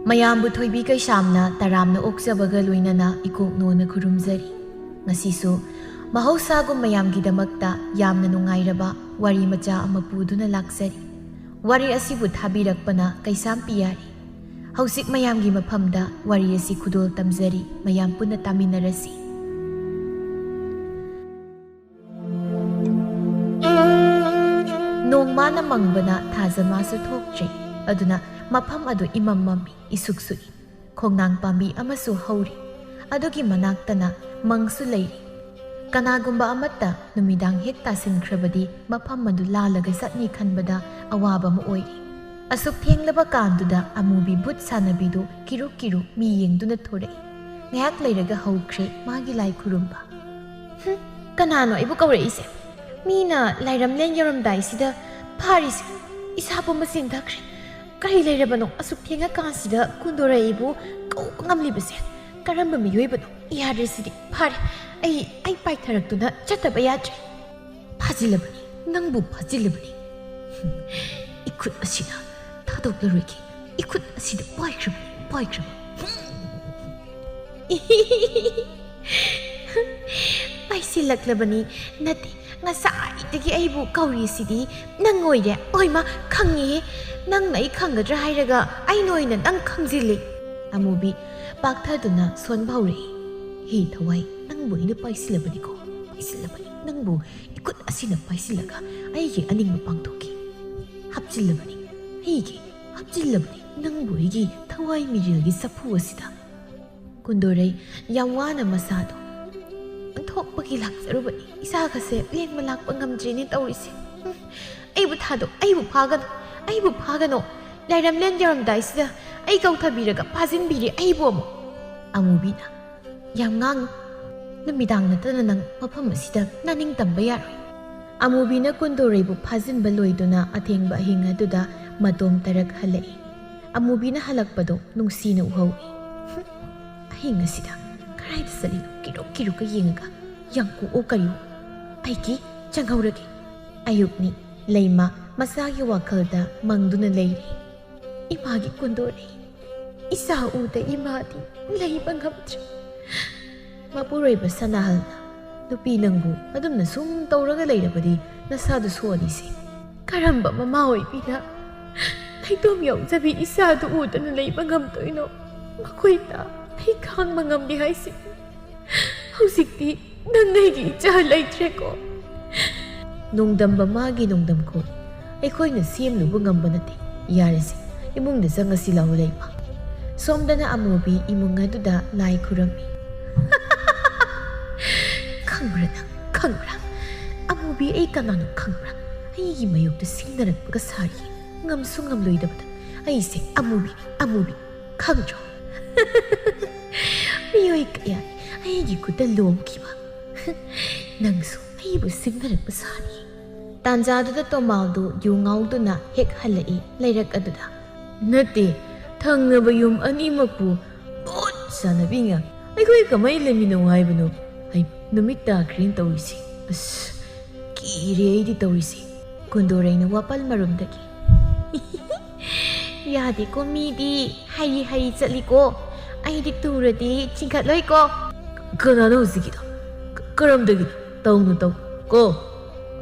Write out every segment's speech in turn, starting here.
ꯃꯌꯥꯝꯕꯨ ꯊꯣꯏꯕꯤ ꯀꯩꯁꯥꯝꯅ ꯇꯔꯥꯝꯅ ꯑꯣꯛꯆꯕꯒ ꯂꯣꯏꯅꯅ ꯏꯀꯣꯛꯅꯣꯅ ꯈꯨꯔꯨꯝꯖꯔꯤ꯫ ꯉꯁꯤꯁꯨ ꯃꯍꯧꯁꯥꯒꯨꯝ ꯃꯌꯥꯝꯒꯤꯗꯃꯛꯇ ꯌꯥꯝꯅ ꯅꯨꯡꯉꯥꯏꯔꯕ ꯋꯥꯔꯤ ꯃꯆꯥ ꯑꯃ ꯄꯨꯗꯨꯅ ꯂꯥꯛꯆꯔꯤ꯫ ꯋꯥꯔꯤ ꯑꯁꯤꯕꯨ ꯊꯥꯕꯤꯔꯛꯄꯅ ꯀꯩꯁꯥꯝ ꯄꯤꯌꯥꯔꯤ꯫ ꯍꯧꯖꯤꯛ ꯃꯌꯥꯝꯒꯤ ꯃꯐꯝꯗ ꯋꯥꯔꯤ ꯑꯁꯤ ꯈꯨꯗꯣꯜ ꯇꯝꯖꯔꯤ, ꯃꯌꯥꯝ ꯄꯨꯟꯅ ꯇꯥꯃꯤꯟꯅꯔꯁꯤ꯫ ꯅꯣꯡꯃꯥꯅ ꯃꯪꯕꯅ ꯊꯥꯖꯃꯥꯁꯨ ꯊꯣꯛꯇ꯭ꯔꯤ, ꯑꯗꯨꯅ ꯃꯐꯝ ꯑꯗꯨ ꯏꯃꯝ ꯃꯝꯃꯤ, ꯏꯁꯨꯛ ꯁꯨꯛꯏ꯫ ꯈꯣꯡꯅꯥꯡ ꯄꯥꯝꯕꯤ ꯑꯃꯁꯨ ꯍꯧꯔꯤ, ꯑꯗꯨꯒꯤ ꯃꯅꯥꯛꯇꯅ ꯃꯪꯁꯨ ꯂꯩꯔꯤ꯫ ꯀꯅꯥꯒꯨꯝꯕ ꯑꯃꯠꯇ ꯅꯨꯃꯤꯗꯥꯡ ꯍꯦꯛ ꯇꯥꯁꯤꯟꯈ꯭ꯔꯕꯗꯤ ꯃꯐꯝ ꯑꯗꯨ ꯂꯥꯜꯂꯒ ꯆꯠꯅꯤ ꯈꯟꯕꯗ ꯑꯋꯥꯕ ꯑꯃ ꯑꯣꯏꯔꯤ꯫ ꯑꯁꯨꯛ ꯊꯦꯡꯂꯕ ꯀꯥꯟꯗꯨꯗ ꯑꯃꯨꯕꯤ ꯚꯨꯠ ꯁꯥꯟꯅꯕꯤꯗꯨ ꯀꯤꯔꯨ ꯀꯤꯔꯨ ꯃꯤ ꯌꯦꯡꯗꯨꯅ ꯊꯣꯔꯛꯏ꯫ ꯉꯥꯏꯍꯥꯛ ꯂꯩꯔꯒ ꯍꯧꯈ꯭ꯔꯦ ꯃꯥꯒꯤ ꯂꯥꯏ ꯈꯨꯔꯨꯝꯕ꯫ ꯀꯅꯥꯅꯣ ꯑꯩꯕꯨ ꯀꯧꯔꯛꯏꯁꯦ? ꯃꯤꯅ ꯂꯥꯏꯔꯝꯂꯦꯟ ꯌꯧꯔꯝꯗꯥꯏꯁꯤꯗ ꯐꯥꯔꯤꯁꯦ ꯏꯁꯥ ꯄꯨꯝꯕ ꯆꯦꯟꯊꯈ꯭ꯔꯦ꯫ ꯀꯔꯤ ꯂꯩꯔꯕꯅꯣ ꯑꯁꯨꯛ ꯊꯦꯡꯉꯀꯥꯟꯁꯤꯗ ꯀꯨꯟꯗꯣꯔꯛꯏꯕꯨ ꯀꯧꯕ ꯉꯝꯂꯤꯕꯁꯦ? ꯀꯔꯝꯕ ꯃꯤꯑꯣꯏꯕꯅꯣ? ꯌꯥꯗ꯭ꯔꯦ ꯁꯤꯗꯤ, ꯐꯥꯔꯦ, ꯑꯩ ꯄꯥꯏꯊꯔꯛꯇꯨꯅ ꯆꯠꯇꯕ ꯌꯥꯗ꯭ꯔꯦ꯫ ꯐꯥꯖꯤꯜꯂꯕꯅꯤ, ꯅꯪꯕꯨ ꯐꯥꯖꯤꯜꯂꯕꯅꯤ꯫ ꯏꯈꯨꯠ ꯑꯁꯤꯅ ꯊꯥꯗꯣꯛꯂꯔꯣꯏꯒꯦ, ꯏꯈꯨꯠ ꯑꯁꯤꯗ ꯄꯥꯏꯈ꯭ꯔꯕ ꯄꯥꯏꯁꯤꯜꯂꯛꯂꯕꯅꯤ꯫ ꯅꯠꯇꯦ, ꯉꯁꯥꯏꯗꯒꯤ ꯑꯩꯕꯨ ꯀꯧꯔꯤꯁꯤꯗꯤ ꯅꯪ ꯑꯣꯏꯔꯦ꯫ ꯑꯣꯏꯃ, ꯈꯪꯉꯦꯍꯦ, ꯅꯪꯅ ꯑꯩ ꯈꯪꯒꯗ꯭ꯔꯥ ꯍꯥꯏꯔꯒ ꯑꯩꯅ ꯑꯣꯏꯅ ꯅꯪ ꯈꯪꯖꯤꯜꯂꯤ꯫ ꯑꯃꯨꯕꯤ ꯄꯥꯛꯊꯗꯨꯅ ꯁꯣꯟꯕ ꯍꯧꯔꯛꯏ꯫ ꯍꯦ ꯊꯋꯥꯏ, ꯅꯪꯕꯨ ꯑꯩꯅ ꯄꯥꯏꯁꯤꯜꯂꯕꯅꯤꯀꯣ, ꯄꯥꯏꯁꯤꯜꯂꯕꯅꯤ꯫ ꯅꯪꯕꯨ ꯏꯈꯨꯠ ꯑꯁꯤꯅ ꯄꯥꯏꯁꯤꯜꯂꯒ ꯑꯩꯒꯤ ꯑꯅꯤꯡꯕ ꯄꯥꯡꯊꯣꯛꯈꯤ꯫ ꯍꯥꯞꯆꯤꯜꯂꯕꯅꯤ, ꯍꯥꯞꯆꯤꯜꯂꯕꯅꯤ ꯅꯪꯕꯨ ꯑꯩꯒꯤ ꯊꯋꯥꯏ ꯃꯤꯔꯤꯜꯒꯤ ꯆꯐꯨ ꯑꯁꯤꯗ꯫ ꯀꯨꯟꯗꯣꯔꯩ ꯌꯥꯝ ꯋꯥꯅ ꯃꯁꯥꯗꯣ ꯊꯣꯛꯄꯒꯤ ꯂꯥꯛꯆꯔꯨꯕꯅꯤ꯫ ꯏꯁꯥꯒꯁꯦ ꯂꯦꯡꯕ ꯂꯥꯛꯄ ꯉꯝꯗ꯭ꯔꯦꯅꯦ ꯇꯧꯔꯤꯁꯦ꯫ ꯑꯩꯕꯨ ꯊꯥꯗꯣꯛ, ꯑꯩꯕꯨ ꯐꯥꯒꯅꯣ꯫ ꯂꯥꯏꯔꯝꯂꯦꯟ ꯌꯧꯔꯝꯗꯥꯏꯁꯤꯗ ꯑꯩ ꯀꯧꯊꯕꯤꯔꯒ ꯐꯥꯖꯤꯟꯕꯤꯔꯦ ꯑꯩꯕꯨ ꯑꯃꯨꯛ꯫ ꯑꯃꯨꯕꯤꯅ ꯌꯥꯝ ꯉꯥꯡꯉꯨ, ꯅꯨꯃꯤꯗꯥꯡ ꯅꯠꯇꯅ ꯅꯪ ꯃꯐꯝ ꯑꯁꯤꯗ ꯅꯥꯅꯤꯡ ꯇꯝꯕ ꯌꯥꯔꯣꯏ꯫ ꯑꯃꯨꯕꯤꯅ ꯀꯨꯟꯗꯣꯔꯩꯕꯨ ꯐꯥꯖꯤꯟꯕ ꯂꯣꯏꯗꯨꯅ ꯑꯊꯦꯡꯕ ꯑꯍꯤꯡ ꯑꯗꯨꯗ ꯃꯇꯣꯝ ꯇꯔꯛ ꯍꯜꯂꯛꯏ꯫ ꯑꯃꯨꯕꯤꯅ ꯍꯜꯂꯛꯄꯗꯣ ꯅꯨꯡꯁꯤꯅ ꯎꯍꯧꯏ꯫ ꯑꯍꯤꯡ ꯑꯁꯤꯗ ꯀꯔꯥꯏꯗ ꯆꯠꯂꯤꯅꯣ? ꯀꯤꯔꯨꯛ ꯀꯤꯔꯨꯛꯀ ꯌꯦꯡꯉꯒ ꯌꯥꯡꯀꯣꯛꯑꯣ ꯀꯔꯤꯑꯣ, ꯑꯩꯒꯤ ꯆꯪꯍꯧꯔꯒꯦ꯫ ꯑꯌꯨꯛꯅꯤ, ꯂꯩꯃ ꯃꯆꯥꯒꯤ ꯋꯥꯈꯜꯗ ꯃꯪꯗꯨꯅ ꯂꯩꯔꯤ꯫ ꯏꯃꯥꯒꯤ ꯀꯨꯟꯗꯣꯔꯩ, ꯏꯆꯥ ꯎꯗ ꯏꯃꯥꯗꯤ ꯂꯩꯕ ꯉꯝꯗ꯭ꯔꯦ꯫ ꯃꯄꯨꯔꯣꯏꯕ ꯁꯅꯥꯍꯜꯅ, ꯅꯨꯄꯤ ꯅꯪꯕꯨ ꯑꯗꯨꯝꯅ ꯁꯨꯝ ꯇꯧꯔꯒ ꯂꯩꯔꯕꯗꯤ ꯅꯁꯥꯗꯨ ꯁꯣꯛꯑꯅꯤꯁꯦ꯫ ꯀꯔꯝꯕ ꯃꯃꯥ ꯑꯣꯏꯕꯤꯅ ꯂꯩꯇꯣꯝ ꯌꯥꯎꯖꯕꯤ ꯏꯆꯥꯗꯨ ꯎꯗꯅ ꯂꯩꯕ ꯉꯝꯗꯣꯏꯅꯣ? ꯃꯈꯣꯏꯗ ꯑꯩ ꯈꯥꯡꯕ ꯉꯝꯗꯦ ꯍꯥꯏꯁꯤꯅꯤ꯫ ꯍꯧꯖꯤꯛꯇꯤ ꯅꯪ ꯑꯩꯒꯤ ꯏꯆꯥ ꯂꯩꯇ꯭ꯔꯦꯀꯣ꯫ ꯅꯣꯡꯗꯝꯕ ꯃꯥꯒꯤ ꯅꯣꯡꯗꯝꯈꯣꯟ ꯑꯩꯈꯣꯏꯅ ꯁꯦꯝꯂꯨꯕ ꯉꯝꯕ ꯅꯠꯇꯦ꯫ ꯌꯥꯔꯁꯤ, ꯏꯃꯨꯡꯗ ꯆꯪꯉꯁꯤ ꯂꯥꯎ ꯂꯩꯃ꯫ ꯁꯣꯝꯗꯅ ꯑꯃꯨꯕꯤ ꯏꯃꯨꯡ ꯑꯗꯨꯗ ꯂꯥꯏ ꯈꯨꯔꯝꯃꯤ꯫ ꯈꯪꯕ꯭ꯔꯥ ꯅꯪ, ꯈꯪꯕ꯭ꯔꯥ? ꯑꯃꯨꯕꯤ ꯑꯩ ꯀꯅꯥꯅꯣ ꯈꯪꯕ꯭ꯔꯥ? ꯑꯩꯒꯤ ꯃꯌꯣꯛꯇ ꯁꯤꯡꯅꯔꯛꯄꯒ ꯁꯥꯔꯤ, ꯉꯝꯁꯨ ꯉꯝꯂꯣꯏꯗꯕꯗ ꯑꯩꯁꯦ ꯑꯃꯨꯕꯤ, ꯈꯪꯗ꯭ꯔꯣ? ꯃꯤꯑꯣꯏ ꯀꯌꯥꯅꯤ ꯑꯩꯒꯤ ꯈꯨꯠꯇ ꯂꯣꯝꯈꯤꯕ, ꯅꯪꯁꯨ ꯑꯩꯕꯨ ꯁꯤꯡꯅꯔꯛꯄ ꯁꯥꯔꯤ꯫ ꯇꯥꯟꯖꯥꯗꯨꯗ ꯇꯣꯃꯥꯜꯗꯨ ꯌꯨ ꯉꯥꯎꯗꯨꯅ ꯍꯦꯛ ꯍꯜꯂꯛꯏ ꯂꯩꯔꯛ ꯑꯗꯨꯗ꯫ ꯅꯠꯇꯦ, ꯊꯪꯅꯕ ꯌꯨꯝ ꯑꯅꯤꯃꯛꯄꯨ ꯚꯨꯠ ꯁꯥꯟꯅꯕꯤꯉ ꯑꯩꯈꯣꯏ ꯀꯃꯥꯏꯅ ꯂꯩꯃꯤꯟꯅꯧ ꯍꯥꯏꯕꯅꯣ? ꯅꯨꯃꯤꯠ ꯇꯥꯈ꯭ꯔꯦꯅ ꯇꯧꯔꯤꯁꯤ꯫ ꯑꯁ, ꯀꯤꯔꯦ ꯑꯩꯗꯤ ꯇꯧꯔꯤꯁꯤ꯫ ꯀꯨꯟꯗꯣꯔꯩꯅ ꯋꯥꯄꯜ ꯃꯔꯨꯝꯗꯒꯤ, ꯌꯥꯗꯦꯀꯣ ꯃꯤꯗꯤ, ꯍꯩ ꯆꯠꯂꯤꯀꯣ, ꯑꯩꯗꯤ ꯇꯨꯔꯗꯤ ꯆꯤꯡꯈꯠꯂꯣꯏꯀꯣ꯫ ꯀꯅꯥꯅꯣ ꯍꯧꯖꯤꯛꯀꯤꯗꯣ? ꯀꯔꯝꯗꯒꯤꯅꯣ? ꯇꯧ ꯀꯣ꯫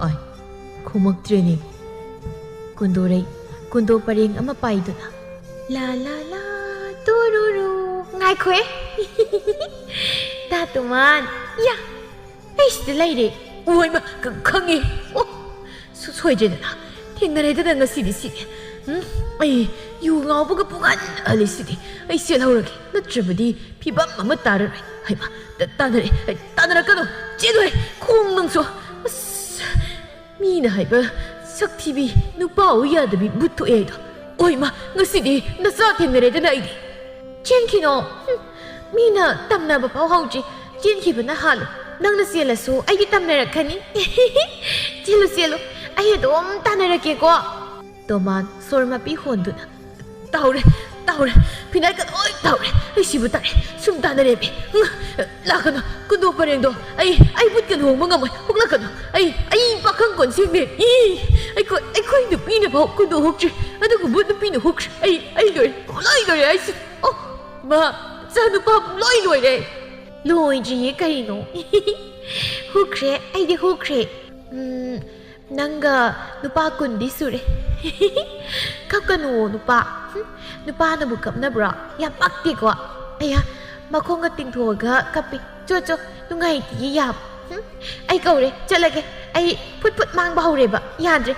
ꯑꯥꯏ, ꯈꯨꯃꯛꯇ꯭ꯔꯦꯅꯦ꯫ ꯀꯨꯟꯗꯣꯔꯩ ꯀꯨꯟꯗꯣ ꯄꯔꯦꯡ ꯑꯃ ꯄꯥꯏꯗꯨꯅ, ꯂꯥ ꯂꯥ ꯂꯥ ꯇꯨꯔꯨꯔꯨ, ꯉꯥꯏꯈꯣꯍꯦ꯫ ꯇꯥ ꯇꯨꯃꯥꯟ, ꯌꯥ, ꯑꯩ ꯁꯤꯗ ꯂꯩꯔꯦ꯫ ꯑꯣꯏꯃ, ꯈꯪꯉꯦ꯫ ꯑꯣ, ꯁꯣꯏꯗ꯭ꯔꯦꯗꯅ, ꯊꯦꯡꯅꯔꯦꯗꯅ ꯉꯁꯤꯗꯤ ꯁꯤꯗꯤ꯫ ꯑꯩ ꯌꯨ ꯉꯥꯎꯕꯒ ꯄꯨꯡꯍꯜꯂꯦ ꯁꯤꯗꯤ꯫ ꯑꯩ ꯆꯦꯜꯍꯧꯔꯒꯦ, ꯅꯠꯇ꯭ꯔꯕꯗꯤ ꯐꯤꯕꯝ ꯑꯃ ꯇꯥꯔꯔꯣꯏ꯫ ꯍꯩꯃ, ꯇꯥꯟꯅꯔꯛꯀꯅꯨ, ꯆꯦꯜꯂꯣꯏ, ꯈꯣꯡ ꯅꯪꯁꯨ꯫ ꯑꯁ, ꯃꯤꯅ ꯍꯥꯏꯕ ꯁꯛꯊꯤꯕꯤ, ꯅꯨꯄꯥ ꯑꯣꯏ ꯌꯥꯗꯕꯤ ꯕꯨꯠ ꯊꯣꯛꯑꯦ ꯍꯥꯏꯗꯣ꯫ ꯑꯣꯏꯃ, ꯉꯁꯤꯗꯤ ꯅꯆꯥ ꯊꯦꯡꯅꯔꯦꯗꯅ ꯑꯩꯗꯤ꯫ ꯆꯦꯟꯈꯤꯅꯣ, ꯃꯤꯅ ꯇꯝꯅꯕ ꯐꯥꯎ ꯍꯧꯗ꯭ꯔꯤ, ꯆꯦꯟꯈꯤꯕꯅ ꯍꯥꯜꯂꯨ꯫ ꯅꯪꯅ ꯆꯦꯜꯂꯁꯨ ꯑꯩꯗꯤ ꯇꯝꯅꯔꯛꯀꯅꯤ꯫ ꯆꯦꯜꯂꯨ, ꯑꯩ ꯑꯗꯨꯝ ꯇꯥꯟꯅꯔꯛꯀꯦꯀꯣ꯫ ꯇꯣꯃꯥꯟ ꯁꯣꯔ ꯃꯄꯤ ꯍꯣꯟꯗꯨꯅ, ꯇꯧꯔꯦ ꯐꯤꯅꯥꯏꯀ ꯂꯣꯏ ꯇꯧꯔꯦ ꯑꯩ ꯁꯤꯕ ꯇꯥꯔꯦ ꯁꯨꯝ ꯇꯥꯟꯅꯔꯦꯃꯤ ꯂꯥꯛꯀꯅꯨ ꯀꯨꯟꯗꯣ ꯄꯔꯦꯡꯗꯣ ꯑꯩ ꯃꯨꯠꯀꯅꯨ ꯍꯣꯡꯕ ꯉꯝꯃꯣꯏ ꯍꯨꯛꯂꯛꯀꯅꯨ ꯑꯩ ꯄꯥꯈꯪ ꯀꯣꯟꯁꯦꯡꯅꯦ ꯑꯩꯈꯣꯏ ꯅꯨꯄꯤꯅ ꯐꯥꯎ ꯀꯨꯟꯗꯣ ꯍꯨꯛꯇ꯭ꯔꯤ ꯑꯗꯨꯒ ꯃꯨꯠ ꯅꯨꯄꯤꯅ ꯍꯨꯛꯈ꯭ꯔꯦ ꯑꯩ ꯂꯣꯏꯔꯦ ꯂꯣꯏ ꯑꯩꯁꯤ ꯑꯣ ꯃꯥ ꯏꯆꯥ ꯅꯨꯄꯥ ꯂꯣꯏ ꯂꯣꯏꯔꯦ ꯂꯣꯏꯗ꯭ꯔꯤꯌꯦ ꯀꯔꯤꯅꯣ ꯍꯨꯛꯈ꯭ꯔꯦ ꯑꯩꯗꯤ ꯍꯨꯛꯈ꯭ꯔꯦ ꯅꯪꯒ 누pa ꯀꯨꯟꯗꯤ ꯁꯨꯔꯦ ꯀꯞꯀꯅꯨ 누paꯅꯕꯨ ꯀꯞꯅꯕ꯭ꯔꯣ ꯌꯥꯝ ꯄꯛꯇꯦꯀꯣ ꯑꯩꯌꯥ ꯃꯈꯣꯡꯒ ꯇꯤꯡꯊꯣꯛꯑꯒ ꯀꯞꯄꯤ ꯆꯣ ꯅꯨꯡꯉꯥꯏꯇꯤꯌꯦ ꯌꯥꯝ ꯑꯩ ꯀꯧꯔꯦ ꯆꯠꯂꯒꯦ ꯑꯩ ꯐꯨꯠ ꯃꯥꯡꯕ ꯍꯧꯔꯦꯕ ꯌꯥꯗ꯭ꯔꯦ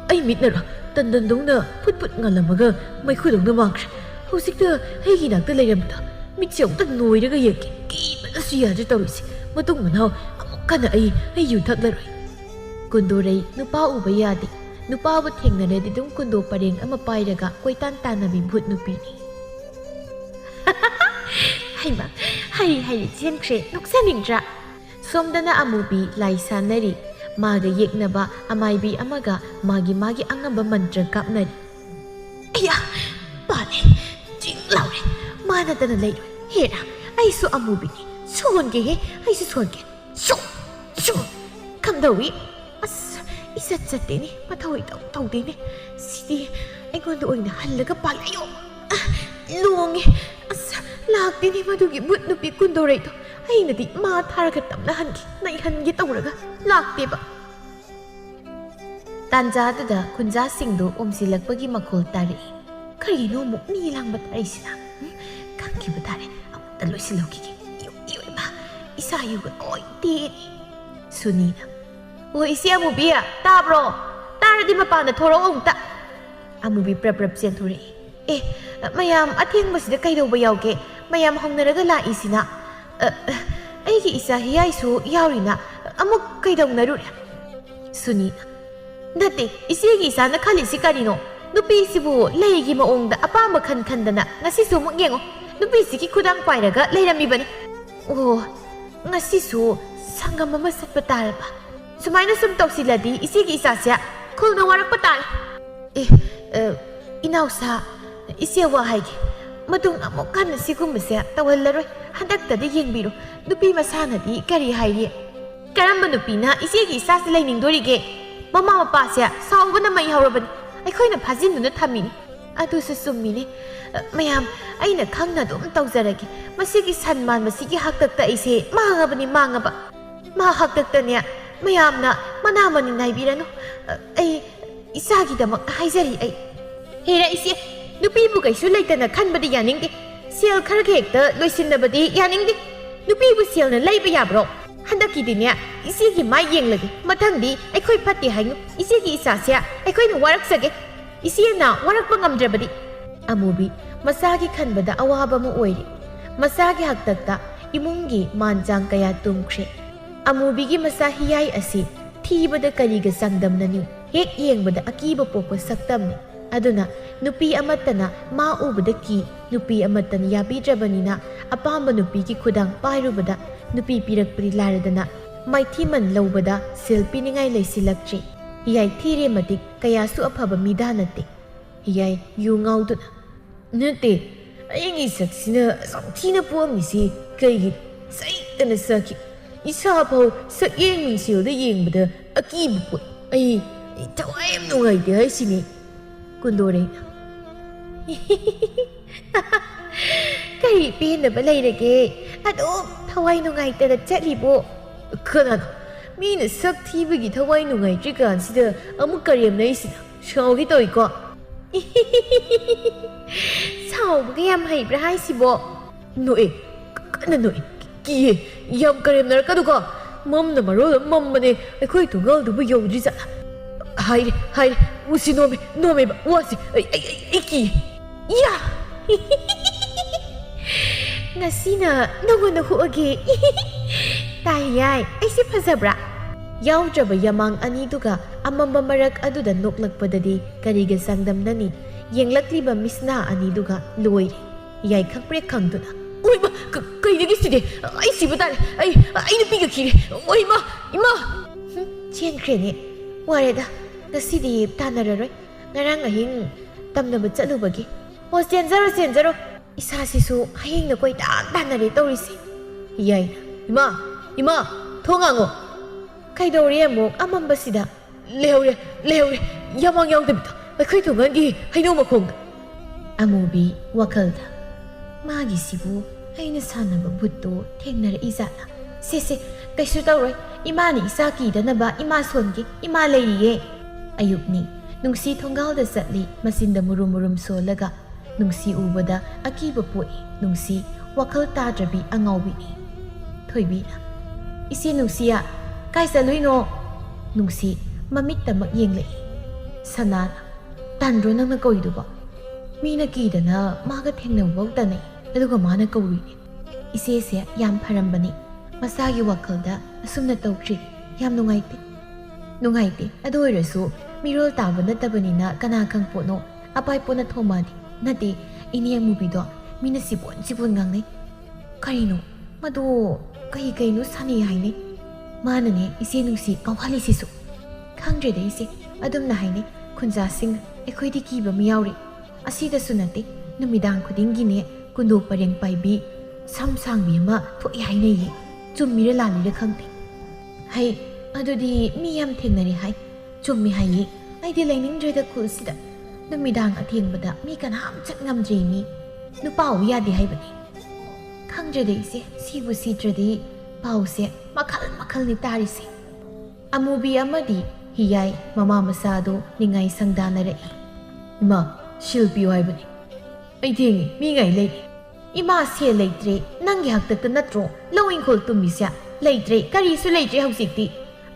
ꯑꯩ ꯃꯤꯠꯅꯔꯣ ꯇꯟꯗꯟꯗꯧꯅ ꯐꯨꯠ ꯉꯥꯜꯂꯝꯃꯒ ꯃꯩꯈꯨꯗꯧꯅ ꯃꯥꯡꯈ꯭ꯔꯦ ꯍꯧꯖꯤꯛꯇ ꯑꯩꯒꯤ ꯅꯥꯛꯇ ꯂꯩꯔꯝꯕꯗꯣ ꯃꯤꯠꯁꯦ ꯑꯃꯨꯛꯇ ꯅꯣꯏꯔꯒ ꯌꯦꯡꯒꯦ ꯀꯤꯕꯅꯁꯨ ꯌꯥꯗ꯭ꯔꯦ ꯇꯧꯔꯤꯁꯦ ꯃꯇꯨꯡ ꯃꯅꯥꯎ ꯑꯃꯨꯛ ꯀꯟꯅ ꯑꯩ ꯌꯨ ꯊꯛꯂꯔꯣꯏ ꯀꯨꯟꯗꯣꯔꯩ 누pa ꯎꯕ ꯌꯥꯗꯦ 누paꯕꯨ ꯊꯦꯡꯅꯔꯗꯤ ꯑꯗꯨꯝ ꯀꯨꯟꯗꯣ ꯄꯔꯦꯡ ꯑꯃ ꯄꯥꯏꯔꯒ ꯀꯣꯏꯇꯥꯟ ꯇꯥꯟꯅꯕꯤ ꯚꯨꯠ ꯅꯨꯄꯤꯅꯤ ꯍꯩꯃ ꯍꯩ ꯆꯦꯟꯈ꯭ꯔꯦ ꯅꯣꯛꯆꯅꯤꯡꯗ꯭ꯔꯥ ꯁꯣꯝꯗꯅ ꯑꯃꯨꯕꯤ ꯂꯥꯏ ꯁꯥꯟꯅꯔꯤ 마가 ꯌꯦꯛꯅꯕ ꯑꯃꯥꯏꯕꯤ ꯑꯃꯒ 마기 ꯑꯉꯝꯕ ꯃꯟꯇ꯭ꯔ ꯀꯥꯞꯅꯔꯤ ꯑꯌꯥ ꯄꯥꯜꯂꯦ ꯆꯤꯡ ꯂꯥꯎꯔꯦ ꯃꯥꯅꯗꯅ ꯂꯩꯔꯣꯏ ꯍꯦꯔꯥ ꯑꯩꯁꯨ ꯑꯃꯨꯕꯤꯅꯤ ꯁꯣꯟꯒꯦꯍꯦ ꯑꯩꯁꯨ ꯁꯣꯟꯒꯦ ꯁꯣ ꯀꯝꯗꯧꯏ ꯑꯁ 이삿 ꯆꯠꯇꯦꯅꯦ ꯃꯊꯧ ꯇꯧꯗꯦꯅꯦ ꯁꯤꯗꯤ ꯑꯩꯉꯣꯟꯗ ꯑꯣꯏꯅ ꯍꯜꯂꯒ ꯄꯥꯜꯂꯛꯑꯣ ꯂꯣꯡꯉꯦ ꯑꯁ ꯂꯥꯛꯇꯦꯅꯦ ꯃꯗꯨꯒꯤ ꯚꯨꯠ ꯅꯨꯄꯤ ꯀꯨꯟꯗꯣꯔꯩꯗꯣ ꯑꯩꯅꯗꯤ ꯃꯥ ꯊꯥꯔꯒ ꯇꯝꯅ ꯅꯩꯍꯟꯒꯦ ꯇꯧꯔꯒ ꯂꯥꯛꯇꯦꯕ ꯇꯥꯟꯖꯥꯗꯨꯗ ꯈꯨꯟꯖꯥꯁꯤꯡꯗꯣ ꯑꯣꯝꯁꯤꯜꯂꯛꯄꯒꯤ ꯃꯈꯣꯜ ꯇꯥꯔꯛꯏ ꯀꯔꯤꯅꯣ ꯑꯃꯨꯛ ꯃꯤ ꯂꯥꯡꯕ ꯇꯥꯔꯛꯏꯁꯤꯅ ꯈꯪꯈꯤꯕ ꯇꯥꯔꯦ ꯑꯃꯨꯛꯇ ꯂꯣꯏꯁꯤꯜꯍꯧꯈꯤꯒꯦ ꯏꯃꯥ ꯏꯁꯥ ꯌꯨꯒ ꯂꯣꯏ ꯇꯦꯛꯑꯦꯅꯦ ꯁꯨꯅꯤꯅ ꯑꯣ ꯏꯆꯦ ꯑꯃꯨꯕꯤ ꯇꯥꯕ꯭ꯔꯣ ꯇꯥꯔꯗꯤ ꯃꯄꯥꯟꯗ ꯊꯣꯔꯛꯑꯣ ꯑꯃꯨꯛꯇ ꯑꯃꯨꯕꯤ ꯄ꯭ꯔꯞ ꯆꯦꯟꯊꯣꯔꯛꯏ ꯃꯌꯥꯝ ꯑꯊꯦꯡꯕꯁꯤꯗ ꯀꯩꯗꯧꯕ ꯌꯥꯎꯒꯦ ꯃꯌꯥꯝ ꯍꯧꯅꯔꯒ ꯂꯥꯛꯏꯁꯤꯅ ꯑꯩꯒꯤ ꯏꯆꯥ ꯍꯤꯌꯥꯏꯁꯨ ꯌꯥꯎꯔꯤꯅ ꯑꯃꯨꯛ ꯀꯩꯗꯧꯅꯔꯨꯔꯦ ꯁꯨꯅꯤꯅ ꯅꯠꯇꯦ ꯏꯆꯦꯒꯤ ꯏꯆꯥꯅ ꯈꯜꯂꯤꯁꯤ ꯀꯔꯤꯅꯣ ꯅꯨꯄꯤꯁꯤꯕꯨ ꯂꯩꯒꯤ ꯃꯑꯣꯡꯗ ꯑꯄꯥꯝꯕ ꯈꯟꯗꯅ ꯉꯁꯤꯁꯨ ꯑꯃꯨꯛ ꯌꯦꯡꯉꯣ ꯅꯨꯄꯤꯁꯤꯒꯤ ꯈꯨꯗꯥꯡ ꯄꯥꯏꯔꯒ ꯂꯩꯔꯝꯃꯤꯕꯅꯤ ꯑꯣ ꯉꯁꯤꯁꯨ ꯁꯪꯒꯝ ꯑꯃ ꯆꯠꯄ ꯇꯥꯔꯕ ꯁꯨꯃꯥꯏꯅ ꯁꯨꯝ ꯇꯧꯁꯤꯜꯂꯗꯤ ꯏꯆꯦꯒꯤ ꯏꯆꯥꯁꯦ ꯈꯨꯜꯅ ꯋꯥꯔꯛꯄ ꯇꯥꯔꯦ ꯏꯅꯥꯎꯁꯥ ꯏꯆꯦ ꯋꯥ ꯍꯥꯏꯒꯦ ꯃꯇꯨꯡ ꯑꯃꯨꯛ ꯍꯟꯅ ꯁꯤꯒꯨꯝꯕꯁꯦ ꯇꯧꯍꯜꯂꯔꯣꯏ ꯍꯟꯗꯛꯇꯗꯤ ꯌꯦꯡꯕꯤꯔꯣ ꯅꯨꯄꯤ ꯃꯁꯥꯅꯗꯤ ꯀꯔꯤ ꯍꯥꯏꯔꯤ ꯀꯔꯝꯕ ꯅꯨꯄꯤꯅ ꯏꯆꯦꯒꯤ ꯏꯆꯥꯁꯦ ꯂꯩꯅꯤꯡꯗꯣꯔꯤꯒꯦ ꯃꯃꯥ ꯃꯄꯥꯁꯦ ꯁꯥꯎꯕꯅ ꯃꯩ ꯍꯧꯔꯕꯅꯤ ꯑꯩꯈꯣꯏꯅ ꯐꯥꯖꯤꯟꯗꯨꯅ ꯊꯝꯃꯤꯅꯤ ꯑꯗꯨꯁꯨ ꯆꯨꯝꯃꯤꯅꯦ ꯃꯌꯥꯝ ꯑꯩꯅ ꯈꯪꯅ ꯑꯗꯨꯝ ꯇꯧꯖꯔꯒꯦ ꯃꯁꯤꯒꯤ ꯁꯟꯃꯥꯟ ꯃꯁꯤꯒꯤ ꯍꯥꯛꯇꯛꯇ ꯑꯩꯁꯦ ꯃꯥꯡꯉꯕ ꯃꯥ ꯍꯥꯛꯇꯛꯇꯅꯦ ꯃꯌꯥꯝꯅ ꯃꯅꯥ ꯃꯅꯤꯟ ꯅꯥꯏꯕꯤꯔꯅꯨ ꯑꯩ ꯏꯆꯥꯒꯤꯗꯃꯛ ꯍꯥꯏꯖꯔꯤ ꯑꯩ ꯍꯦꯔꯥ ꯏꯆꯦ ꯅꯨꯄꯤꯕꯨ ꯀꯩꯁꯨ ꯂꯩꯇꯅ ꯈꯟꯕꯗꯤ ꯌꯥꯅꯤꯡꯗꯦ ꯁꯦꯜ ꯈꯔ ꯍꯦꯛꯇ ꯂꯣꯏꯁꯤꯟꯅꯕꯗꯤ ꯌꯥꯅꯤꯡꯗꯦ ꯅꯨꯄꯤꯕꯨ ꯁꯦꯜꯅ ꯂꯩꯕ ꯌꯥꯕ꯭ꯔꯣ ꯍꯟꯗꯛꯀꯤꯗꯤꯅꯦ ꯏꯆꯦꯒꯤ ꯃꯥꯏ ꯌꯦꯡꯂꯒꯦ ꯃꯊꯪꯗꯤ ꯑꯩꯈꯣꯏ ꯐꯠꯇꯦ ꯍꯥꯏꯅꯨ ꯏꯆꯦꯒꯤ ꯏꯆꯥꯁꯦ ꯑꯩꯈꯣꯏꯅ ꯋꯥꯔꯛꯆꯒꯦ ꯏꯆꯦꯅ ꯋꯥꯔꯛꯄ ꯉꯝꯗ꯭ꯔꯕꯗꯤ ꯑꯃꯨꯕꯤ ꯃꯁꯥꯒꯤ ꯈꯟꯕꯗ ꯑꯋꯥꯕ ꯑꯃ ꯑꯣꯏꯔꯤ ꯃꯁꯥꯒꯤ ꯍꯥꯛꯇꯛꯇ ꯏꯃꯨꯡꯒꯤ ꯃꯥꯟꯆꯥꯡ ꯀꯌꯥ ꯇꯨꯝꯈ꯭ꯔꯦ ꯑꯃꯨꯕꯤꯒꯤ ꯃꯆꯥ ꯍꯤꯌꯥꯏ ꯑꯁꯤ ꯊꯤꯕꯗ ꯀꯔꯤꯒ ꯆꯥꯡꯗꯝꯅꯅꯤ ꯍꯦꯛ ꯌꯦꯡꯕꯗ ꯑꯀꯤꯕ ꯄꯣꯛꯄ ꯁꯛꯇꯝꯅꯤ ꯑꯗꯨꯅ ꯅꯨꯄꯤ ꯑꯃꯠꯇꯅ ꯃꯥ ꯎꯕꯗ ꯅꯨꯄꯤ ꯑꯃꯠꯇꯅ ꯌꯥꯕꯤꯗ꯭ꯔꯕꯅꯤꯅ ꯑꯄꯥꯝꯕ ꯅꯨꯄꯤꯒꯤ ꯈꯨꯗꯥꯡ ꯄꯥꯏꯔꯨꯕꯗ ꯅꯨꯄꯤ ꯄꯤꯔꯛꯄꯗꯤ ꯂꯥꯏꯔꯗꯅ ꯃꯥꯏꯊꯤꯃꯟ ꯂꯧꯕꯗ ꯁꯦꯜ ꯄꯤꯅꯤꯡꯉꯥꯏ ꯂꯩꯁꯤꯜꯂꯛꯇ꯭ꯔꯤ ꯍꯤꯌꯥꯏ ꯊꯤꯔꯦ ꯃꯇꯤꯛ ꯀꯌꯥꯁꯨ ꯑꯐꯕ ꯃꯤꯗꯥ ꯅꯠꯇꯦ ꯍꯤꯌꯥꯏ ꯌꯨ ꯉꯥꯎꯗꯨꯅ ꯅꯠꯇꯦ ꯑꯩꯒꯤ ꯁꯛꯁꯤꯅ ꯁꯥꯊꯤꯅ ꯄꯣꯛꯑꯝꯃꯤꯁꯤ ꯀꯩꯒꯤ ꯆꯩꯇꯅ ꯆꯥꯈꯤ ꯏꯁꯥꯐꯥꯎ ꯁꯛꯌꯦꯡ ꯃꯤꯡꯁꯦꯜꯗ ꯌꯦꯡꯕꯗ ꯑꯀꯤꯕ ꯄꯣꯛꯏ ꯑꯩ ꯊꯋꯥꯏ ꯌꯥꯝ ꯅꯨꯡꯉꯥꯏꯇꯦ ꯍꯥꯏꯁꯤꯅꯤ ꯀꯨꯟꯗꯣꯔꯩꯅ ꯀꯔꯤ ꯄꯦꯟꯗꯕ ꯂꯩꯔꯒꯦ ꯑꯗꯨꯝ ꯊꯋꯥꯏ ꯅꯨꯡꯉꯥꯏꯇꯅ ꯆꯠꯂꯤꯕꯣ ꯀꯅꯥꯅꯣ ꯃꯤꯅ ꯁꯛ ꯊꯤꯕꯒꯤ ꯊꯋꯥꯏ ꯅꯨꯡꯉꯥꯏꯇ꯭ꯔꯤ ꯀꯥꯟꯁꯤꯗ ꯑꯃꯨꯛ ꯀꯔꯦꯝꯅꯩꯁꯤꯅ ꯁꯥꯎꯒꯦ ꯇꯧꯏꯀꯣ ꯁꯥꯎꯕꯒ ꯌꯥꯝ ꯍꯩꯕ꯭ꯔꯥ ꯍꯥꯏꯁꯤꯕꯣ ꯅꯣꯛꯑꯦ ꯀꯟꯅ ꯅꯣꯛꯑꯦ ꯀꯤꯌꯦ ꯌꯥꯝ ꯀꯔꯦꯝꯅꯔꯛꯀꯗꯨꯀꯣ ꯃꯝꯅ ꯃꯔꯣꯜ ꯑꯃ ꯃꯝꯕꯅꯦ ꯑꯩꯈꯣꯏ ꯊꯣꯡꯒꯥꯜꯗꯨꯕꯨ ꯌꯧꯗ꯭ꯔꯤ ꯖꯥꯠꯂꯥ ꯍꯥꯏꯔꯦ ꯎꯁꯤ ꯅꯣꯝꯃꯦꯕ ꯋꯥꯁꯤ ꯑꯩ ꯀꯤꯌꯦ ꯌꯥ ꯉꯁꯤꯅ ꯅꯉꯣꯟꯗ ꯍꯨꯛꯑꯒꯦ ꯇꯥꯏ ꯌꯥꯏ ꯑꯩꯁꯦ ꯐꯖꯕ꯭ꯔꯥ ꯌꯥꯎꯗ꯭ꯔꯕ ꯌꯥꯃꯥꯡ ꯑꯅꯤꯗꯨꯒ ꯑꯃꯝꯕ ꯃꯔꯛ ꯑꯗꯨꯗ ꯅꯣꯛꯂꯛꯄꯗꯗꯤ ꯀꯔꯤꯒ ꯆꯥꯡꯗꯝꯅꯅꯤ ꯌꯦꯡꯂꯛꯂꯤꯕ ꯃꯤꯁꯅꯥ ꯑꯅꯤꯗꯨꯒ ꯂꯣꯏꯔꯦ ꯌꯥꯏ ꯈꯪꯄ꯭ꯔꯦꯛ ꯈꯪꯗꯨꯅ ꯑꯣꯏꯃ ꯀꯩꯗꯒꯤ ꯁꯤꯗꯤ ꯑꯩ ꯁꯤꯕ ꯇꯥꯔꯦ ꯑꯩ ꯅꯨꯄꯤꯒ ꯈꯤꯔꯦ ꯑꯣꯏꯃ ꯏꯃꯥ ꯆꯦꯟꯈ꯭ꯔꯦꯅꯦ ꯋꯥꯔꯦꯗ ꯉꯁꯤꯗꯤ ꯇꯥꯟꯅꯔꯔꯣꯏ ꯉꯔꯥꯡ ꯑꯍꯤꯡ ꯇꯝꯅꯕ ꯆꯠꯂꯨꯕꯒꯤ ꯑꯣ ꯆꯦꯟꯖꯔꯣ ꯏꯁꯥꯁꯤꯁꯨ ꯍꯌꯦꯡꯅ ꯀꯣꯏ ꯇꯥꯟꯅꯔꯦ ꯇꯧꯔꯤꯁꯦ ꯌꯥꯏ ꯏꯃꯥ ꯊꯣꯡ ꯍꯥꯡꯉꯣ ꯀꯩꯗꯧꯔꯦ ꯑꯃꯨꯛ ꯑꯃꯝꯕꯁꯤꯗ ꯂꯩꯍꯧꯔꯦ ꯌꯥꯃꯥꯡ ꯌꯥꯎꯗꯕꯤꯗ ꯑꯩꯈꯣꯏ ꯊꯣꯡꯒꯥꯟꯒꯤ ꯍꯩꯅꯧ ꯃꯈꯣꯡꯗ ꯑꯃꯨꯕꯤ ꯋꯥꯈꯜꯗ ꯃꯥꯒꯤꯁꯤꯕꯨ ꯑꯩꯅ ꯁꯥꯟꯅꯕ ꯚꯨꯠꯇꯣ ꯊꯦꯡꯅꯔꯛꯏꯖꯥꯠꯂ ꯁꯦ ꯀꯩꯁꯨ ꯇꯧꯔꯣꯏ ꯏꯃꯥꯅ ꯏꯆꯥ ꯀꯤꯗꯅꯕ ꯏꯃꯥ ꯁꯣꯟꯒꯦ ꯏꯃꯥ ꯂꯩꯔꯤꯌꯦ ꯑꯌꯨꯛꯅꯤ ꯅꯨꯡꯁꯤ ꯊꯣꯡꯒꯥꯜꯗ ꯆꯠꯂꯤ ꯃꯆꯤꯟꯗ ꯃꯨꯔꯨꯝ ꯁꯣꯜꯂꯒ ꯅꯨꯡꯁꯤ ꯎꯕꯗ ꯑꯀꯤꯕ ꯄꯣꯛꯏ ꯅꯨꯡꯁꯤ ꯋꯥꯈꯜ ꯇꯥꯗ꯭ꯔꯕꯤ ꯑꯉꯥꯎꯕꯤꯅꯤ ꯊꯣꯏꯕꯤꯅ ꯏꯆꯦ ꯅꯨꯡꯁꯤꯌꯥ ꯀꯥꯏ ꯆꯠꯂꯨꯏꯅꯣ ꯅꯨꯡꯁꯤ ꯃꯃꯤꯠꯇꯃꯛ ꯌꯦꯡꯂꯛꯏ ꯁꯅꯥꯅ ꯇꯟꯗ꯭ꯔꯣ ꯅꯪꯅ ꯀꯧꯏꯗꯨꯕꯣ ꯃꯤꯅ ꯀꯤꯗꯅ ꯃꯥꯒ ꯊꯦꯡꯅꯕꯐꯥꯎ ꯇꯟꯅꯩ ꯑꯗꯨꯒ ꯃꯥꯅ ꯀꯧꯔꯤꯅꯦ ꯏꯆꯦꯁꯦ ꯌꯥꯝ ꯐꯔꯝꯕꯅꯤ ꯃꯁꯥꯒꯤ ꯋꯥꯈꯜꯗ ꯑꯁꯨꯝꯅ ꯇꯧꯈ꯭ꯔꯤ ꯌꯥꯝ ꯅꯨꯡꯉꯥꯏꯇꯦ ꯑꯗꯨ ꯑꯣꯏꯔꯁꯨ ꯃꯤꯔꯣꯜ ꯇꯥꯕ ꯅꯠꯇꯕꯅꯤꯅ ꯀꯅꯥ ꯈꯪ ꯄꯣꯠꯅꯣ ꯑꯄꯥꯏ ꯄꯣꯠꯅ ꯊꯣꯡꯃꯥꯅꯤ ꯅꯠꯇꯦ ꯏꯅꯦ ꯑꯃꯨꯕꯤꯗꯣ ꯃꯤꯅ ꯆꯤꯕꯣꯟ ꯉꯥꯡꯅꯩ ꯀꯔꯤꯅꯣ ꯃꯗꯣ ꯀꯩꯅꯣ ꯁꯥꯟꯅꯩ ꯍꯥꯏꯅꯩ ꯃꯥꯅꯅꯦ ꯏꯆꯦ ꯅꯨꯡꯁꯤ ꯀꯥꯎꯍꯜꯂꯤꯁꯤꯁꯨ ꯈꯪꯗ꯭ꯔꯦꯗ ꯏꯆꯦ ꯑꯗꯨꯝꯅ ꯍꯥꯏꯅꯩ ꯈꯨꯟꯖꯥꯁꯤꯡ ꯑꯩꯈꯣꯏꯗꯤ ꯀꯤꯕ ꯑꯃ ꯌꯥꯎꯔꯤ ꯑꯁꯤꯗꯁꯨ ꯅꯠꯇꯦ ꯅꯨꯃꯤꯗꯥꯡ ꯈꯨꯗꯤꯡꯒꯤꯅꯦ ꯀꯨꯟꯗꯣ ꯄꯔꯦꯡ ꯄꯥꯏꯕꯤ ꯁꯝ ꯁꯥꯡꯕꯤ ꯑꯃ ꯊꯣꯛꯏ ꯍꯥꯏꯅꯩꯌꯦ ꯆꯨꯝꯃꯤꯔ ꯂꯥꯜꯂꯤꯔ ꯈꯪꯗꯦ ꯍꯩ ꯑꯗꯨꯗꯤ ꯃꯤ ꯌꯥꯝ ꯊꯦꯡꯅꯔꯦ ꯍꯥꯏ ꯆꯨꯝꯃꯤ ꯍꯥꯏꯌꯦ ꯑꯩꯗꯤ ꯂꯩꯅꯤꯡꯗ꯭ꯔꯦꯗ ꯈꯨꯜꯁꯤꯗ ꯅꯨꯃꯤꯗꯥꯡ ꯑꯊꯦꯡꯕꯗ ꯃꯤ ꯀꯅꯥꯝ ꯆꯠ ꯉꯝꯗ꯭ꯔꯦ ꯃꯤ ꯅꯨꯄꯥ ꯎ ꯌꯥꯗꯦ ꯍꯥꯏꯕꯅꯤ ꯈꯪꯗ꯭ꯔꯦꯗ ꯏꯆꯦ ꯁꯤꯕꯨ ꯁꯤꯗ꯭ꯔꯗꯤ ꯄꯥꯎꯁꯦ ꯃꯈꯜꯅꯤ ꯇꯥꯔꯤꯁꯦ ꯑꯃꯨꯕꯤ ꯑꯃꯗꯤ ꯍꯤꯌꯥꯏ ꯃꯃꯥ ꯃꯆꯥꯗꯣ ꯅꯤꯡꯉꯥꯏ ꯁꯪꯗꯥꯅꯔꯛꯏ ꯏꯃꯥ ꯁꯤꯜ ꯄꯤꯌꯨ ꯍꯥꯏꯕꯅꯤ ꯑꯩ ꯊꯦꯡꯉꯤ ꯃꯤꯉꯥꯏ ꯂꯩꯔꯤ ꯏꯃꯥ ꯁꯦꯜ ꯂꯩꯇ꯭ꯔꯦ ꯅꯪꯒꯤ ꯍꯥꯛꯇꯛꯇ ꯅꯠꯇ꯭ꯔꯣ ꯂꯧ ꯏꯪꯈꯣꯜ ꯇꯨꯝꯃꯤꯁꯦ ꯂꯩꯇ꯭ꯔꯦ ꯀꯔꯤꯁꯨ ꯂꯩꯇ꯭ꯔꯦ ꯍꯧꯖꯤꯛꯇꯤ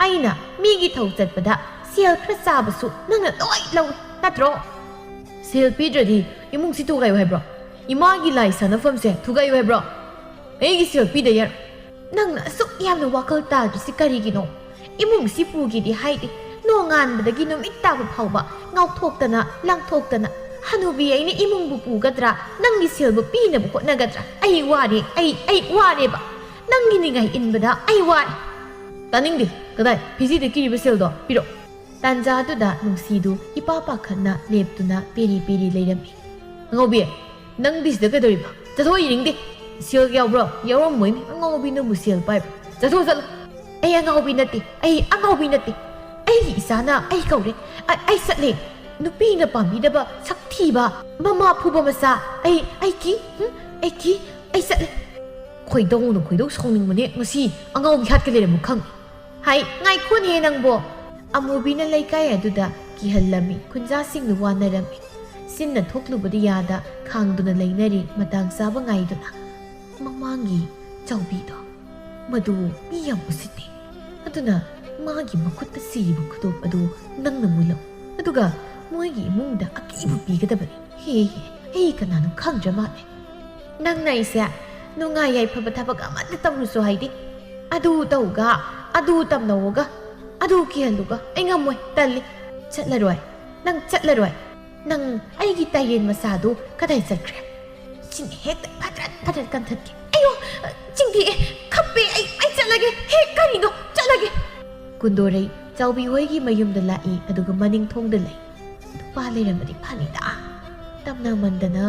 ꯑꯩꯅ ꯃꯤꯒꯤ ꯊꯧ ꯆꯠꯄꯗ ꯁꯦꯜ ꯈꯔ ꯆꯥꯕꯁꯨ ꯅꯪꯅ ꯂꯣꯏ ꯂꯧꯏ ꯅꯠꯇ꯭ꯔꯣ ꯁꯦꯜ ꯄꯤꯗ꯭ꯔꯗꯤ ꯏꯃꯨꯡꯁꯤ ꯊꯨꯒꯥꯏꯌꯨ ꯍꯥꯏꯕ꯭ꯔꯣ ꯏꯃꯥꯒꯤ ꯂꯥꯏ ꯁꯥꯟꯅꯐꯝꯁꯦ ꯊꯨꯒꯥꯏꯌꯨ ꯍꯥꯏꯕ꯭ꯔꯣ ꯑꯩꯒꯤ ꯁꯦꯜ ꯄꯤꯗ ꯌꯥꯔꯣꯏ ꯅꯪꯅ ꯑꯁꯨꯛ ꯌꯥꯝꯅ ꯋꯥꯈꯜ ꯇꯥꯗ꯭ꯔꯤꯁꯤ ꯀꯔꯤꯒꯤꯅꯣ ꯏꯃꯨꯡꯁꯤ ꯄꯨꯒꯦꯗꯤ ꯍꯥꯏꯗꯦ ꯅꯣꯡꯉꯥꯟꯕꯗꯒꯤ ꯅꯨꯃꯤꯠ ꯇꯥꯕ ꯐꯥꯎꯕ ꯉꯥꯎꯊꯣꯛꯇꯅ ꯂꯥꯡꯊꯣꯛꯇꯅ ꯍꯅꯨꯕꯤ ꯑꯩꯅ ꯏꯃꯨꯡꯕꯨ ꯄꯨꯒꯗ꯭ꯔꯥ ꯅꯪꯒꯤ ꯁꯦꯜꯕꯨ ꯄꯤꯅꯕ ꯍꯣꯠꯅꯒꯗ꯭ꯔꯥ ꯑꯩ ꯋꯥꯔꯦ ꯑꯩ ꯋꯥꯔꯦꯕ ꯅꯪꯒꯤ ꯅꯤꯡꯉꯥꯏ ꯏꯟꯕꯗ ꯑꯩ ꯋꯥꯔꯦ ꯇꯥꯅꯤꯡꯗꯦ ꯀꯗꯥꯏ ꯐꯤꯖꯤꯗ ꯀꯤꯔꯤꯕ ꯁꯦꯜꯗꯣ ꯄꯤꯔꯛ ꯇꯥꯟꯖꯥꯗꯨꯗ ꯅꯨꯡꯁꯤꯗꯨ ꯏꯄꯥ ꯄꯥꯈꯠꯅ ꯂꯦꯞꯇꯨꯅ ꯄꯦꯔꯤ ꯂꯩꯔꯝꯃꯤ ꯑꯉꯧꯕꯤ ꯅꯪꯗꯤ ꯁꯤꯗ ꯀꯩꯗꯧꯔꯤꯕ ꯆꯠꯊꯣꯛ ꯌꯦꯡꯅꯤꯡꯗꯦ ꯁꯦꯜ ꯌꯥꯎꯕ꯭ꯔꯣ ꯌꯥꯎꯔꯝꯃꯣꯏꯅꯦ ꯑꯉꯧꯕꯤꯅꯕꯨ ꯁꯦꯜ ꯄꯥꯏꯕ꯭ꯔꯣ ꯆꯠꯂꯣ ꯑꯩ ꯑꯉꯥꯎꯕꯤ ꯅꯠꯇꯦ ꯑꯩꯒꯤ ꯏꯆꯥꯅ ꯑꯩ ꯀꯧꯔꯦ ꯑꯩ ꯆꯠꯂꯦ ꯅꯨꯄꯤꯅ ꯄꯥꯝꯕꯤꯗꯕ ꯁꯛꯊꯤꯕ ꯃꯃꯥ ꯐꯨꯕ ꯃꯆꯥ ꯑꯩ ꯆꯠꯂꯦ ꯈꯣꯏꯗꯧ ꯁꯥꯎꯅꯤꯡꯕꯅꯦ ꯉꯁꯤ ꯑꯉꯧꯕꯤ ꯍꯥꯠꯀ ꯂꯩꯔꯝꯃꯨ ꯈꯪꯉꯤ ꯍꯥꯏ ꯉꯥꯏꯈꯣꯅꯦ ꯅꯪꯕꯣ ꯑꯃꯨꯕꯤꯅ ꯂꯩꯀꯥꯏ ꯑꯗꯨꯗ ꯀꯤꯍꯜꯂꯝꯃꯤ ꯈꯨꯟꯖꯥꯁꯤꯡꯅ ꯋꯥꯅꯔꯝꯃꯤ ꯁꯤꯟꯅ ꯊꯣꯛꯂꯨꯕꯗꯤ ꯌꯥꯗ ꯈꯥꯡꯗꯨꯅ ꯂꯩꯅꯔꯤ ꯃꯇꯥꯡ ꯆꯥꯕ ꯉꯥꯏꯗꯨꯅ ꯃꯃꯥꯡꯒꯤ ꯆꯥꯎꯕꯤꯗꯣ ꯃꯗꯨ ꯃꯤ ꯌꯥꯝ ꯎꯁꯤꯠꯇꯦ ꯑꯗꯨꯅ ꯃꯥꯒꯤ ꯃꯈꯨꯠꯇ ꯁꯤꯔꯤꯕ ꯈꯨꯗꯣꯞ ꯑꯗꯨ ꯅꯪꯅ ꯃꯨꯜꯂꯨ ꯑꯗꯨꯒ ꯃꯣꯏꯒꯤ ꯏꯃꯨꯡꯗ ꯑꯀꯤꯕ ꯄꯤꯒꯗꯕꯅꯤ ꯑꯩ ꯀꯅꯥꯅꯣ ꯈꯪꯗ꯭ꯔ ꯃꯥꯜꯂꯦ ꯅꯪꯅ ꯑꯩꯁꯦ ꯅꯨꯡꯉꯥꯏ ꯌꯥꯏꯐꯕ ꯊꯕꯛ ꯑꯃꯠꯇ ꯇꯧꯔꯨꯁꯨ ꯍꯥꯏꯗꯤ ꯑꯗꯨ ꯇꯧꯒ ꯑꯗꯨ ꯇꯝꯅꯧꯒ ꯑꯗꯨ ꯀꯤꯍꯜꯂꯨꯒ ꯑꯩ ꯉꯝꯃꯣꯏ ꯇꯜꯂꯤ ꯆꯠꯂꯔꯣꯏ ꯅꯪ ꯑꯩꯒꯤ ꯇꯥꯏꯔꯦꯟ ꯃꯆꯥꯗꯨ ꯀꯗꯥꯏ ꯆꯠꯈ꯭ꯔꯦ ꯆꯤꯟ ꯍꯦꯛꯇ ꯐꯠꯇ꯭ꯔꯠ ꯀꯟꯊꯠꯀꯦ ꯑꯩꯌꯣ ꯆꯤꯡꯊꯤꯑꯦ ꯈꯞꯄꯦ ꯑꯩ ꯆꯠꯂꯒꯦ ꯀꯔꯤꯅꯣ ꯆꯠꯂꯒꯦ ꯀꯨꯟꯗꯣꯔꯩ ꯆꯥꯎꯕꯤ ꯍꯣꯏꯒꯤ ꯃꯌꯨꯝꯗ ꯂꯥꯛꯏ ꯑꯗꯨꯒ ꯃꯅꯤꯡ ꯊꯣꯡꯗ ꯂꯩ ꯅꯨꯄꯥ ꯂꯩꯔꯝꯃꯗꯤ ꯐꯅꯤꯗ ꯇꯝꯅꯃꯟꯗꯅ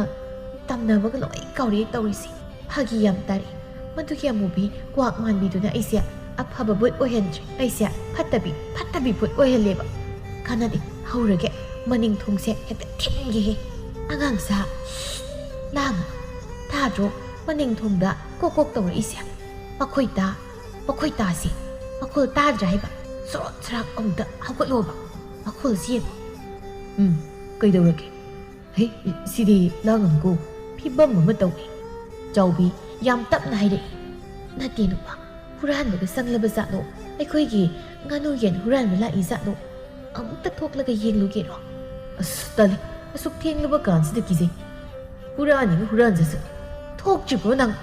ꯇꯝꯅꯕꯒ ꯂꯣꯏ ꯀꯥꯎꯔꯦ ꯇꯧꯔꯤꯁꯤ ꯐꯥꯒꯤ ꯌꯥꯝ ꯇꯥꯔꯤ ꯃꯗꯨꯒꯤ ꯑꯃꯨꯕꯤ ꯀ꯭ꯋꯥꯛ ꯃꯥꯟꯕꯤꯗꯨꯅ ꯑꯩꯁꯦ ꯑꯐꯕ ꯕꯨꯠ ꯑꯣꯏꯍꯟꯗ꯭ꯔꯦ ꯑꯩꯁꯦ ꯐꯠꯇꯕꯤ ꯕꯨꯠ ꯑꯣꯏꯍꯜꯂꯦꯕ ꯀꯥꯟꯅꯗꯦ ꯍꯧꯔꯒꯦ ꯃꯅꯤꯡ ꯊꯣꯡꯁꯦ ꯍꯦꯛꯇ ꯊꯤꯟꯒꯦꯍꯦ ꯑꯉꯥꯡꯁꯥ ꯂꯥꯡꯒꯅꯨ ꯇꯥꯗ꯭ꯔꯣ ꯃꯅꯤꯡ ꯊꯣꯡꯗ ꯀꯣꯛ ꯇꯧꯔꯛꯏꯁꯦ ꯃꯈꯣꯏ ꯇꯥꯁꯤ ꯃꯈꯣꯜ ꯇꯥꯗ꯭ꯔꯥ ꯍꯥꯏꯕ ꯁꯣꯔꯣꯠ ꯁꯔꯥꯛ ꯑꯃꯨꯛꯇ ꯍꯧꯒꯠꯂꯣꯕ ꯃꯈꯣꯜꯁꯤ ꯌꯦꯡꯉꯣ ꯀꯩꯗꯧꯔꯒꯦ ꯍꯩ ꯁꯤꯗꯤ ꯂꯥꯡꯒꯅꯨꯀꯣ ꯐꯤꯕꯝ ꯑꯃ ꯇꯧꯏ ꯆꯥꯎꯕꯤ ꯌꯥꯝ ꯇꯞꯅ ꯍꯥꯏꯔꯛꯏ ꯅꯠꯇꯦ ꯅꯨꯄꯥ ꯍꯨꯔꯥꯟꯕꯒ ꯆꯪꯂꯕ ꯖꯥꯠꯂꯣ ꯑꯩꯈꯣꯏꯒꯤ ꯉꯥꯅꯨ ꯌꯦꯟ ꯍꯨꯔꯥꯟꯕ ꯂꯥꯛꯏ ꯖꯥꯠꯂꯣ ꯑꯃꯨꯛꯇ ꯊꯣꯛꯂꯒ ꯌꯦꯡꯂꯨꯒꯦꯔꯣ ꯑꯁ ꯇꯜꯂꯤ ꯑꯁꯨꯛ ꯊꯦꯡꯂꯕ ꯀꯥꯟꯁꯤꯗ ꯀꯤꯖꯩ ꯍꯨꯔꯥꯟꯖꯁꯨ ꯊꯣꯛꯇ꯭ꯔꯤꯕ꯭ꯔꯣ ꯅꯪ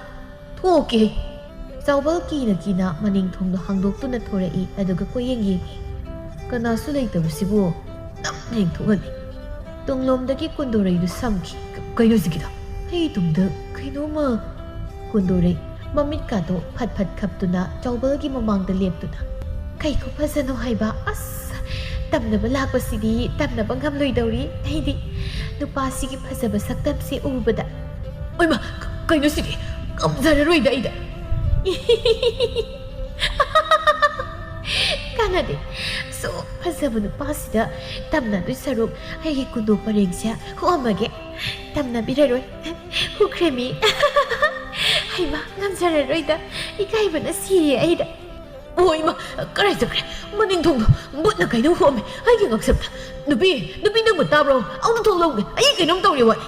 ꯊꯣꯛꯀꯦ ꯆꯥꯎꯕꯜ ꯀꯤꯅ ꯃꯅꯤꯡ ꯊꯣꯡꯗꯣ ꯍꯥꯡꯗꯣꯛꯇꯨꯅ ꯊꯣꯔꯛꯏ ꯑꯗꯨꯒ ꯀꯣꯏꯌꯦꯡ ꯌꯦꯡꯉꯤ ꯀꯅꯥꯁꯨ ꯂꯩꯇꯕꯁꯤꯕꯨ ꯅꯝꯅ ꯌꯦꯡꯊꯣꯛꯍꯜꯂꯤ ꯇꯨꯡꯂꯣꯝꯗꯒꯤ ꯀꯨꯟꯗꯣꯔꯩꯗꯨ ꯁꯝꯈꯤ ꯀꯩꯅꯣ ꯍꯧꯖꯤꯛꯀꯤꯗꯣ ꯑꯩ ꯇꯨꯡꯗ ꯀꯩꯅꯣꯝꯃ ꯀꯨꯟꯗꯣꯔꯩ ꯃꯃꯤꯠꯀꯥꯗꯣ ꯐꯠ ꯈꯞꯇꯨꯅ ꯆꯥꯎꯕꯜꯒꯤ ꯃꯃꯥꯡꯗ ꯂꯦꯞꯇꯨꯅ ꯀꯩ ꯈꯨꯐꯖꯅꯣ ꯍꯥꯏꯕ ꯑꯁ ꯇꯝꯅꯕ ꯂꯥꯛꯄꯁꯤꯗꯤ ꯇꯝꯅꯕ ꯉꯝꯂꯣꯏꯗꯧꯔꯤ ꯑꯩꯗꯤ ꯅꯨꯄꯥꯁꯤꯒꯤ ꯐꯖꯕ ꯁꯛꯇꯝꯁꯤ ꯎꯕꯗ ꯑꯣꯏꯃ ꯀꯩꯅꯣ ꯁꯤꯗꯤ ꯉꯝꯖꯔꯔꯣꯏꯗ ꯑꯩꯗ ꯀꯥꯟꯅꯗꯦ ꯁꯣ ꯐꯖꯕ ꯅꯨꯄꯥꯁꯤꯗ ꯇꯝꯅꯗꯣꯏ ꯁꯔꯨꯛ ꯑꯩꯒꯤ ꯀꯨꯟꯗꯣ ꯄꯔꯦꯡꯁꯦ ꯍꯨꯛꯑꯝꯃꯒꯦ ꯇꯝꯅꯕꯤꯔꯔꯣꯏ ꯍꯨꯛꯈ꯭ꯔꯦꯃꯤ ꯍꯩꯃ ꯉꯝꯖꯔꯔꯣꯏꯗ ꯏꯀꯥꯏꯕꯅ ꯁꯤꯔꯦ ꯑꯩꯗ ꯑꯣꯏꯃ ꯀꯔꯥꯏ ꯆꯠꯈ꯭ꯔꯦ ꯃꯅꯤꯡ ꯊꯣꯡꯗꯣ ꯃꯨꯠꯅ ꯀꯩꯅꯣ ꯍꯣꯝꯃꯦ ꯑꯩꯒꯤ ꯉꯛꯁꯝꯗ ꯅꯨꯄꯤ ꯅꯪꯕꯨ ꯇꯥꯕ꯭ꯔꯣ ꯑꯃꯨꯛ ꯊꯣꯡ ꯂꯧꯒꯦ ꯑꯩ ꯀꯩꯅꯣꯝ ꯇꯧꯔꯦ ꯋꯥꯏ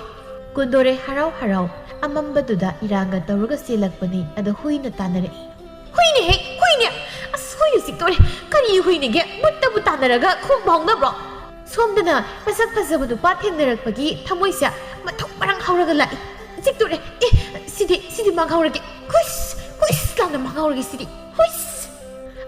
ꯀꯨꯟꯗꯣꯔꯦ ꯍꯔꯥꯎ ꯍꯔꯥꯎ ꯑꯃꯝꯕꯗꯨꯗ ꯏꯔꯥꯡꯒ ꯇꯧꯔꯒ ꯆꯦꯜꯂꯛꯄꯅꯤ ꯑꯗ ꯍꯨꯏꯅ ꯇꯥꯟꯅꯔꯛꯏ ꯍꯨꯏꯅꯦ ꯍꯦꯛ ꯍꯨꯏꯅꯦ ꯑꯁ ꯍꯨꯏꯅ ꯆꯤꯛꯇꯣꯔꯦ ꯀꯔꯤ ꯍꯨꯏꯅꯦꯒꯦ ꯃꯨꯠꯇꯕꯨ ꯇꯥꯟꯅꯔꯒ ꯈꯣꯡ ꯐꯥꯎꯅꯕ꯭ꯔꯣ ꯁꯣꯝꯗꯅ ꯃꯁꯛ ꯐꯖꯕ ꯅꯨꯄꯥ ꯊꯦꯡꯅꯔꯛꯄꯒꯤ ꯊꯃꯣꯏꯁꯦ ꯃꯊꯧ ꯃꯔꯥꯡ ꯍꯧꯔꯒ ꯂꯥꯛꯏ ꯆꯤꯛꯇꯣꯔꯦ ꯁꯤꯗꯤ ꯃꯥꯡꯍꯧꯔꯒꯦ ꯍꯨꯏꯁ ꯂꯥꯎꯅ ꯃꯥꯡꯍꯧꯔꯒꯦ ꯁꯤꯗꯤ ꯍꯨꯏꯁ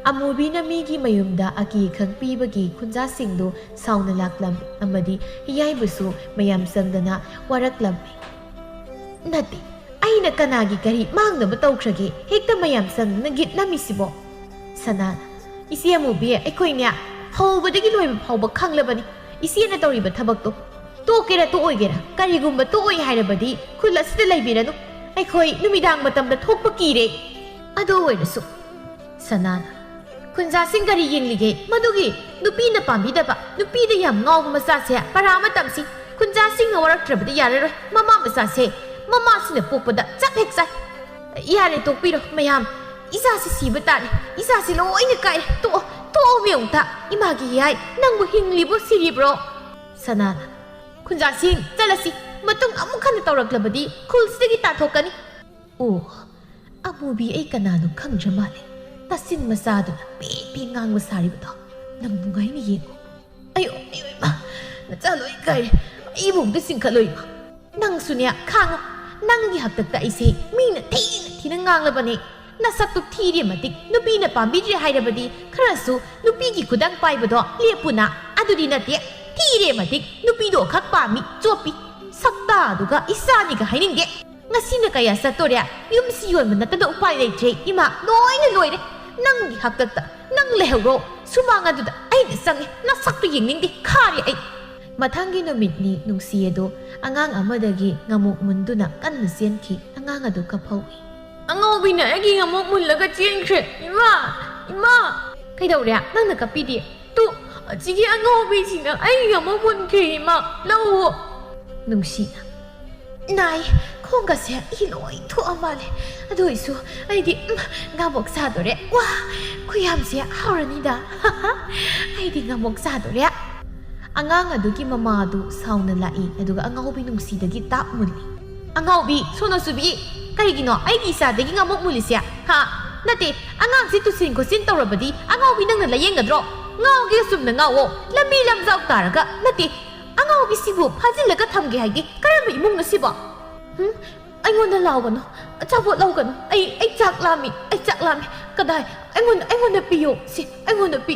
ꯑꯃꯨꯕꯤꯅ ꯃꯤꯒꯤ ꯃꯌꯨꯝꯗ ꯑꯀꯤ ꯈꯪ ꯄꯤꯕꯒꯤ ꯈꯨꯟꯖꯥꯁꯤꯡꯗꯨ ꯁꯥꯎꯅ ꯂꯥꯛꯂꯝꯃꯤ ꯑꯃꯗꯤ ꯍꯤꯌꯥꯏꯕꯨꯁꯨ ꯃꯌꯥꯝ ꯆꯪꯗꯅ ꯋꯥꯔꯛꯂꯝꯃꯤ ꯅꯠꯇꯦ ꯑꯩꯅ ꯀꯅꯥꯒꯤ ꯀꯔꯤ ꯃꯥꯡꯅꯕ ꯇꯧꯈ꯭ꯔꯒꯦ ꯍꯦꯛꯇ ꯃꯌꯥꯝ ꯆꯪꯗꯅ ꯒꯤꯠꯅꯝꯃꯤꯁꯤꯕꯣ ꯁꯅꯥꯅ ꯏꯆꯦ ꯑꯃꯨꯕꯤ ꯑꯩꯈꯣꯏꯅꯦ ꯍꯧꯕꯗꯒꯤ ꯂꯣꯏꯕ ꯐꯥꯎꯕ ꯈꯪꯂꯕꯅꯤ ꯏꯆꯦꯅ ꯇꯧꯔꯤꯕ ꯊꯕꯛꯇꯣ ꯇꯣꯛꯀꯦꯔꯥ ꯇꯣꯛꯑꯣꯏꯒꯦꯔꯥ ꯀꯔꯤꯒꯨꯝꯕ ꯇꯣꯛꯑꯣꯏ ꯍꯥꯏꯔꯕꯗꯤ ꯈꯨꯜ ꯑꯁꯤꯗ ꯂꯩꯕꯤꯔꯅꯨ ꯑꯩꯈꯣꯏ ꯅꯨꯃꯤꯗꯥꯡ ꯃꯇꯝꯗ ꯊꯣꯛꯄ ꯀꯤꯔꯦ ꯑꯗꯨ ꯑꯣꯏꯔꯁꯨ ꯁꯅꯥꯅ ꯈꯨꯟꯖꯥꯁꯤꯡ ꯀꯔꯤ ꯌꯦꯡꯂꯤꯒꯦ ꯃꯗꯨꯒꯤ ꯅꯨꯄꯤꯅ ꯄꯥꯝꯕꯤꯗꯕ ꯅꯨꯄꯤꯗ ꯌꯥꯝ ꯉꯥꯎꯕ ꯃꯆꯥꯁꯦ ꯄꯔꯥ ꯑꯃ ꯇꯝꯁꯤ ꯈꯨꯟꯖꯥꯁꯤꯡꯅ ꯋꯥꯔꯛꯇ꯭ꯔꯕꯗꯤ ꯌꯥꯔꯔꯣꯏ ꯃꯃꯥ ꯃꯆꯥꯁꯦ ꯃꯃꯥꯁꯤꯅ ꯄꯣꯛꯄꯗ ꯆꯞ ꯍꯦꯛ ꯆꯥꯏ ꯌꯥꯔꯦ ꯇꯣꯛꯄꯤꯔꯣ ꯃꯌꯥꯝ ꯏꯆꯥꯁꯤ ꯁꯤꯕ ꯇꯥꯔꯦ ꯏꯆꯥꯁꯤ ꯂꯣꯏꯅ ꯀꯥꯏꯔꯦ ꯇꯣꯛꯑꯣ ꯃꯦꯎꯇ ꯏꯃꯥꯒꯤ ꯌꯥꯏ ꯅꯪꯕꯨ ꯍꯤꯡꯂꯤꯕꯣ ꯁꯤꯔꯤꯕ꯭ꯔꯣ ꯁꯅꯥꯅ ꯈꯨꯟꯖꯥꯁꯤꯡ ꯆꯠꯂꯁꯤ ꯃꯇꯨꯡ ꯑꯃꯨꯛ ꯍꯟꯅ ꯇꯧꯔꯛꯂꯕꯗꯤ ꯈꯨꯜꯁꯤꯗꯒꯤ ꯇꯥꯊꯣꯛꯀꯅꯤ ꯑꯣ ꯑꯃꯨꯕꯤ ꯑꯩ ꯀꯅꯥꯅꯣ ꯈꯪꯗ꯭ꯔ ꯃꯥꯜꯂꯦ ꯇꯥꯁꯤꯟ ꯃꯆꯥꯗꯨꯅ ꯄꯦ ꯉꯥꯡꯕ ꯁꯥꯔꯤꯕꯗꯣ ꯅꯪ ꯅꯨꯡꯉꯥꯏꯅ ꯌꯦꯡꯉꯣ ꯑꯌꯣ ꯏꯃꯥ ꯅꯆꯥ ꯂꯣꯏ ꯀꯥꯏꯔꯦ ꯑꯩꯕꯨ ꯑꯝꯇ ꯆꯤꯡꯈꯠꯂꯣ ꯏꯃꯥ ꯅꯪꯁꯨꯅꯦ ꯈꯥꯡꯉꯣ ꯅꯪꯒꯤ ꯍꯥꯛꯇꯛꯇ ꯑꯩꯁꯦ ꯃꯤꯅ ꯊꯤꯅ ꯉꯥꯡꯂꯕꯅꯦ ꯅꯁꯛꯇꯨ ꯊꯤꯔꯦ ꯃꯇꯤꯛ ꯅꯨꯄꯤꯅ ꯄꯥꯝꯕꯤꯗ꯭ꯔꯦ ꯍꯥꯏꯔꯕꯗꯤ ꯈꯔꯁꯨ ꯅꯨꯄꯤꯒꯤ ꯈꯨꯗꯪ ꯄꯥꯏꯕꯗꯣ ꯂꯦꯞꯄꯨꯅ ꯑꯗꯨꯗꯤ ꯅꯠꯇꯦ ꯊꯤꯔꯦ ꯃꯇꯤꯛ ꯅꯨꯄꯤꯗꯣ ꯈꯛ ꯄꯥꯝꯃꯤ ꯆꯣꯞꯄꯤ ꯁꯛꯇꯥꯗꯨꯒ ꯏꯆꯥꯅꯤꯒ ꯍꯥꯏꯅꯤꯡꯗꯦ ꯉꯁꯤꯅ ꯀꯌꯥ ꯆꯠꯇꯣꯔꯦ ꯌꯨꯝꯁꯤ ꯌꯣꯟꯕ ꯅꯠꯇꯅ ꯎꯄꯥꯏ ꯂꯩꯇ꯭ꯔꯦ ꯏꯃꯥ ꯂꯣꯏꯅ ꯂꯣꯏꯔꯦ ꯅꯪꯒꯤ ꯍꯥꯛꯇꯛꯇ ꯅꯪ ꯂꯩꯍꯧꯔꯣ ꯁꯨꯃꯥꯡ ꯑꯗꯨꯗ ꯑꯩꯅ ꯆꯪꯉꯦ ꯅꯁꯛꯇꯨ ꯌꯦꯡꯅꯤꯡꯗꯦ ꯈꯥꯔꯦ ꯑꯩ ꯃꯊꯪꯒꯤ ꯅꯨꯃꯤꯠꯅꯤ ꯅꯨꯡꯁꯤ ꯑꯗꯣ ꯑꯉꯥꯡ ꯑꯃꯗꯒꯤ ꯉꯥꯃꯨꯛ ꯃꯨꯟꯗꯨꯅ ꯀꯟꯅ ꯆꯦꯟꯈꯤ ꯑꯉꯥꯡ ꯑꯗꯨ ꯀꯞꯍꯧꯏ ꯑꯉꯧꯕꯤꯅ ꯑꯩꯒꯤ ꯉꯃꯨꯛ ꯃꯨꯜꯂꯒ ꯆꯦꯟꯈ꯭ꯔꯦ ꯏꯃꯥ ꯀꯩꯗꯧꯔꯦ ꯅꯪꯅ ꯀꯞꯄꯤꯗꯤ ꯑꯁꯤꯒꯤ ꯑꯉꯧꯕꯤꯁꯤꯅ ꯑꯩꯒꯤ ꯉꯃꯨꯛ ꯃꯨꯟꯈ꯭ꯔꯦ ꯏꯃꯥ ꯂꯧꯑꯣ ꯅꯨꯡꯁꯤꯅ ꯅꯥꯏ ꯈꯣꯡꯒꯁꯦ ꯏ ꯂꯣꯏ ꯊꯣꯛꯑ ꯃꯥꯜꯂꯦ ꯑꯗꯨ ꯑꯣꯏꯁꯨ ꯑꯩꯗꯤ ꯉꯥꯃꯣꯛ ꯆꯥꯗꯣꯔꯦ ꯋꯥ ꯈꯨꯌꯥꯝꯁꯦ ꯍꯥꯎꯔꯅꯤꯗ ꯑꯩꯗꯤ ꯉꯥꯃꯣꯛ ꯆꯥꯗꯣꯔꯦ ꯑꯉꯥꯡ ꯑꯗꯨꯒꯤ ꯃꯃꯥꯗꯨ ꯁꯥꯎꯅ ꯂꯥꯛꯏ ꯑꯗꯨꯒ ꯑꯉꯧꯕꯤ ꯅꯨꯡꯁꯤꯗꯒꯤ ꯇꯥꯞ ꯃꯨꯜꯂꯤ ꯑꯉꯧꯕꯤ ꯁꯣꯅꯣꯁꯨꯕꯤ ꯀꯔꯤꯒꯤꯅꯣ ꯑꯩꯒꯤ ꯏꯆꯥꯗꯒꯤ ꯉꯥꯃꯣꯛ ꯃꯨꯜꯂꯤꯁꯦ ꯅꯠꯇꯦ ꯑꯉꯥꯡꯁꯤ ꯇꯨꯁꯤꯟ ꯈꯣꯠꯆꯤꯟ ꯇꯧꯔꯕꯗꯤ ꯑꯉꯧꯕꯤ ꯅꯪꯅ ꯂꯥꯌꯦꯡꯒꯗ꯭ꯔꯣ ꯉꯥꯎꯒꯦ ꯆꯨꯝꯅ ꯉꯥꯎꯑꯣ ꯂꯝꯕꯤ ꯂꯝꯖꯥꯎ ꯇꯥꯔꯒ ꯅꯠꯇꯦ ꯑꯉꯧꯕꯤꯁꯤꯕꯨ ꯐꯥꯖꯤꯜꯂꯒ ꯊꯝꯒꯦ ꯍꯥꯏꯒꯦ ꯀꯔꯝꯕ ꯏꯃꯨꯡꯅꯣ ꯁꯤꯕꯣ ꯑꯩꯉꯣꯟꯗ ꯂꯥꯎꯒꯅꯨ ꯑꯆꯥꯄꯣꯠ ꯂꯧꯒꯅꯨ ꯑꯩ ꯆꯥꯛ ꯂꯥꯝꯃꯤ ꯀꯗꯥꯏ ꯑꯩꯉꯣꯟꯗ ꯄꯤꯌꯣ ꯁꯤ ꯑꯩꯉꯣꯟꯗ ꯄꯤ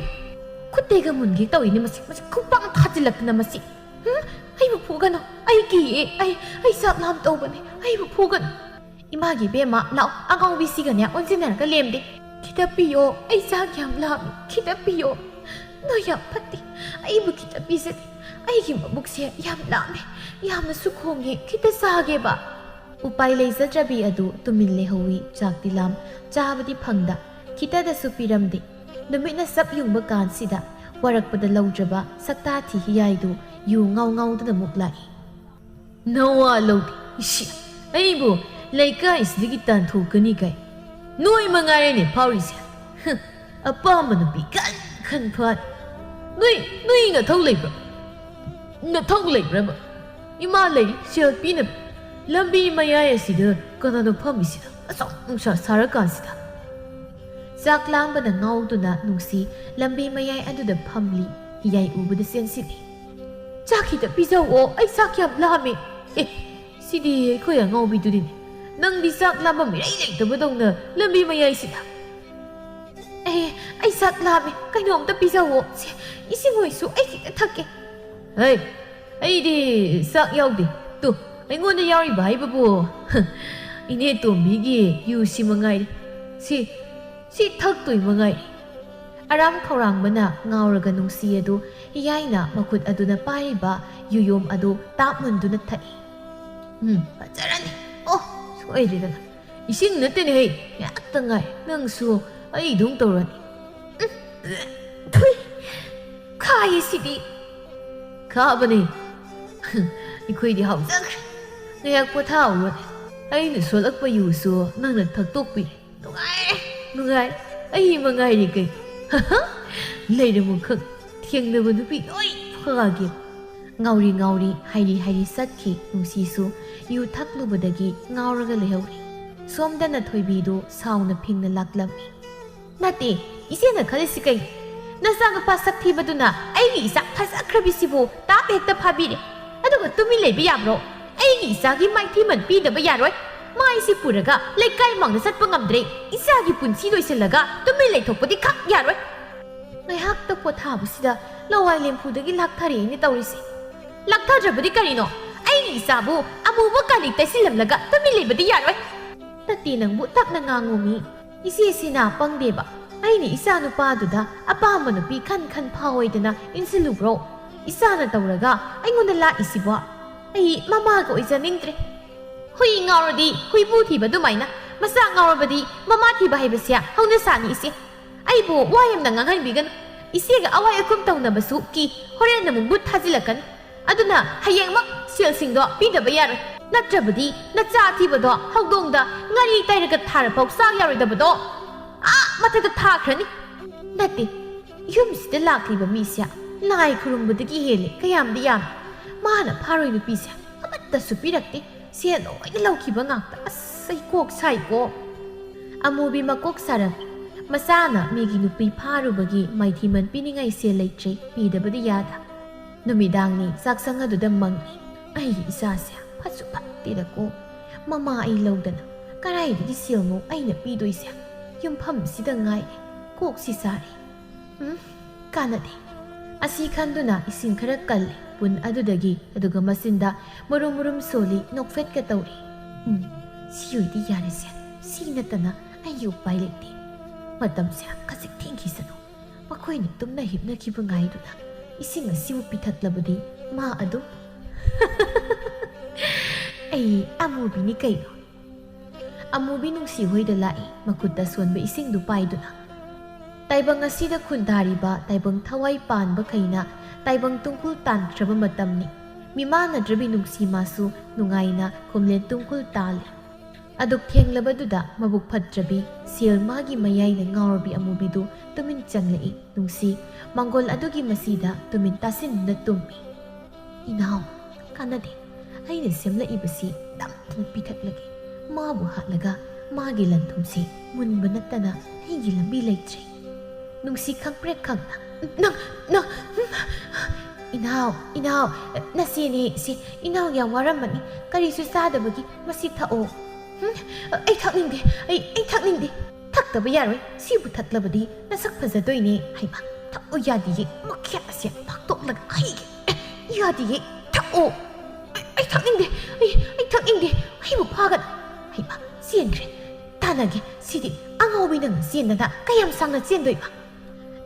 ꯈꯨꯠꯇꯩꯒ ꯃꯨꯟꯒꯦ ꯇꯧꯏꯅꯦ ꯃꯁꯤ ꯈꯨꯄꯥꯛ ꯊꯥꯖꯤꯜꯂꯛꯇꯅ ꯃꯁꯤ ꯑꯩꯕꯨ ꯐꯨꯒꯅꯨ ꯑꯩ ꯀꯤꯌꯦ ꯑꯩ ꯆꯥꯛ ꯂꯥꯝ ꯇꯧꯕꯅꯦ ꯑꯩꯕꯨ ꯐꯨꯒꯅꯨ ꯏꯃꯥꯒꯤ ꯕꯦꯝꯃ ꯂꯥꯛꯑꯣ ꯑꯉꯧꯕꯤꯁꯤꯒꯅꯦ ꯑꯣꯟꯁꯤꯟꯅꯔꯒ ꯂꯦꯝꯗꯦ ꯈꯤꯇ ꯄꯤꯌꯣ ꯑꯩ ꯆꯥꯛ ꯌꯥꯝ ꯂꯥꯝꯃꯤ ꯈꯤꯇ ꯄꯤꯌꯣ ꯅꯣꯏ ꯌꯥꯝ ꯐꯠꯇꯦ ꯑꯩꯕꯨ ꯈꯤꯇ ꯄꯤꯖꯗꯦ ꯑꯩꯒꯤ ꯃꯕꯨꯛꯁꯦ ꯌꯥꯝ ꯂꯥꯝꯃꯦ ꯌꯥꯝꯅꯁꯨ ꯈꯣꯡꯉꯦ ꯈꯤꯇ ꯆꯥꯒꯦꯕ ꯎꯄꯥꯏ ꯂꯩꯖꯗ꯭ꯔꯕꯤ ꯑꯗꯨ ꯇꯨꯃꯤꯟ ꯂꯩꯍꯧꯏ ꯆꯥꯛꯇꯤ ꯂꯥꯝ ꯆꯥꯕꯗꯤ ꯐꯪꯗ ꯈꯤꯇꯗꯁꯨ ꯄꯤꯔꯝꯗꯦ ꯅꯨꯃꯤꯠꯅ ꯁꯞ ꯌꯨꯡꯕ ꯀꯥꯟꯁꯤꯗ ꯋꯥꯔꯛꯄꯗ ꯂꯧꯗ꯭ꯔꯕ ꯁꯛꯇꯥꯊꯤ ꯍꯤꯌꯥꯏꯗꯨ ꯌꯨ ꯉꯥꯎꯗꯨꯅ ꯑꯃꯨꯛ ꯂꯥꯛꯏ ꯅꯋꯥ ꯂꯧꯗꯦ ꯏꯁꯤ ꯑꯩꯕꯨ ꯂꯩꯀꯥꯏꯁꯤꯗꯒꯤ ꯇꯥꯟꯊꯣꯛꯀꯅꯤ ꯀꯥꯏ ꯅꯣꯏ ꯃꯉꯥꯏꯔꯦꯅꯦ ꯐꯥꯎꯔꯤꯁꯦ ꯑꯄꯥꯝꯕ ꯅꯨꯄꯤ ꯈꯟ ꯐꯥꯅꯤ ꯅꯣꯏ ꯅꯊꯧ ꯂꯩꯕ꯭ꯔꯕ ꯏꯃꯥ ꯂꯩꯔꯤ ꯁꯦꯜ ꯄꯤꯅꯕ ꯂꯝꯕꯤ ꯃꯌꯥꯏ ꯑꯁꯤꯗ ꯀꯅꯥꯅꯣ ꯐꯝꯃꯤꯁꯤꯗ ꯑꯆꯧ ꯅꯨꯡꯁꯥ ꯁꯥꯔꯀꯥꯟꯁꯤꯗ ꯆꯥꯛ ꯂꯥꯝꯕꯅ ꯉꯥꯎꯗꯨꯅ ꯅꯨꯡꯁꯤ ꯂꯝꯕꯤ ꯃꯌꯥꯏ ꯑꯗꯨꯗ ꯐꯝꯂꯤ ꯍꯤꯌꯥꯏ ꯎꯕꯗ ꯆꯦꯟꯁꯤꯜꯂꯤ ꯆꯥꯛ ꯈꯤꯇ ꯄꯤꯖꯧꯑꯣ ꯑꯩ ꯆꯥꯛ ꯌꯥꯝ ꯂꯥꯝꯃꯦ ꯁꯤꯗꯤ ꯑꯩꯈꯣꯏ ꯑꯉꯧꯕꯤꯗꯨꯅꯤꯅꯦ ꯅꯪꯗꯤ ꯆꯥꯛ ꯂꯥꯝꯕ ꯃꯤꯔꯩ ꯂꯩꯇꯕꯗꯧꯅ ꯂꯝꯕꯤ ꯃꯌꯥꯏꯁꯤꯗ ꯑꯩ ꯆꯥꯛ ꯂꯥꯝꯃꯦ ꯀꯩꯅꯣꯝꯇ ꯄꯤꯖꯧꯑꯣ ꯏꯁꯤꯡ ꯑꯣꯏꯁꯨ ꯑꯩ ꯈꯤꯇ ꯊꯛꯀꯦ ꯑꯩꯗꯤ ꯆꯥꯛ ꯌꯥꯎꯗꯦ ꯑꯩꯉꯣꯟꯗ ꯌꯥꯎꯔꯤꯕ ꯍꯥꯏꯕꯕꯨ ꯏꯅꯦ ꯇꯣꯝꯕꯤꯒꯤ ꯌꯨꯁꯤ ꯃꯉꯥꯏꯔꯦ ꯁꯤ ꯊꯛꯇꯣꯏ ꯃꯉꯥꯏꯔꯦ ꯑꯔꯥꯝ ꯈꯧꯔꯥꯡꯕꯅ ꯉꯥꯎꯔꯒ ꯅꯨꯡꯁꯤ ꯑꯗꯨ ꯍꯤꯌꯥꯏꯅ ꯃꯈꯨꯠ ꯑꯗꯨꯅ ꯄꯥꯏꯔꯤꯕ ꯌꯨꯌꯣꯝ ꯑꯗꯨ ꯇꯥꯞꯃꯟꯗꯨꯅ ꯊꯛꯏ. ꯐꯖꯔꯅꯤ. ꯑꯣ ꯁꯣꯏꯗ꯭ꯔꯦꯗꯅ. 이싱 ꯅꯠꯇꯦꯅꯦ ꯍꯦ. ꯉꯥꯛꯇ ꯉꯥꯏ. ꯅꯪꯁꯨ ꯑꯩꯗꯧ ꯇꯧꯔꯅꯤ. ꯊꯨꯏ ꯈꯥꯏꯁꯤꯗꯤ. ꯈꯥꯕꯅꯦ. ꯑꯩꯈꯣꯏꯗꯤ ꯍꯥꯎꯖꯈ꯭ꯔꯦ. ꯉꯥꯏꯍꯥꯛ ꯄꯣꯊꯥꯎꯔꯣꯅꯦ. ꯑꯩꯅ ꯁꯣꯜꯂꯛꯄ ꯌꯨꯁꯨ ꯅꯪꯅ ꯊꯛꯇꯣꯛꯄꯤꯔꯦ. ꯅꯨꯡꯉꯥꯏꯔꯦ. ꯅꯨꯡꯉꯥꯏ. ꯑꯩ ꯃꯉꯥꯏꯔꯦ ꯀꯩ. ꯂꯩꯔꯝꯃꯨ ꯈꯪ. ꯊꯦꯡꯅꯕ ꯅꯨꯄꯤ ꯂꯣꯏ ꯐꯥꯒꯦ. ꯉꯥꯎꯔꯤ ꯉꯥꯎꯔꯤ ꯍꯥꯏꯔꯤ ꯍꯥꯏꯔꯤ ꯆꯠꯈꯤ. ꯅꯨꯡꯁꯤꯁꯨ ꯌꯨ ꯊꯛꯂꯨꯕꯗꯒꯤ ꯉꯥꯎꯔꯒ ꯂꯩꯍꯧꯔꯤ. ꯁꯣꯝꯗꯅ ꯊꯣꯏꯕꯤꯗꯨ ꯁꯥꯎꯅ ꯐꯤꯡꯅ ꯂꯥꯛꯂꯝꯃꯤ. ꯅꯠꯇꯦ ꯏꯆꯦꯅ ꯈꯜꯂꯤꯁꯤ ꯀꯩ? ꯅꯆꯥꯅꯨꯄꯥ ꯁꯛꯊꯤꯕꯗꯨꯅ ꯑꯩꯒꯤ ꯏꯆꯥ ꯐꯖꯈ꯭ꯔꯕꯤꯁꯤꯕꯨ ꯇꯥꯞ ꯍꯦꯛꯇ ꯐꯥꯕꯤꯔꯦ. ꯑꯗꯨꯒ ꯇꯨꯃꯤꯟ ꯂꯩꯕ ꯌꯥꯕ꯭ꯔꯣ? ꯑꯩꯒꯤ ꯏꯆꯥꯒꯤ ꯃꯥꯏꯊꯤꯃꯟ ꯄꯤꯗꯕ ꯌꯥꯔꯣꯏ. ꯃꯥꯏꯁꯤ ꯄꯨꯔꯒ ꯂꯩꯀꯥꯏ ꯃꯥꯡꯗ ꯆꯠꯄ ꯉꯝꯗ꯭ꯔꯦ. ꯏꯆꯥꯒꯤ ꯄꯨꯟꯁꯤ ꯂꯣꯏꯁꯤꯜꯂꯒ ꯇꯨꯃꯤꯟ ꯂꯩꯊꯣꯛꯄꯗꯤ ꯈꯛ ꯌꯥꯔꯣꯏ. ꯉꯥꯏꯍꯥꯛꯇ ꯄꯣꯊꯥꯕꯁꯤꯗ ꯂꯋꯥꯏ ꯂꯦꯝꯐꯨꯗꯒꯤ ꯂꯥꯛꯊꯔꯛꯑꯦꯅꯦ ꯇꯧꯔꯤꯁꯦ. ꯂꯥꯛꯊꯗ꯭ꯔꯕꯗꯤ ꯀꯔꯤꯅꯣ? ꯑꯩꯒꯤ ꯏꯆꯥꯕꯨ ꯑꯃꯨꯕ ꯀꯥꯂꯤꯛ ꯇꯩꯁꯤꯜꯂꯝꯂꯒ ꯇꯨꯃꯤꯟ ꯂꯩꯕꯗꯤ ꯌꯥꯔꯣꯏ. ꯇꯠꯇꯤ ꯅꯪꯕꯨ ꯇꯞꯅ ꯉꯥꯡꯉꯨꯃꯤ. ꯏꯆꯦꯁꯤꯅ ꯄꯪꯗꯦꯕ. ꯑꯩꯅ ꯏꯆꯥ ꯅꯨꯄꯥꯗꯨꯗ ꯑꯄꯥꯝꯕ ꯅꯨꯄꯤ ꯈꯟ ꯐꯥꯎꯏꯗꯅ ꯏꯟꯁꯤꯜꯂꯨꯕ꯭ꯔꯣ? ꯏꯆꯥꯅ ꯇꯧꯔꯒ ꯑꯩꯉꯣꯟꯗ ꯂꯥꯛꯏꯁꯤꯕꯣ. ꯑꯩ ꯃꯃꯥꯒ ꯑꯣꯏꯖꯅꯤꯡꯗ꯭ꯔꯦ. ꯍꯨꯏ ꯉꯥꯎꯔꯗꯤ ꯍꯨꯏꯕꯨ ꯊꯤꯕ ꯑꯗꯨꯃꯥꯏꯅ ꯃꯆꯥ ꯉꯥꯎꯔꯕꯗꯤ ꯃꯃꯥ ꯊꯤꯕ ꯍꯥꯏꯕꯁꯦ ꯍꯧꯅꯁꯥꯅꯤ ꯏꯆꯦ. ꯑꯩꯕꯨ ꯋꯥ ꯌꯥꯝꯅ ꯉꯥꯡꯍꯟꯕꯤꯒꯅꯨ. ꯏꯆꯦꯒ ꯑꯋꯥꯏ ꯑꯈꯨꯝ ꯇꯧꯅꯕꯁꯨ ꯀꯤ. ꯍꯣꯔꯦꯟ ꯑꯃꯨꯛ ꯕꯨꯠ ꯊꯥꯖꯤꯜꯂꯛꯀꯅꯤ. ꯑꯗꯨꯅ ꯍꯌꯦꯡꯃꯛ ꯁꯦꯜꯁꯤꯡꯗꯣ ꯄꯤꯗꯕ ꯌꯥꯔꯣই. ꯅꯠꯇ꯭ꯔꯕꯗꯤ ꯅꯆꯥ ꯑꯊꯤꯕꯗꯣ ꯍꯧꯗꯣꯡꯗ ꯉꯥꯔꯤ ꯇꯩꯔꯒ ꯊꯥꯔꯐꯥꯎ ꯆꯥꯛ ꯌꯥꯔꯣꯏꯗꯕꯗꯣ ꯃꯊꯛꯇ ꯊꯥꯈ꯭ꯔꯅꯤ. ꯅꯠꯇꯦ ꯌꯨꯝꯁꯤꯗ ꯂꯥꯛꯂꯤꯕ ꯃꯤꯁꯦ ꯂꯥꯏ ꯈꯨꯔꯨꯝꯕꯗꯒꯤ ꯍꯦꯜꯂꯦ ꯀꯌꯥꯝꯗꯤ ꯌꯥꯝꯃꯤ. ꯃꯥꯅ ꯐꯥꯔꯣꯏ ꯅꯨꯄꯤꯁꯦ ꯑꯃꯠꯇꯁꯨ ꯄꯤꯔꯛꯇꯦ. ꯁꯦꯜ ꯂꯣꯏꯅ ꯂꯧꯈꯤꯕ ꯉꯥꯛꯇ. ꯑꯁ ꯑꯩ ꯀꯣꯛ ꯁꯥꯏꯀꯣ. ꯑꯃꯨꯕꯤ ꯃꯀꯣꯛ ꯁꯥꯔꯝꯃꯤ. ꯃꯆꯥꯅ ꯃꯤꯒꯤ ꯅꯨꯄꯤ ꯐꯥꯔꯨꯕꯒꯤ ꯃꯥꯏꯊꯤꯃꯟ ꯄꯤꯅꯤꯡꯉꯥꯏ ꯁꯦꯜ ꯂꯩꯇ꯭ꯔꯦ. ꯄꯤꯗꯕꯗꯤ ꯌꯥꯗ. ꯅꯨꯃꯤꯗꯥꯡꯅꯤ ꯆꯥꯛꯁꯪ ꯑꯗꯨꯗ ꯃꯪꯉꯤ. ꯑꯩꯒꯤ ꯏꯆꯥꯁꯦ ꯐꯠꯁꯨ ꯐꯠꯇꯦꯗꯀꯣ. ꯃꯃꯥ ꯑꯩ ꯂꯧꯗꯅ ꯀꯔꯥꯏꯗꯒꯤ ꯁꯦꯜꯅꯣ ꯑꯩꯅ ꯄꯤꯗꯣꯏꯁꯦ? ꯌꯨꯝꯐꯝꯁꯤꯗ ꯉꯥꯏꯔꯦ. ꯀꯣꯛꯁꯤ ꯁꯥꯔꯦ. ꯀꯥꯟꯅꯗꯦ. ꯑꯁꯤ ꯈꯟꯗꯨꯅ ꯏꯁꯤꯡ ꯈꯔ ꯀꯜꯂꯤ ꯄꯨꯟ ꯑꯗꯨꯗꯒꯤ. ꯑꯗꯨꯒ ꯃꯆꯤꯟꯗ ꯃꯨꯔꯨꯝ ꯃꯨꯔꯨꯝ ꯁꯣꯜꯂꯤ. ꯅꯣꯛꯐꯦꯠꯀ ꯇꯧꯔꯤ. ꯁꯤ ꯑꯣꯏꯗꯤ ꯌꯥꯔꯦꯁꯦ. ꯁꯤ ꯅꯠꯇꯅ ꯑꯩꯒꯤ ꯎꯄꯥꯏ ꯂꯩꯇꯦ. ꯃꯇꯝꯁꯦ ꯈꯖꯤꯛ ꯊꯦꯡꯈꯤꯁꯅꯨ. ꯃꯈꯣꯏꯅ ꯇꯨꯝꯅ ꯍꯤꯞꯅꯈꯤꯕ ꯉꯥꯏꯗꯨꯅ ꯏꯁꯤꯡ ꯑꯁꯤꯕꯨ ꯄꯤꯊꯛꯂꯕꯗꯤ ꯃꯥ ꯑꯗꯨꯝ ꯑꯩ ꯑꯃꯨꯕꯤꯅꯤ ꯀꯩꯅꯣ. ꯑꯃꯨꯕꯤ ꯅꯨꯡꯁꯤ ꯍꯣꯏꯗ ꯂꯥꯛꯏ. ꯃꯈꯨꯠꯇ ꯁꯣꯟꯕ ꯏꯁꯤꯡꯗꯨ ꯄꯥꯏꯗꯨꯅ. ꯇꯥꯏꯕꯪ ꯑꯁꯤꯗ ꯈꯨꯟꯗꯥꯔꯤꯕ ꯇꯥꯏꯕꯪ ꯊꯋꯥꯏ ꯄꯥꯟꯕꯈꯩꯅ ꯇꯥꯏꯕꯪ ꯇꯨꯡꯀꯨꯜ ꯇꯥꯟꯈ꯭ꯔꯕ ꯃꯇꯝꯅꯤ. ꯃꯤꯃꯥꯟꯅꯗ꯭ꯔꯕꯤ ꯅꯨꯡꯁꯤ ꯃꯥꯁꯨ ꯅꯨꯡꯉꯥꯏꯅ ꯈꯨꯝꯂꯦꯟ ꯇꯨꯡꯀꯨꯜ ꯇꯥꯜꯂꯤ. ꯑꯗꯨꯛ ꯊꯦꯡꯂꯕꯗꯨꯗ ꯃꯕꯨꯛ ꯐꯠꯇ꯭ꯔꯕꯤ ꯁꯦꯜ ꯃꯥꯒꯤ ꯃꯌꯥꯏꯅ ꯉꯥꯎꯔꯕꯤ ꯑꯃꯨꯕꯤꯗꯨ ꯇꯨꯃꯤꯟ ꯆꯪꯂꯛꯏ. ꯅꯨꯡꯁꯤ ꯃꯪꯒꯣꯜ ꯑꯗꯨꯒꯤ ꯃꯁꯤꯗ ꯇꯨꯃꯤꯟ ꯇꯥꯁꯤꯟꯗꯨꯅ ꯇꯨꯝꯃꯤ. ꯏꯅꯥꯎ ꯀꯥꯟꯅꯗꯦ. ꯑꯩꯅ ꯁꯦꯝꯂꯛꯏꯕꯁꯤ ꯅꯝꯐꯨ ꯄꯤꯊꯛꯂꯒꯦ. ꯃꯥꯕꯨ ꯍꯥꯠꯂꯒ ꯃꯥꯒꯤ ꯂꯟꯊꯨꯝꯁꯤ ꯃꯨꯟꯕ ꯅꯠꯇꯅ ꯑꯩꯒꯤ ꯂꯝꯕꯤ ꯂꯩꯇ꯭ꯔꯦ. ꯅꯨꯡꯁꯤ ꯈꯪꯄ꯭ꯔꯦꯛ ꯈꯪꯅ ꯅꯪ ꯏꯅꯥꯎ ꯅꯆꯦꯅꯦ ꯁꯤ. ꯏꯅꯥꯎ ꯌꯥꯝ ꯋꯥꯔꯝꯃꯅꯤ. ꯀꯔꯤꯁꯨ ꯆꯥꯗꯕꯒꯤ ꯃꯁꯤ ꯊꯛꯑꯣ. ꯑꯩ ꯊꯛꯅꯤꯡꯗꯦ. ꯑꯩ ꯊꯛꯅꯤꯡꯗꯦ. ꯊꯛꯇꯕ ꯌꯥꯔꯣꯏ. ꯁꯤꯕꯨ ꯊꯛꯂꯕꯗꯤ ꯅꯁꯛ ꯐꯖꯗꯣꯏꯅꯦ. ꯍꯩꯃ ꯊꯛꯑꯣ. ꯌꯥꯗꯤꯌꯦ. ꯃꯈꯦꯠ ꯑꯁꯦ ꯐꯥꯛꯇꯣꯛꯂꯒ ꯍꯩꯒꯦ. ꯌꯥꯗꯤꯌꯦ. ꯊꯛꯑꯣ. ꯑꯩ ꯊꯛꯅꯤꯡꯗꯦ. ꯑꯩ ꯊꯛꯅꯤꯡꯗꯦ. ꯑꯩꯕꯨ ꯐꯥꯒꯅ. ꯍꯩꯃ ꯆꯦꯟꯈ꯭ꯔꯦ. ꯇꯥꯟꯅꯒꯦ. ꯁꯤꯗꯤ ꯑꯉꯥꯎꯕꯤ ꯅꯪꯅ ꯆꯦꯟꯗꯅ ꯀꯌꯥꯝ ꯁꯥꯡꯅ ꯆꯦꯟꯗꯣꯏꯕ?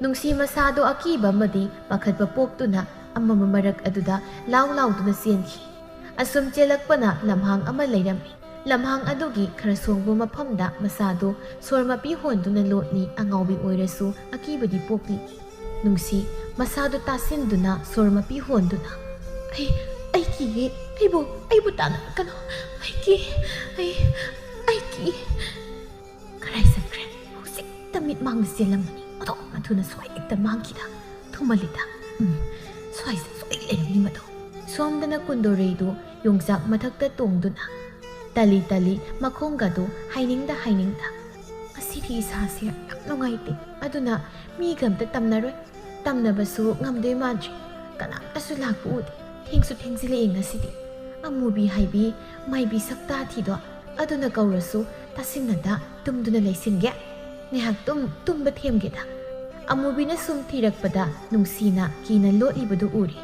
ꯅꯨꯡꯁꯤ ꯃꯁꯥꯗꯣ ꯑꯀꯤꯕ ꯑꯃꯗꯤ ꯄꯥꯈꯠꯄ ꯄꯣꯛꯇꯨꯅ ꯑꯃꯝꯕ ꯃꯔꯛ ꯑꯗꯨꯗ ꯂꯥꯎꯗꯨꯅ ꯆꯦꯟꯈꯤ. ꯑꯁꯨꯝ ꯆꯦꯜꯂꯛꯄꯅ ꯂꯝꯍꯥꯡ ꯑꯃ ꯂꯩꯔꯝꯃꯤ. ꯂꯝꯍꯥꯡ ꯑꯗꯨꯒꯤ ꯈꯔ ꯁꯣꯡꯕ ꯃꯐꯝꯗ ꯃꯁꯥꯗꯣ ꯁꯣꯔ ꯃꯄꯤ ꯍꯣꯟꯗꯨꯅ ꯂꯣꯠꯂꯤ. ꯑꯉꯥꯎꯕꯤ ꯑꯣꯏꯔꯁꯨ ꯑꯀꯤꯕꯗꯤ ꯄꯣꯛꯂꯤ. ꯅꯨꯡꯁꯤ ꯃꯁꯥꯗꯣ ꯇꯥꯁꯤꯟꯗꯨꯅ ꯁꯣꯔ ꯃꯄꯤ ꯍꯣꯟꯗꯨꯅ ꯑꯩ ꯀꯤꯌꯦ. ꯑꯩꯕꯨ ꯇꯥꯟꯅꯔꯛꯀꯅꯣ. ꯑꯩ ꯀꯤ. ꯀꯔꯥꯏ ꯆꯠꯈ꯭ꯔꯦ? ꯍꯧꯖꯤꯛꯇ ꯃꯤꯠ ꯃꯥꯡꯗ ꯆꯦꯜꯂꯝꯕꯅꯤ. ꯑꯗꯣꯛꯅ ꯊꯨꯅ ꯁ꯭ꯋꯥꯏ ꯍꯦꯛꯇ ꯃꯥꯡꯈꯤꯗ. ꯊꯨꯃꯜꯂꯤꯗ. ꯁ꯭ꯋꯥꯏꯁꯦ ꯁꯣꯏ ꯂꯩꯔꯝꯅꯤ ꯃꯗꯣ. ꯁꯣꯝꯗꯅ ꯀꯨꯟꯗꯣꯔꯩꯗꯨ ꯌꯣꯡꯆꯥꯛ ꯃꯊꯛꯇ ꯇꯣꯡꯗꯨꯅ ꯇꯂꯤ ꯃꯈꯣꯡꯒꯗꯨ ꯍꯥꯏꯅꯤꯡꯗ. ꯉꯁꯤꯗꯤ ꯏꯁꯥꯁꯦ ꯌꯥꯝ ꯅꯨꯡꯉꯥꯏꯇꯦ. ꯑꯗꯨꯅ ꯃꯤꯒ ꯑꯝꯇ ꯇꯝꯅꯔꯣꯏ. ꯇꯝꯅꯕꯁꯨ ꯉꯝꯗꯣꯏ ꯃꯥꯟꯗ꯭ꯔꯤ. ꯀꯅꯥꯝꯇꯁꯨ ꯂꯥꯛꯄ ꯎꯗꯦ. ꯊꯦꯡꯁꯨ ꯊꯦꯡꯖꯤꯜꯂꯛꯑꯦ ꯉꯁꯤꯗꯤ. ꯑꯃꯨꯕꯤ ꯍꯥꯏꯕꯤ ꯃꯥꯏꯕꯤ ꯁꯛꯇꯥꯊꯤꯗꯣ ꯑꯗꯨꯅ ꯀꯧꯔꯁꯨ ꯇꯥꯁꯤꯟꯅꯗ ꯇꯨꯝꯗꯨꯅ ꯂꯩꯁꯤꯟꯒꯦ. ꯉꯥꯏꯍꯥꯛ ꯇꯨꯝꯕ ꯊꯦꯝꯒꯦꯗ. ꯑꯃꯨꯕꯤꯅ ꯁꯨꯝ ꯊꯤꯔꯛꯄꯗ ꯅꯨꯡꯁꯤꯅ ꯀꯤꯅ ꯂꯣꯠꯂꯤꯕꯗꯨ ꯎꯔꯤ.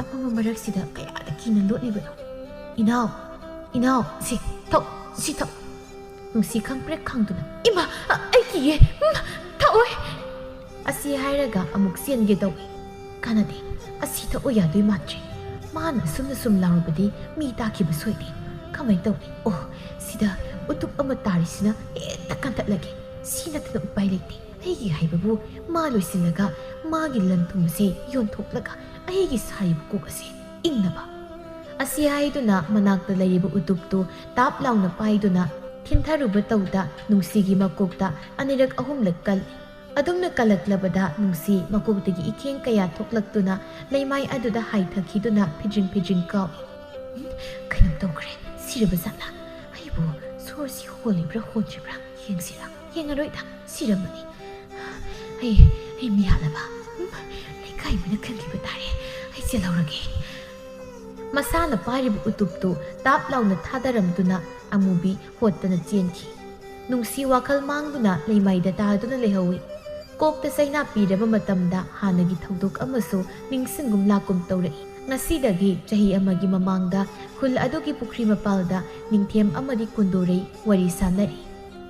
ꯑꯃꯝꯕ ꯃꯔꯛꯁꯤꯗ ꯀꯌꯥꯗ ꯀꯤꯅ ꯂꯣꯠꯂꯤꯕꯅꯣ? ꯏꯅꯥꯎ ꯁꯤ ꯊꯛ. ꯅꯨꯡꯁꯤ ꯈꯪꯄ꯭ꯔꯦꯛ ꯈꯪꯗꯨꯅ ꯏꯃꯥ ꯑꯩ ꯀꯤꯌꯦ. ꯊꯛꯑꯣꯏ. ꯑꯁꯤ ꯍꯥꯏꯔꯒ ꯑꯃꯨꯛ ꯆꯦꯟꯒꯦ ꯇꯧꯏ꯫ ꯀꯥꯟꯅꯗꯦ, ꯑꯁꯤ ꯊꯛꯎ ꯌꯥꯗꯣꯏ ꯃꯥꯟꯗ꯭ꯔꯦ꯫ ꯃꯥꯅ ꯑꯁꯨꯝꯅ ꯁꯨꯝ ꯂꯥꯎꯔꯕꯗꯤ ꯃꯤ ꯇꯥꯈꯤꯕ ꯁꯣꯏꯗꯦ꯫ ꯀꯃꯥꯏꯅ ꯇꯧꯅꯤ? ꯑꯣ, ꯁꯤꯗ ꯎꯇꯨꯞ ꯑꯃ ꯇꯥꯔꯤꯁꯤꯅ ꯍꯦꯛꯇ ꯀꯟꯊꯠꯂꯒꯦ꯫ ꯁꯤ ꯅꯠꯇꯅ ꯎꯄꯥꯏ ꯂꯩꯇꯦ꯫ ꯑꯩꯒꯤ ꯍꯥꯏꯕꯕꯨ ꯃꯥ ꯂꯣꯏꯁꯤꯜꯂꯒ ꯃꯥꯒꯤ ꯂꯟ ꯊꯨꯝ ꯑꯁꯤ ꯌꯣꯟꯊꯣꯛꯂꯒ ꯑꯩꯒꯤ ꯁꯥꯔꯤꯕ ꯀꯣꯛ ꯑꯁꯤ ꯏꯪꯅꯕ꯫ ꯑꯁꯤ ꯍꯥꯏꯗꯨꯅ ꯃꯅꯥꯛꯇ ꯂꯩꯔꯤꯕ ꯎꯇꯨꯞꯇꯨ ꯇꯥꯞ ꯂꯥꯎꯅ ꯄꯥꯏꯗꯨꯅ ꯊꯤꯟꯊꯔꯨꯕ ꯇꯧꯗ ꯅꯨꯡꯁꯤꯒꯤ ꯃꯀꯣꯛꯇ ꯑꯅꯤꯔꯛ ꯑꯍꯨꯝꯂꯛ ꯀꯜꯂꯤ꯫ ꯑꯗꯨꯝꯅ ꯀꯜꯂꯛꯂꯕꯗ ꯅꯨꯡꯁꯤ ꯃꯀꯣꯛꯇꯒꯤ ꯏꯈꯦꯡ ꯀꯌా ꯊꯣꯛꯂꯛꯇꯨꯅ ꯂꯩꯃꯥꯏ ꯑꯗꯨꯗ ꯍꯥꯏꯊꯈꯤꯗꯨꯅ ꯐꯤꯗ꯭ꯔꯤꯡ ꯐꯤꯗ꯭ꯔꯤꯡ ꯀꯥꯎꯏ꯫ ꯀꯩꯅꯣꯝ ꯇꯧꯈ꯭ꯔꯦ, ꯁꯤꯔꯕ ꯖꯥꯠꯂꯥ? ꯑꯩꯕꯨ ꯁꯣꯔꯁꯤ ꯍꯣꯜꯂꯤꯕ꯭ꯔꯥ ꯍꯣꯟꯗ꯭ꯔꯤꯕ꯭ꯔꯥ ꯌꯦꯡꯁꯤꯔꯥ? ꯌꯦꯡꯉꯔꯣꯏꯗ, ꯁꯤꯔꯝꯃꯅꯤ꯫ ꯑꯩ ꯃꯤ ꯍꯥꯠꯂꯕ? ꯂꯩꯀꯥꯏ ꯃꯤꯅ ꯈꯟꯈꯤꯕ ꯇꯥꯔꯦ꯫ ꯑꯩ ꯆꯦꯜꯍꯧꯔꯒꯦ꯫ ꯃꯁꯥꯅ ꯄꯥꯏꯔꯤꯕ ꯎꯇꯨꯞꯇꯨ ꯇꯥꯞ ꯂꯥꯎꯅ ꯊꯥꯗꯔꯝꯗꯨꯅ ꯑꯃꯨꯕꯤ ꯍꯣꯠꯇꯅ ꯆꯦꯟꯈꯤ꯫ ꯅꯨꯡꯁꯤ ꯋꯥꯈꯜ ꯃꯥꯡꯗꯨꯅ ꯂꯩꯃꯥꯏꯗ ꯇꯥꯗꯨꯅ ꯂꯩꯍꯧꯏ꯫ ꯀꯣꯛꯇ ꯆꯩꯅꯥ ꯄꯤꯔꯕ ꯃꯇꯝꯗ ꯍꯥꯟꯅꯒꯤ ꯊꯧꯗꯣꯛ ꯑꯃꯁꯨ ꯅꯤꯡꯁꯤꯡꯒꯨꯝ ꯂꯥꯛꯀꯨꯝ ꯇꯧꯔꯛꯏ꯫ ꯉꯁꯤꯗꯒꯤ ꯆꯍꯤ ꯑꯃꯒꯤ ꯃꯃꯥꯡꯗ ꯈꯨꯜ ꯑꯗꯨꯒꯤ ꯄꯨꯈ꯭ꯔꯤ ꯃꯄꯥꯜꯗ ꯅꯤꯡꯊꯦꯝ ꯑꯃꯗꯤ ꯀꯨꯟꯗꯣꯔꯩ ꯋꯥꯔꯤ ꯁꯥꯟꯅꯔꯤ꯫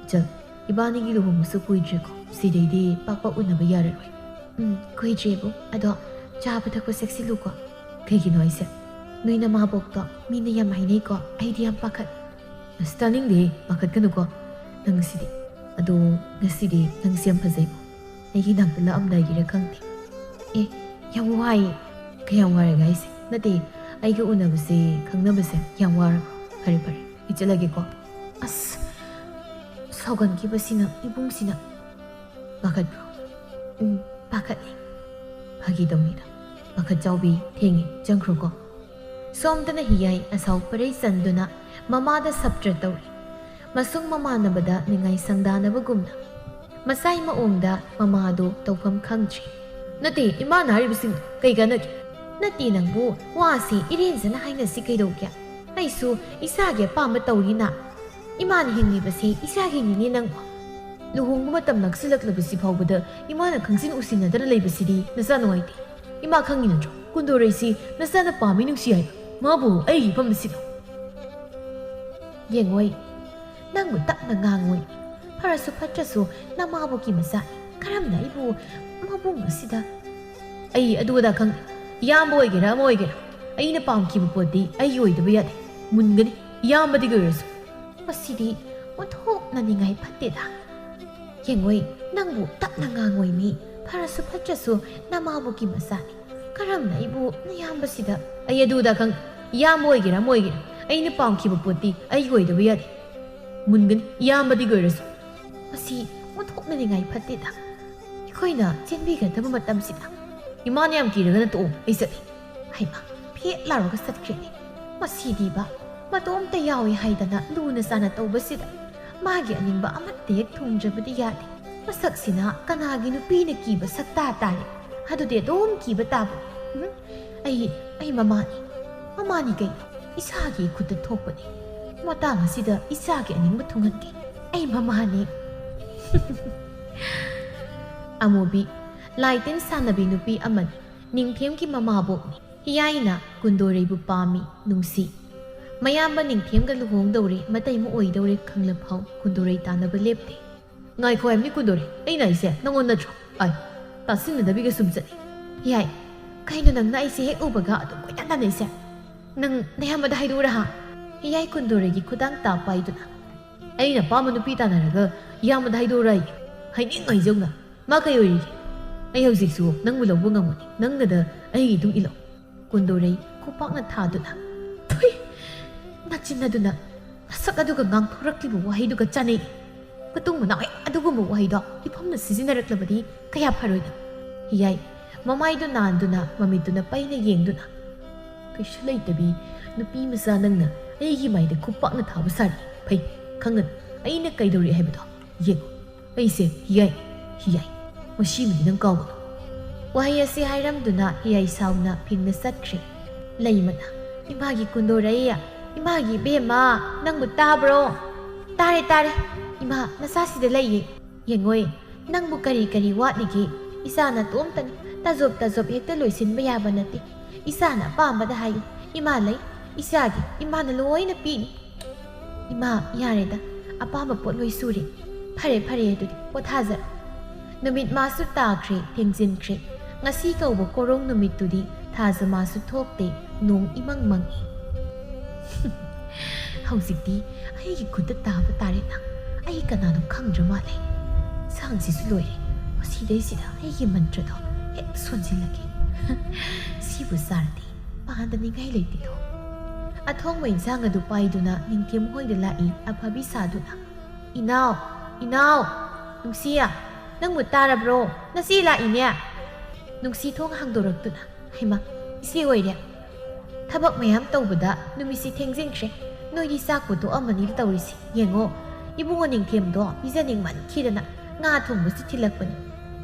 ꯆꯜ, ꯏꯕꯥꯅꯤꯒꯤ ꯂꯨꯍꯣꯡꯕꯁꯨ ꯀꯨꯏꯗ꯭ꯔꯦꯀꯣ꯫ ꯁꯤꯗꯩꯗꯤ ꯄꯥꯛ ꯎꯅꯕ ꯌꯥꯔꯔꯣꯏ꯫ ꯀꯨꯏꯗ꯭ꯔꯦꯕꯨ, ꯑꯗꯣ ꯆꯥꯕ ꯊꯛꯄ ꯆꯦꯛꯁꯤꯜꯂꯨꯀꯣ꯫ ꯀꯩꯒꯤꯅꯣ ꯍꯥꯏꯁꯦ? ꯅꯣꯏ ꯅꯃꯥꯕꯣꯛꯇꯣ ꯃꯤꯅ ꯌꯥꯝ ꯍꯥꯏꯅꯩꯀꯣ꯫ ꯑꯩꯗꯤ ꯌꯥꯝ ꯄꯥꯈꯠ꯫ ꯑꯁ ꯇꯥꯅꯤꯡꯗꯦ, ꯄꯥꯈꯠꯀꯅꯨꯀꯣ꯫ ꯅꯪ ꯉꯁꯤꯗꯤ ꯑꯗꯣ ꯉꯁꯤꯗꯤ ꯅꯪꯁꯦ ꯌꯥꯝ ꯐꯖꯩꯀꯣ꯫ ꯑꯩꯒꯤ ꯅꯥꯛꯇ ꯂꯥꯛꯑꯝꯗꯥꯏꯒꯤꯔ ꯈꯪꯗꯦ꯫ ꯌꯥꯝ ꯋꯥꯏꯌꯦ꯫ ꯀꯌꯥꯝ ꯋꯥꯔꯒ ꯍꯥꯏꯁꯦ? ꯅꯠꯇꯦ, ꯑꯩꯒ ꯎꯅꯕꯁꯦ, ꯈꯪꯅꯕꯁꯦ ꯌꯥꯝ ꯋꯥꯔꯕ? ꯐꯔꯦ ꯐꯔꯦ, ꯑꯩ ꯆꯠꯂꯒꯦꯀꯣ꯫ ꯑꯁ, ꯁꯥꯎꯒꯟꯈꯤꯕꯁꯤꯅ ꯏꯕꯨꯡꯁꯤꯅ꯫ ꯄꯥꯈꯠꯄ꯭ꯔꯣ? ꯄꯥꯈꯠꯂꯦ꯫ ꯐꯥꯒꯤ ꯇꯧꯅꯤꯗ, ꯄꯥꯈꯠ ꯆꯥꯎꯕꯤ, ꯊꯦꯡꯉꯦ, ꯆꯪꯈ꯭ꯔꯣꯀꯣ꯫ ꯁꯣꯝꯗꯅ ꯍꯤꯌꯥꯏ ꯑꯁꯥꯎ ꯄꯔꯩ ꯆꯟꯗꯨꯅ ꯃꯃꯥꯗ ꯁꯞꯇ꯭ꯔ ꯇꯧꯔꯤ꯫ ꯃꯁꯨꯡ ꯃꯃꯥꯟꯅꯕꯗ ꯅꯤꯡꯉꯥꯏ ꯁꯪꯗꯥꯅꯕꯒꯨꯝꯅ꯫ ꯃꯁꯥꯏ ꯃꯑꯣꯡꯗ ꯃꯃꯥꯗꯨ ꯇꯧꯐꯝ ꯈꯪꯗ꯭ꯔꯤ꯫ ꯅꯠꯇꯦ, ꯏꯃꯥꯅ ꯍꯥꯏꯔꯤꯕꯁꯤꯡ ꯀꯩ ꯀꯥꯟꯅꯒꯦ? ꯅꯠꯇꯦ ꯅꯪꯕꯨ, ꯋꯥꯁꯤ ꯏꯔꯦꯟꯖꯅ ꯍꯥꯏꯅꯁꯤ ꯀꯩꯗꯧꯒꯦ? ꯑꯩꯁꯨ ꯏꯁꯥꯒꯤ ꯑꯄꯥꯝꯕ ꯇꯧꯔꯤꯅ꯫ ꯏꯃꯥꯅ ꯍꯤꯡꯂꯤꯕꯁꯤ ꯏꯁꯥꯒꯤꯅꯤꯅꯦ ꯅꯪꯕꯨ꯫ ꯂꯨꯍꯣꯡꯕ ꯃꯇꯝ ꯅꯛꯁꯤꯜꯂꯛꯂꯕꯁꯤ ꯐꯥꯎꯕꯗ ꯏꯃꯥꯅ ꯈꯪꯖꯤꯟ ꯎꯁꯤꯟꯅꯗꯅ ꯂꯩꯕꯁꯤꯗꯤ ꯅꯆꯥ ꯅꯨꯡꯉꯥꯏꯇꯦ꯫ ꯏꯃꯥ ꯈꯪꯉꯤ ꯅꯠꯇ꯭ꯔꯣ? ꯀꯨꯟꯗꯣꯔꯩꯁꯤ ꯅꯆꯥꯅ ꯄꯥꯝꯃꯤ ꯅꯨꯡꯁꯤ ꯍꯥꯏꯕ꯫ ꯃꯥꯕꯨ ꯑꯩꯒꯤ ꯏꯐꯝꯗ ꯁꯤꯜꯂꯨ꯫ ꯌꯦꯡꯉꯣꯏ, ꯅꯪꯕꯨ ꯇꯞꯅ ꯉꯥꯡꯉꯣꯏ꯫ ꯐꯔꯁꯨ ꯐꯠꯇ꯭ꯔꯁꯨ ꯅꯃꯥꯕꯣꯛꯀꯤ ꯃꯆꯥꯅꯤ꯫ ꯀꯔꯝꯅ ꯑꯩꯕꯨ ꯃꯕꯨꯡ ꯑꯁꯤꯗ? ꯑꯩ ꯑꯗꯨ ꯑꯗꯥ ꯈꯪꯗꯦ꯫ ꯏꯌꯥꯝꯕ ꯑꯣꯏꯒꯦꯔꯥ ꯑꯃ ꯑꯣꯏꯒꯦꯔꯥ, ꯑꯩꯅ ꯄꯥꯝꯈꯤꯕ ꯄꯣꯠꯇꯤ ꯑꯩꯒꯤ ꯑꯣꯏꯗꯕ ꯌꯥꯗꯦ꯫ ꯃꯨꯟꯒꯅꯤ, ꯏꯌꯥꯝꯕꯗꯒꯤ ꯑꯣꯏꯔꯁꯨ꯫ ꯃꯁꯤꯗꯤ ꯑꯣꯟꯊꯣꯛꯅꯅꯤꯡꯉꯥꯏ ꯐꯠꯇꯦꯗ꯫ ꯌꯦꯡꯉꯣꯏ, ꯅꯪꯕꯨ ꯇꯞꯅ ꯉꯥꯡꯉꯣꯏ ꯃꯤ꯫ ꯐꯔꯁꯨ ꯐꯠꯇ꯭ꯔꯁꯨ ꯅꯃꯥꯕꯣꯛꯀꯤ ꯃꯆꯥꯅꯤ꯫ ꯀꯔꯝꯅ ꯑꯩꯕꯨ ꯅꯌꯥꯝꯕꯁꯤꯗ? ꯑꯩ ꯑꯗꯨ ꯑꯗꯥ ꯈꯪꯗꯦ꯫ ꯏꯌꯥꯝꯕ ꯑꯣꯏꯒꯦꯔꯥ ꯑꯃ ꯑꯣꯏꯒꯦꯔꯥ, ꯑꯩꯅ ꯄꯥꯝꯈꯤꯕ ꯄꯣꯠꯇꯤ ꯑꯩꯒꯤ ꯑꯣꯏꯗꯕ ꯌꯥꯗꯦ꯫ ꯃꯨꯟꯒꯅꯤ, ꯏꯌꯥꯝꯕꯗꯒꯤ ꯑꯣꯏꯔꯁꯨ꯫ ꯃꯁꯤ ꯑꯣꯟꯊꯣꯛꯅꯅꯤꯡꯉꯥꯏ ꯐꯠꯇꯦꯗ꯫ ꯑꯩꯈꯣꯏꯅ ꯆꯦꯟꯕꯤꯒꯗꯕ ꯃꯇꯝꯁꯤꯗ꯫ ꯏꯃꯥꯅ ꯌꯥꯝ ꯀꯤꯔꯒꯅ ꯇꯣꯛꯑꯣ, ꯑꯩ ꯆꯠꯂꯤ꯫ ꯍꯩꯃꯥ, ꯐꯦꯠ ꯂꯥꯎꯔꯒ ꯆꯠꯈ꯭ꯔꯦꯅꯦ꯫ ꯃꯁꯤꯗꯤꯕ ꯃꯇꯣꯝꯇ ꯌꯥꯎꯏ ꯍꯥꯏꯗꯅ ꯂꯨꯅ ꯆꯥꯅ ꯇꯧꯕꯁꯤꯗ ꯃꯥꯒꯤ ꯑꯅꯤꯡꯕ ꯑꯃꯠꯇ ꯍꯦꯛ ꯊꯨꯡꯗ꯭ꯔꯕꯗꯤ ꯌꯥꯗꯦ꯫ ꯃꯁꯛꯁꯤꯅ ꯀꯅꯥꯒꯤ ꯅꯨꯄꯤꯅ ꯀꯤꯕ ꯁꯛꯇꯥ ꯇꯥꯔꯦ? ꯑꯗꯨꯗꯤ ꯑꯗꯨꯝ ꯀꯤꯕ ꯇꯥꯕ꯫ ꯑꯩ ꯃꯃꯥꯅꯤ꯫ ꯃꯃꯥꯅꯤ ꯀꯩꯅꯣ? ꯏꯁꯥꯒꯤ ꯈꯨꯠꯇ ꯊꯣꯛꯄꯅꯤ꯫ ꯃꯇꯥꯡ ꯑꯁꯤꯗ ꯏꯆꯥꯒꯤ ꯑꯅꯤꯡꯕ ꯊꯨꯡꯍꯟꯒꯦ꯫ ꯑꯩ ꯃꯃꯥꯅꯤ꯫ ꯑꯃꯨꯕꯤ ꯂꯥꯏꯇꯤꯟ ꯁꯥꯟꯅꯕꯤ ꯅꯨꯄꯤ ꯑꯃꯅꯤ꯫ ꯅꯤꯡꯊꯦꯝꯒꯤ ꯃꯃꯥꯕꯣꯛꯅꯤ꯫ ꯍꯤꯌꯥꯏꯅ ꯀꯨꯟꯗꯣꯔꯩꯕꯨ ꯄꯥꯝꯃꯤ, ꯅꯨꯡꯁꯤ꯫ ꯃꯌꯥꯝꯕ ꯅꯤꯡꯊꯦꯝꯒ ꯂꯨꯍꯣꯡꯗꯧꯔꯦ, ꯃꯇꯩꯃ ꯑꯣꯏꯗꯧꯔꯦ ꯈꯪꯂꯐꯥꯎ ꯀꯨꯟꯗꯣꯔꯩ ꯇꯥꯟꯅꯕ ꯂꯦꯞꯇꯦ꯫ ꯉꯥꯏꯈꯣ ꯍꯥꯏꯕꯅꯤ ꯀꯨꯟꯗꯣꯔꯩ, ꯑꯩꯅ ꯑꯩꯁꯦ ꯅꯪꯉꯣꯟ ꯅꯠꯇ꯭ꯔꯣ? ꯇꯥꯁꯤꯟꯅꯗꯕꯤꯒ ꯁꯨꯝ ꯆꯠꯂꯤ꯫ ꯍꯤꯌꯥꯏ, ꯀꯩꯅꯣ ꯅꯪꯅ ꯑꯩꯁꯦ ꯍꯦꯛ ꯎꯕꯒ ꯑꯗꯨꯝ ꯀꯣꯏꯇꯥꯟ ꯇꯥꯟꯅꯩꯁꯦ? ꯅꯪ ꯅꯌꯥꯝꯕꯗ ꯍꯥꯏꯗꯣꯛꯎꯔꯥ ꯍꯥ? ꯍꯤꯌꯥꯏ ꯀꯨꯟꯗꯣꯔꯩꯒꯤ ꯈꯨꯗꯥꯡ ꯇꯥ ꯄꯥꯏꯗꯨꯅ꯫ ꯑꯩꯅ ꯑꯄꯥꯝꯕ ꯅꯨꯄꯤ ꯇꯥꯟꯅꯔꯒ ꯏꯌꯥꯝꯕꯗ ꯍꯥꯏꯗꯣꯛꯎꯔꯥ ꯑꯩ? ꯍꯥꯏꯅꯤꯡ ꯍꯥꯏꯖꯧꯅ꯫ ꯃꯥ ꯀꯩ ꯑꯣꯏꯔꯤꯒꯦ? ꯑꯩ ꯍꯧꯖꯤꯛꯁꯨ ꯅꯪꯕꯨ ꯂꯧꯕ ꯉꯝꯒꯅꯤ꯫ ꯅꯪꯅꯗ ꯑꯩꯒꯤ ꯏꯇꯨꯡ ꯏꯜꯂꯣ꯫ ꯀꯨꯟꯗꯣꯔꯩ ꯈꯨꯄꯥꯛꯅ ꯊꯥꯗꯨꯅ꯫ ꯊꯨꯏ! ꯅꯆꯤꯟ ꯑꯗꯨꯅ ꯃꯁꯛ ꯑꯗꯨꯒ ꯉꯥꯡꯊꯣꯔꯛꯂꯤꯕ ꯋꯥꯍꯩꯗꯨꯒ ꯆꯥꯅꯩ꯫ ꯃꯇꯨꯡ ꯃꯅꯥꯎ ꯍꯦꯛ ꯑꯗꯨꯒꯨꯝꯕ ꯋꯥꯍꯩꯗꯣ ꯏꯐꯝꯅ ꯁꯤꯖꯤꯟꯅꯔꯛꯂꯕꯗꯤ ꯀꯌꯥ ꯐꯔꯣꯏꯗ꯫ ꯍꯤꯌꯥꯏ ꯃꯃꯥꯏꯗꯨ ꯅꯥꯟꯗꯨꯅ ꯃꯃꯤꯠꯇꯨꯅ ꯄꯩꯅ ꯌꯦꯡꯗꯨꯅ꯫ ꯀꯩꯁꯨ ꯂꯩꯇꯕꯤ ꯅꯨꯄꯤ ꯃꯆꯥ ꯅꯪꯅ ꯑꯩꯒꯤ ꯃꯥꯏꯗ ꯈꯨꯄꯥꯛꯅ ꯊꯥꯕ ꯁꯥꯔꯤ꯫ ꯐꯩ, ꯈꯪꯒꯅꯨ ꯑꯩꯅ ꯀꯩꯗꯧꯔꯤ ꯍꯥꯏꯕꯗꯣ꯫ ꯌꯦꯡꯉꯨ, ꯑꯩꯁꯦ ꯍꯤꯌꯥꯏ, ꯍꯤꯌꯥꯏ꯫ ꯃꯁꯤꯃꯗꯤ ꯅꯪ ꯀꯥꯎꯒꯅꯨ꯫ ꯋꯥꯍꯩ ꯑꯁꯤ ꯍꯥꯏꯔꯝꯗꯨꯅ ꯍꯤꯌꯥꯏ ꯁꯥꯎꯅ ꯐꯤꯡꯅ ꯆꯠꯈ꯭ꯔꯦ꯫ ꯂꯩꯃꯅ, ꯏꯃꯥꯒꯤ ꯀꯨꯟꯗꯣꯔꯩ, ꯏꯃꯥꯒꯤ ꯏꯕꯦꯝꯃ, ꯅꯪꯕꯨ ꯇꯥꯕ꯭ꯔꯣ? ꯇꯥꯔꯦ ꯇꯥꯔꯦ, ꯏꯃꯥ ꯅꯆꯥꯁꯤꯗ ꯂꯩꯌꯦ꯫ ꯌꯦꯡꯉꯣꯏ, ꯅꯪꯕꯨ ꯀꯔꯤ ꯀꯔꯤ ꯋꯥꯠꯂꯤꯒꯦ? ꯏꯆꯥ ꯅꯇꯣꯝꯇꯅꯤ, ꯇꯥꯖꯣꯞ ꯇꯥꯖꯣꯞ ꯍꯦꯛꯇ ꯂꯣꯏꯁꯤꯟꯕ ꯌꯥꯕ ꯅꯠꯇꯦ꯫ ꯏꯆꯥꯅ ꯑꯄꯥꯝꯕꯗ ꯍꯥꯏꯌꯨ, ꯏꯃꯥ ꯂꯩ꯫ ꯏꯆꯥꯒꯤ ꯏꯃꯥꯅ ꯂꯣꯏꯅ ꯄꯤꯅꯤ꯫ ꯏꯃꯥ ꯌꯥꯔꯦꯗ, ꯑꯄꯥꯝꯕ ꯄꯣꯠ ꯂꯣꯏ ꯁꯨꯔꯦ꯫ ꯐꯔꯦ ꯐꯔꯦ, ꯑꯗꯨꯗꯤ ꯄꯣꯊꯥꯖꯔꯣ꯫ ꯅꯨꯃꯤꯠ ꯃꯥꯁꯨ ꯇꯥꯈ꯭ꯔꯦ ꯊꯦꯡꯖꯤꯟꯈ꯭ꯔꯦ ꯉꯁꯤ ꯀꯧꯕ ꯀꯣꯔꯣꯡ ꯅꯨꯃꯤꯠꯇꯨꯗꯤ ꯊꯥꯖ ꯃꯥꯁꯨ ꯊꯣꯛꯇꯦ ꯅꯣꯡ ꯏꯃꯪ ꯃꯪꯏ ꯍꯧꯖꯤꯛꯇꯤ ꯑꯩꯒꯤ ꯈꯨꯠꯇ ꯇꯥꯕ ꯇꯥꯔꯦꯅ ꯑꯩ ꯀꯅꯥꯅꯣ ꯈꯪꯗ꯭ꯔ ꯃꯥꯜꯂꯦ ꯁꯥꯡꯁꯤꯁꯨ ꯂꯣꯏꯔꯦ ꯃꯁꯤꯗꯩꯁꯤꯗ ꯑꯩꯒꯤ ꯃꯟꯇ꯭ꯔꯗꯣ ꯍꯦꯛ ꯁꯣꯟꯖꯤꯜꯂꯒꯦ ꯁꯤꯕꯨ ꯆꯥꯔꯗꯤ ꯄꯥꯟꯗꯅꯤꯡꯉꯥꯏ ꯂꯩꯇꯦꯗꯣ ꯑꯊꯣꯡꯕ ꯏꯟꯁꯥꯡ ꯑꯗꯨ ꯄꯥꯏꯗꯨꯅ ꯅꯤꯡꯊꯦꯝ ꯍꯣꯏꯗ ꯂꯥꯛꯏ ꯑꯐꯕꯤ ꯁꯥꯗꯨꯅ ꯏꯅꯥꯎ ꯏꯅꯥꯎ ꯅꯨꯡꯁꯤꯌꯥ ꯅꯪꯕꯨ ꯇꯥꯔꯕ꯭ꯔꯣ ꯉꯁꯤ ꯂꯥꯛꯏꯅꯦ ꯅꯨꯡꯁꯤ ꯊꯣꯡ ꯍꯥꯡꯗꯣꯔꯛꯇꯨꯅ ꯍꯩꯃꯥ ꯏꯆꯦ ꯑꯣꯏꯔꯦ ꯊꯕꯛ ꯃꯌꯥꯝ ꯇꯧꯕꯗ ꯅꯨꯃꯤꯠꯁꯤ ꯊꯦꯡꯖꯤꯟꯈ꯭ꯔꯦ ꯅꯣꯏꯗꯤ ꯆꯥꯛꯄꯨ ꯇꯣꯛꯑꯝꯃꯅꯤ ꯇꯧꯔꯤꯁꯤ ꯌꯦꯡꯉꯣ ꯏꯕꯨꯡꯉꯣ ꯅꯤꯡꯊꯦꯝꯗꯣ ꯄꯤꯖꯅꯤꯡꯃꯟꯈꯤꯗꯅ ꯉꯥ ꯊꯣꯡꯕꯁꯤ ꯊꯤꯜꯂꯛꯄꯅꯤ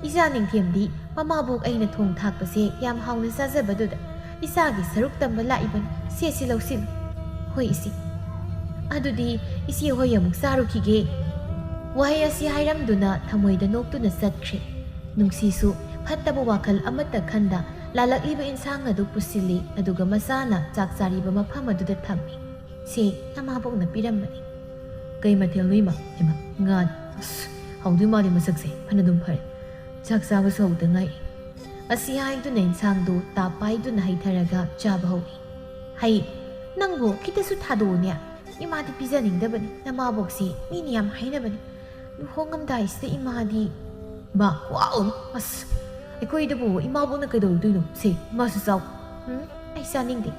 ꯏꯆꯥ ꯅꯤꯡꯊꯦꯝꯗꯤ ꯃꯃꯥꯕꯣꯛ ꯑꯩꯅ ꯊꯣꯡ ꯊꯥꯛꯄꯁꯦ ꯌꯥꯝ ꯍꯥꯎꯅ ꯆꯥꯖꯕꯗꯨꯗ ꯏꯆꯥꯒꯤ ꯁꯔꯨꯛ ꯇꯝꯕ ꯂꯥꯛꯏꯕꯅꯤ ꯁꯦꯠꯁꯤ ꯂꯧꯁꯤꯜꯂꯨ ꯍꯣꯏ ꯏꯆꯦ ꯑꯗꯨꯗꯤ ꯏꯆꯦ ꯍꯣꯏ ꯑꯃꯨꯛ ꯆꯥꯔꯨꯈꯤꯒꯦ ꯋꯥꯍꯩ ꯑꯁꯤ ꯍꯥꯏꯔꯝꯗꯨꯅ ꯊꯃꯣꯏꯗ ꯅꯣꯛꯇꯨꯅ ꯆꯠꯈ꯭ꯔꯦ ꯅꯨꯡꯁꯤꯁꯨ ꯐꯠꯇꯕ ꯋꯥꯈꯜ ꯑꯃꯠꯇ ꯈꯟꯗ ꯂꯥꯜꯂꯛꯂꯤꯕ ꯏꯟꯁꯥꯡ ꯑꯗꯨ ꯄꯨꯁꯤꯜꯂꯤ ꯑꯗꯨꯒ ꯃꯆꯥꯅ ꯆꯥꯛ ꯆꯥꯔꯤꯕ ꯃꯐꯝ ꯑꯗꯨꯗ ꯊꯝꯃꯤ ꯁꯦ ꯅꯃꯥꯕꯣꯛꯅ ꯄꯤꯔꯝꯕꯅꯤ ꯀꯩ ꯃꯊꯦꯜꯅꯣ ꯏꯃꯥ ꯏꯃꯥ ꯉꯥꯅꯤ ꯑꯁ ꯍꯥꯎꯗꯣꯏ ꯃꯥꯜꯂꯤ ꯃꯁꯛꯁꯦ ꯐꯅꯗꯨꯝ ꯐꯔꯦ ꯆꯥꯛ ꯆꯥꯕꯁꯨ ꯍꯧꯗ ꯉꯥꯏ ꯑꯁꯤ ꯍꯥꯏꯗꯨꯅ ꯏꯟꯁꯥꯡꯗꯨ ꯇꯥꯞ ꯄꯥꯏꯗꯨꯅ ꯍꯩꯊꯔꯒ ꯆꯥꯕ ꯍꯧꯏ ꯍꯩ ꯅꯪꯕꯨ ꯈꯤꯇꯁꯨ ꯊꯥꯗꯣꯛꯎꯅꯦ ꯏꯃꯥꯗꯤ ꯄꯤꯖꯅꯤꯡꯗꯕꯅꯤ ꯅꯃꯥꯕꯣꯛꯁꯤ ꯃꯤꯅ ꯌꯥꯝ ꯍꯥꯏꯅꯕꯅꯤ ꯂꯨꯍꯣꯡꯉꯝꯗꯥꯏꯁꯤꯗ ꯏꯃꯥꯗꯤ ꯏꯃꯥ ꯋꯥꯎ ꯑꯁ ꯑꯩꯈꯣꯏꯗꯕꯨ ꯏꯃꯥꯕꯣꯛꯅ ꯀꯩꯗꯧꯔꯨꯗꯣꯏꯅꯣ ꯁꯦ ꯏꯃꯥꯁꯨ ꯆꯥꯎ ꯑꯩ ꯆꯥꯅꯤꯡꯗꯦ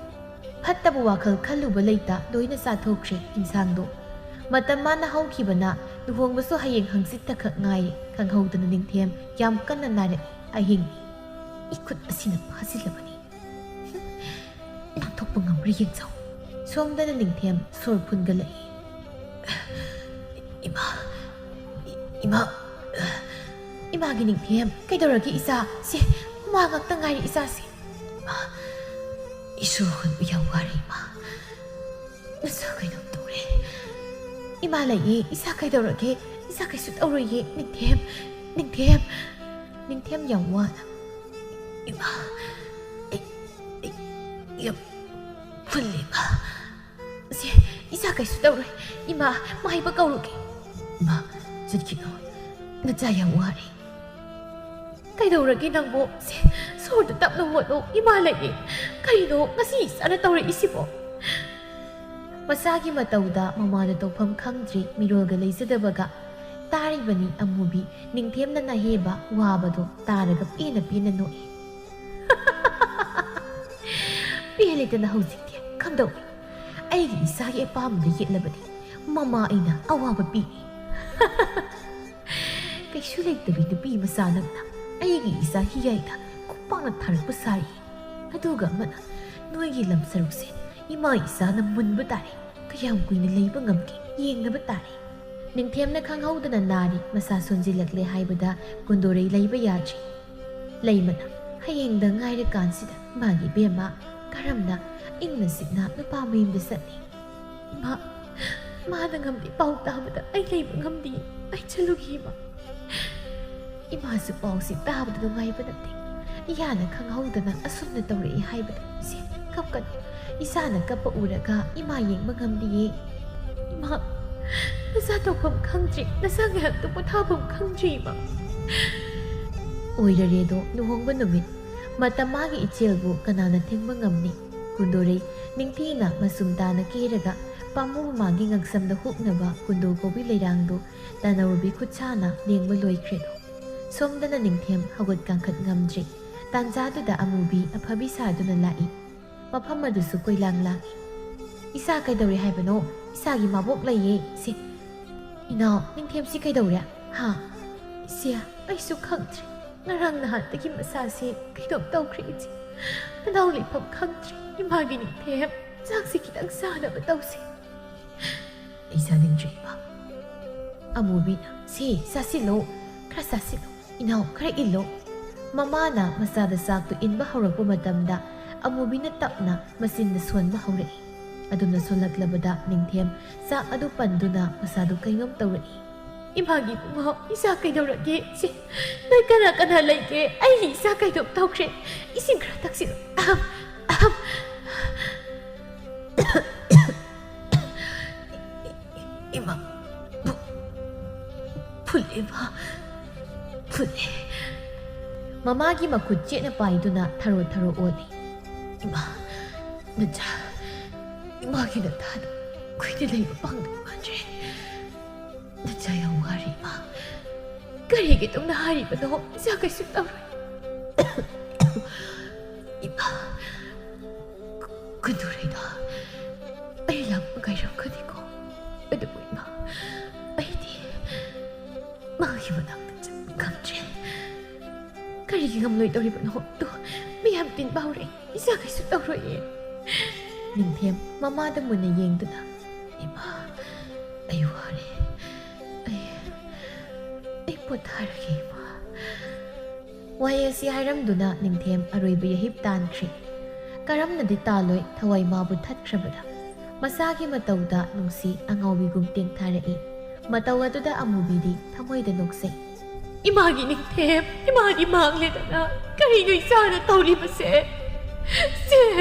ꯐꯠꯇꯕ ꯋꯥꯈꯜ ꯈꯜꯂꯨꯕ ꯂꯩꯇ ꯂꯣꯏꯅ ꯆꯥꯊꯣꯛꯈ꯭ꯔꯦ ꯏꯟꯁꯥꯡꯗꯣ ꯃꯇꯝ ꯃꯥꯅ ꯍꯧꯈꯤꯕꯅ ꯂꯨꯍꯣꯡꯕꯁꯨ ꯍꯌꯦꯡ ꯍꯪꯆꯤꯠꯇ ꯈꯛ ꯉꯥꯏꯔꯦ ꯈꯪꯍꯧꯗꯅ ꯅꯤꯡꯊꯦꯝ ꯌꯥꯝ ꯀꯟꯅ ꯅꯥꯔꯛꯏ ꯑꯍꯤꯡ 이콧 ꯑꯁꯤꯅ ꯐꯥꯖꯤꯜꯂꯕꯅꯤ ꯅꯥꯟꯊꯣꯛꯄ ꯉꯝꯕ꯭ꯔꯥ ꯌꯦꯡꯖꯧ ꯁꯣꯝꯗꯅ ꯅꯤꯡꯊꯦꯝ ꯁꯣꯔ ꯐꯨꯟꯒꯠꯂꯛꯏ ꯏꯃꯥ 이마기 ꯅꯤꯡꯊꯦꯝ ꯀꯩꯗꯧꯔꯒꯦ 이사 ꯁꯦ ꯍꯨꯃꯥꯡ ꯉꯛꯇ ꯉꯥꯏꯔꯤ 이사ꯁꯦ 이수 혼부 영화리 이마 이사 그ꯩꯅꯣꯝ ꯇꯧꯔꯦ 이마 ꯂꯩꯌꯦ 이사 ꯀꯩꯗꯧꯔꯒꯦ 이사 ꯀꯩꯁꯨ ꯇꯧꯔꯣꯏꯌꯦ ꯅꯤꯡꯊꯦꯝ ꯌꯥꯝ ꯋꯥꯅ 이마 ꯌꯥꯝ ꯐꯨꯜꯂꯦ 이마 ꯁꯦ 이사 ꯀꯩꯁꯨ ꯇꯧꯔꯣꯏ 이마 ꯃꯥꯏꯕ ꯀꯧꯔꯨꯒꯦ 이마 ꯆꯠꯈꯤꯅꯣ ꯅꯆꯥ ꯌꯥꯝ ꯋꯥꯔꯦ ꯀꯩꯗꯧꯔꯒꯦ ꯅꯪꯕꯣ ꯁꯦ ꯁꯣꯔꯗꯨ ꯇꯞꯅ ꯍꯣꯠꯂꯣ 이마 ꯂꯩꯌꯦ ꯀꯩꯅꯣ ꯉꯁꯤ 이사ꯅ ꯇꯧꯔꯛꯏꯁꯤꯕꯣ ꯃꯁꯥꯒꯤ ꯃꯇꯧꯗ ꯃꯃꯥꯗ ꯇꯧꯐꯝ ꯈꯪꯗ꯭ꯔꯤ ꯃꯤꯔꯣꯜꯒ ꯂꯩꯖꯗꯕꯒ ꯇꯥꯔꯤꯕꯅꯤ ꯑꯃꯨꯕꯤ ꯅꯤꯡꯊꯦꯝꯅ ꯅꯍꯦꯕ ꯋꯥꯕꯗꯣ ꯇꯥꯔꯒ ꯄꯦꯟꯅ ꯅꯣꯛꯏ ꯄꯦꯜꯂꯦꯗꯅ ꯍꯧꯖꯤꯛꯇꯤ ꯈꯪꯗꯧꯏ ꯑꯩꯒꯤ ꯏꯆꯥꯒꯤ ꯑꯄꯥꯝꯕꯗ ꯌꯦꯠꯂꯕꯗꯤ ꯃꯃꯥ ꯑꯩꯅ ꯑꯋꯥꯕ ꯄꯤꯔꯤ ꯀꯩꯁꯨ ꯂꯩꯇꯕꯤ ꯅꯨꯄꯤ ꯃꯆꯥ ꯅꯪꯅ ꯑꯩꯒꯤ ꯏꯆꯥ ꯍꯤꯌꯥꯏꯗ ꯈꯨꯄꯥꯛꯅ ꯊꯥꯔꯛꯄ ꯁꯥꯔꯤ ꯑꯗꯨꯒ ꯑꯃꯅ ꯅꯣꯏꯒꯤ ꯂꯝ ꯁꯔꯨꯛꯁꯦ ꯏꯃꯥ ꯏꯆꯥꯅ ꯃꯨꯟꯕ ꯇꯥꯔꯦ ꯀꯌꯥꯝ ꯀꯨꯏꯅ ꯂꯩꯕ ꯉꯝꯒꯦ ꯌꯦꯡꯅꯕ ꯇꯥꯔꯦ ꯅꯤꯡꯊꯦꯝꯅ ꯈꯪꯍꯧꯗꯅ ꯅꯥꯔꯤ ꯃꯁꯥ ꯁꯣꯟꯖꯤꯜꯂꯛꯂꯦ ꯍꯥꯏꯕꯗ ꯀꯨꯟꯗꯣꯔꯩ ꯂꯩꯕ ꯌꯥꯗ꯭ꯔꯤ ꯂꯩꯃꯅ ꯍꯌꯦꯡꯗ ꯉꯥꯏꯔꯀꯥꯟꯁꯤꯗ ꯃꯥꯒꯤ ꯏꯕꯦꯝꯃ ꯀꯔꯝꯅ ꯏꯪꯅ ꯆꯤꯛꯅ ꯅꯨꯄꯥ ꯃꯌꯨꯝꯗ ꯆꯠꯅꯤ ꯏꯃꯥꯅ ꯉꯝꯗꯦ ꯄꯥꯎ ꯇꯥꯕꯗ ꯑꯩ ꯂꯩꯕ ꯉꯝꯗꯦ ꯑꯩ ꯆꯠꯂꯨꯈꯤ 이마ꯁꯨ ꯄꯥꯎꯁꯤ ꯇꯥꯕꯗ ꯅꯨꯡꯉꯥꯏꯕ ꯅꯠꯇꯦ 이하ꯅ ꯈꯪꯍꯧꯗꯅ ꯑꯁꯨꯝꯅ ꯇꯧꯔꯛꯏ ꯍꯥꯏꯕꯗ ꯏꯆꯦ ꯀꯞꯀꯅꯨ 이사ꯅ ꯀꯞꯄ ꯎꯔꯒ 이마 ꯌꯦꯡꯕ ꯉꯝꯗꯤꯌꯦ 이마 ꯅꯁꯥ ꯇꯧꯐꯝ ꯈꯪꯗ꯭ꯔꯤ ꯅꯁꯥ ꯉꯥꯏꯍꯥꯛꯇ ꯄꯣꯊꯥꯐꯝ ꯈꯪꯗ꯭ꯔꯤ 이마 ꯑꯣꯏꯔꯔꯦꯗꯣ ꯂꯨꯍꯣꯡꯕ ꯅꯨꯃꯤꯠ ꯃꯇꯝ ꯃꯥꯒꯤ ꯏꯆꯦꯜꯕꯨ ꯀꯅꯥꯅ ꯊꯤꯡꯕ ꯉꯝꯅꯤ ꯀꯨꯟꯗꯣꯔꯩ ꯅꯤꯡꯊꯤꯅ ꯃꯁꯨꯝ ꯇꯥꯅ ꯀꯦꯔꯒ ꯄꯥꯝꯃꯨ ꯃꯃꯥꯒꯤ ꯉꯛꯁꯝꯗ ꯍꯨꯛꯅꯕ ꯀꯨꯟꯗꯣ ꯀꯧꯕꯤ ꯂꯩꯔꯥꯡꯗꯣ ꯇꯥꯅꯧꯔꯨꯕꯤ ꯈꯨꯠꯁꯥꯅ ꯂꯦꯡꯕ ꯂꯣꯏꯈ꯭ꯔꯦꯗꯣ ꯁꯣꯝꯗꯅ ꯅꯤꯡꯊꯦꯝ ꯍꯧꯒꯠ ꯀꯥꯡꯈꯠ ꯉꯝꯗ꯭ꯔꯤ ꯇꯥꯟꯖꯥꯗꯨꯗ ꯑꯃꯨꯕꯤ ꯑꯐꯕꯤ ꯁꯥꯗꯨꯅ ꯂꯥꯛꯏ ꯃꯐꯝ ꯑꯗꯨꯁꯨ ꯀꯣꯏꯂꯥꯡ ꯂꯥꯡꯏ 이사 ꯀꯩꯗꯧꯔꯦ ꯍꯥꯏꯕꯅꯣ 이사ꯒꯤ ꯃꯕꯣꯛ ꯂꯩꯌꯦ ꯁꯤ 이나ꯎ ꯅꯤꯡꯊꯦꯝꯁꯤ ꯀꯩꯗꯧꯔꯦ ꯍꯥ 이씨야 ꯑꯩꯁꯨ ꯈꯪꯗ꯭ꯔꯤ ꯉꯔꯥꯡ ꯅꯍꯥꯟꯗꯒꯤ ꯃꯁꯥꯁꯦ ꯀꯩꯅꯣꯝ ꯇꯧꯈ꯭ꯔꯦ 이제 ꯅꯅꯥꯎ ꯂꯩꯐꯝ ꯈꯪꯗ꯭ꯔꯤ 이마ꯒꯤ ꯅꯤꯡꯊꯦꯝ ꯆꯥꯛꯁꯤ ꯈꯤꯇꯪ ꯆꯥꯅꯕ ꯇꯧꯁꯤ ꯑꯩ ꯆꯥꯅꯤꯡꯗ꯭ꯔꯤ 이마 ꯑꯃꯨꯕꯤꯅ ꯁꯤ ꯆꯥꯁꯤꯜꯂꯣ ꯈꯔ ꯆꯥꯁꯤꯜꯂꯣ 이나ꯎ ꯈꯔ ꯏꯜꯂꯣ ꯃꯃꯥꯅ ꯃꯆꯥꯗ ꯆꯥꯛꯇꯨ ꯏꯟꯕ ꯍꯧꯔꯛꯄ ꯃꯇꯝꯗ ꯑꯃꯨꯕꯤꯅ ꯇꯞꯅ ꯃꯆꯤꯟꯗ ꯁꯣꯟꯕ ꯍꯧꯔꯛꯏ ꯑꯗꯨꯅ ꯁꯣꯜꯂꯛꯂꯕꯗ ꯅꯤꯡꯊꯦꯝ ꯆꯥꯛ ꯑꯗꯨ ꯄꯟꯗꯨꯅ ꯃꯁꯥꯗꯨ ꯀꯩꯅꯣꯝ ꯇꯧꯔꯛꯏ 이마ꯒꯤ ꯏꯕꯨꯡꯉꯣ 이사 ꯀꯩꯗꯧꯔꯒꯦ ꯁꯤ ꯅꯣꯏ ꯀꯅꯥ ꯂꯩꯒꯦ ꯑꯩꯒꯤ 이사 ꯀꯩꯅꯣꯝ ꯇꯧꯈ꯭ꯔꯦ 이ꯁꯤꯡ ꯈꯔ ꯊꯛꯁꯤꯜꯂꯣ 이마 풀리마 ꯐꯨꯠꯂꯦ ꯃꯃꯥꯒꯤ ꯃꯈꯨꯠ ꯆꯦꯠꯅ ꯄꯥꯏꯗꯨꯅ ꯊꯔꯣ ꯊꯔꯣ ꯑꯣꯜꯂꯤ꯫ ꯏꯃꯥ ꯅꯆꯥ 이마기 나타나 그들의 방금 만지 너자야 와리마 그리게 또 나리마 너 자가 싶다로 이마 그 노래다 아이랑 가이랑 그리고 어디 보이마 아이디 마기만 남자 감지 그리게 감로이 떨리마 너또 미함 뛴 바우리 자가 싶다로 예 ꯅꯤꯡꯊꯦꯝ ꯃꯃꯥꯗ ꯃꯨꯟꯅ ꯌꯦꯡꯗꯨꯅ 이마 ꯑꯩ ꯋꯥꯔꯦ ꯑꯩ ꯄꯣꯊꯥꯔꯒꯦ 이마 ꯋꯥꯍꯩ ꯑꯁꯤ ꯍꯥꯏꯔꯝꯗꯨꯅ ꯅꯤꯡꯊꯦꯝ ꯑꯔꯣꯏꯕ ꯌꯥꯍꯤꯞ ꯇꯥꯟꯈ꯭ꯔꯤ꯫ ꯀꯔꯝꯅꯗꯤ ꯇꯥꯂꯣꯏ ꯊꯋꯥꯏ ꯃꯥꯕꯨ ꯊꯠꯈ꯭ꯔꯕꯗ ꯃꯁꯥꯒꯤ ꯃꯇꯧꯗ ꯅꯨꯡꯁꯤ ꯑꯉꯥꯎꯕꯤꯒꯨꯝ ꯇꯦꯡꯊꯥꯔꯛꯏ꯫ ꯃꯇꯧ ꯑꯗꯨꯗ ꯑꯃꯨꯕꯤꯗꯤ ꯊꯃꯣꯏꯗ ꯅꯣꯛꯆꯩ꯫ 이마기 닝템 이마기 망래다나 그리고 이사는 떠올리면서 세